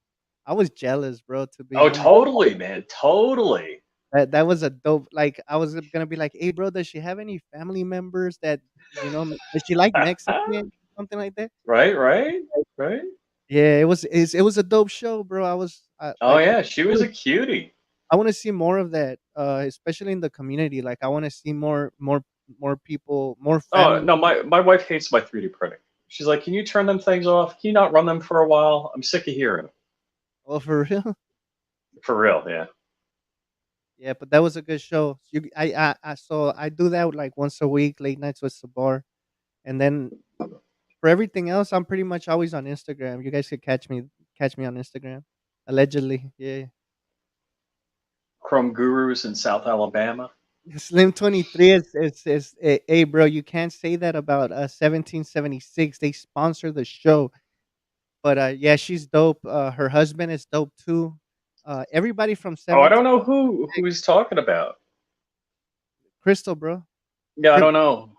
I was jealous, bro. To be Oh, honest, totally, man, totally. that was a dope. Like I was gonna be like, hey, bro, does she have any family members that does she like Mexican, something like that? Right, right, right. Yeah, it was a dope show, bro. I was Oh yeah, she was a cutie. I want to see more of that, especially in the community. Like I want to see more people, more Oh family. no, my wife hates my 3D printing. She's like, can you turn them things off? Can you not run them for a while? I'm sick of hearing it. Oh, for real? For real, yeah. Yeah, but that was a good show. So I do that like once a week, late nights with Sabar, and then for everything else, I'm pretty much always on Instagram. You guys could catch me on Instagram, allegedly. Yeah, Chrome Gurus in South Alabama. Slim 23 hey bro, you can't say that about 1776. They sponsor the show. But yeah, she's dope. Her husband is dope too. Everybody from Oh, I don't 17 know who he's talking about. Crystal, bro. Yeah, I Cri- don't know.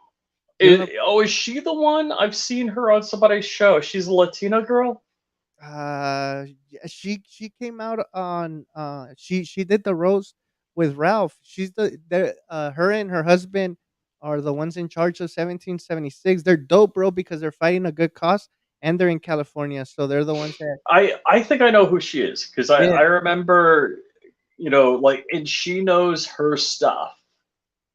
You don't know? Is she the one? I've seen her on somebody's show. She's a Latina girl. Yeah, she came out on she did the roast with Ralph. She's the her and her husband are the ones in charge of 1776. They're dope, bro, because they're fighting a good cause and they're in California, so they're the ones that I think I know who she is because yeah I remember, like, and she knows her stuff.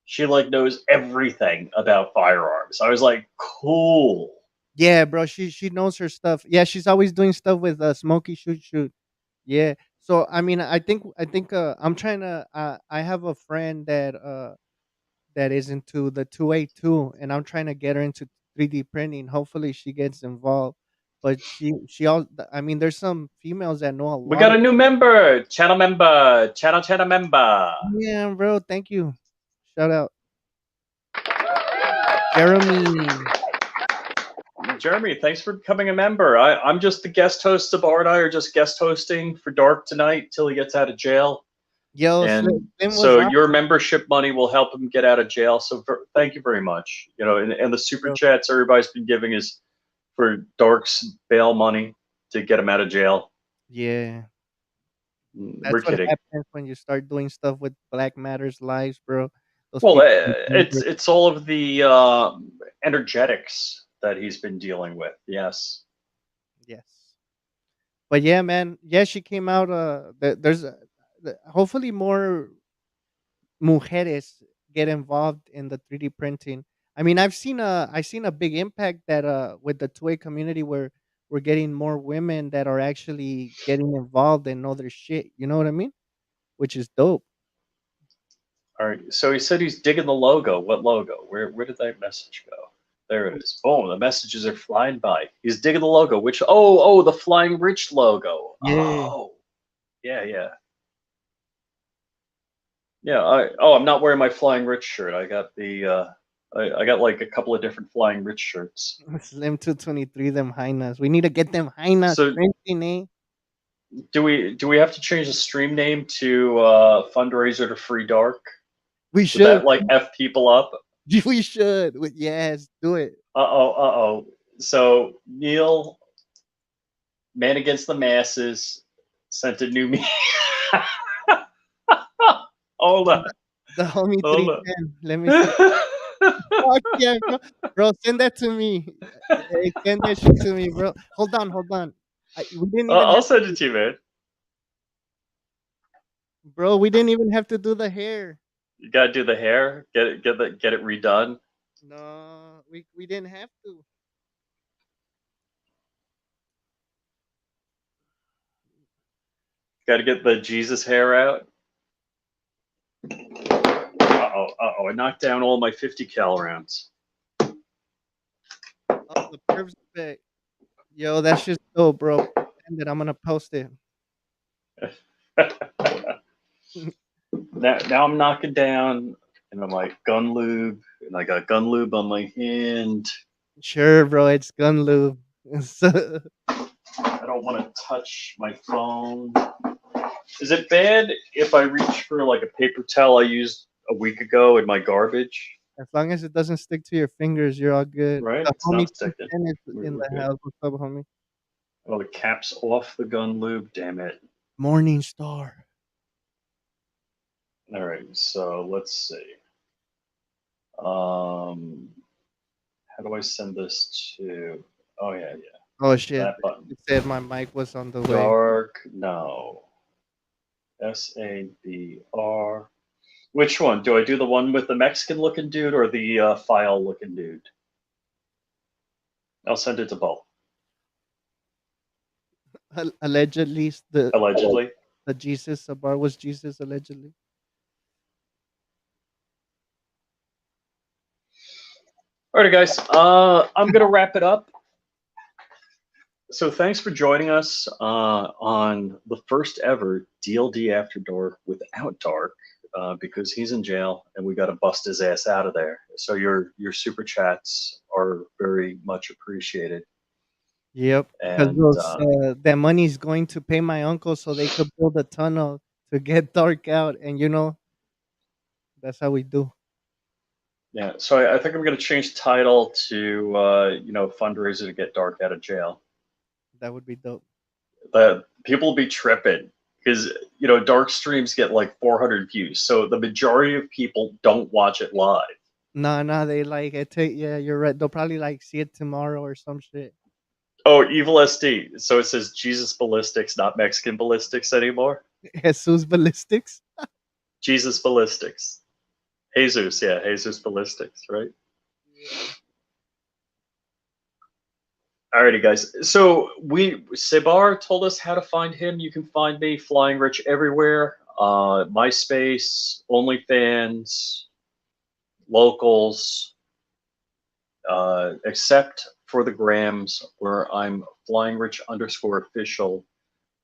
She like knows everything about firearms. I was like, cool. yeah, bro. She knows her stuff. Yeah, she's always doing stuff with Smokey Shoot Shoot. Yeah. So I mean, I think I'm trying to. I have a friend that is into the 2A2, and I'm trying to get her into 3D printing. Hopefully, she gets involved. But she all. I mean, there's some females that know a We lot got of. a new member, channel member. Yeah, bro. Thank you. Shout out, Jeremy. Jeremy, thanks for becoming a member. I'm just the guest host. Sabar and I are just guest hosting for Dark tonight till he gets out of jail. Yo, And Slim was so on, your membership money will help him get out of jail. So thank you very much. You know, and the super bro. chats everybody's been giving is for Dark's bail money to get him out of jail. Yeah. We're That's what kidding. happens when you start doing stuff with Black Matters lives, bro. Those Well, people it's all of the energetics that he's been dealing with. Yes. yes. But yeah, man. Yeah, she came out there's hopefully more mujeres get involved in the 3D printing. I mean, I've seen a big impact that with the 2A community where we're getting more women that are actually getting involved and know their shit. You know what I mean? Which is dope. All right. So he said he's digging the logo. What logo? Where did that message go? There it is. Boom. The messages are flying by. He's digging the logo. Which? Oh, the Flying Rich logo. Yeah. Oh, yeah, yeah, yeah. I'm not wearing my Flying Rich shirt. I got the. I got like a couple of different Flying Rich shirts. Slim 223, them hyenas. We need to get them hyenas So printing, eh? do we have to change the stream name to fundraiser to free dark? We Would should. that like f people up? We should. Yes, do it. Uh oh. So Neil, man against the masses, sent a new me. Hold on, The homie hold on. 310. Let me see. Fuck yeah, bro. Bro, send that to me. Hey, send that shit to me, bro. Hold on, hold on. We didn't even I'll have, send it to you, man. bro. We didn't even have to do the hair. You gotta do the hair, get it redone. No, we didn't have to. Got to get the Jesus hair out. I knocked down all my 50 cal rounds. Oh, the pervs back. Yo, that's just dope, bro. Send it. I'm gonna post it. Now I'm knocking down, and I'm like gun lube, and I got gun lube on my hand. Sure, bro. It's gun lube. So, I don't want to touch my phone. Is it bad if I reach for like a paper towel I used a week ago in my garbage? as long as it doesn't stick to your fingers, you're all good. Right? The It's homie not sticking. 210 is in We're the good. house. What's up, homie? Oh, the cap's off the gun lube. Damn it. Morning Star. All right, so let's see. How do I send this to? Oh yeah, yeah. Oh shit! That button. It said my mic was on the way. Dark. No. SABR. Which one? Do I do the one with the Mexican looking dude or the file looking dude? I'll send it to both. Allegedly, the Allegedly. the Jesus bar was Jesus allegedly. All right, guys. I'm gonna wrap it up. So thanks for joining us on the first ever DLD After Dark without Dark, because he's in jail and we got to bust his ass out of there. So your super chats are very much appreciated. Yep, because And those that money is going to pay my uncle so they could build a tunnel to get dark out, and that's how we do. yeah, so I think I'm gonna change the title to fundraiser to get Dark out of jail. That would be dope. The people will be tripping because Dark streams get like 400 views, so the majority of people don't watch it live. Nah, they like it. Yeah, you're right. They'll probably like see it tomorrow or some shit. Oh, Evil SD. So it says Jesus Ballistics, not Mexican Ballistics anymore. Jesus Ballistics. Jesus Ballistics. Jesus, yeah, Jesus Ballistics, right? Yeah. Alrighty, guys. So Sebar told us how to find him. You can find me, Flying Rich, everywhere. MySpace, OnlyFans, locals, except for the grams where I'm Flying Rich _official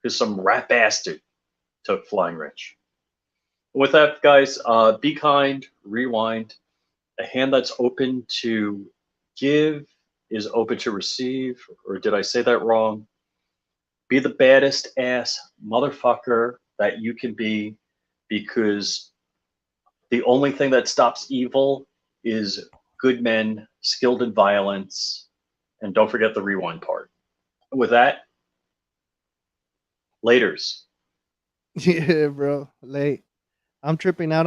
because some rat bastard took Flying Rich. With that, guys, be kind, rewind, a hand that's open to give is open to receive, or did I say that wrong? Be the baddest ass motherfucker that you can be, because the only thing that stops evil is good men skilled in violence. And don't forget the rewind part. With that, laters. Yeah, bro. Late. I'm tripping out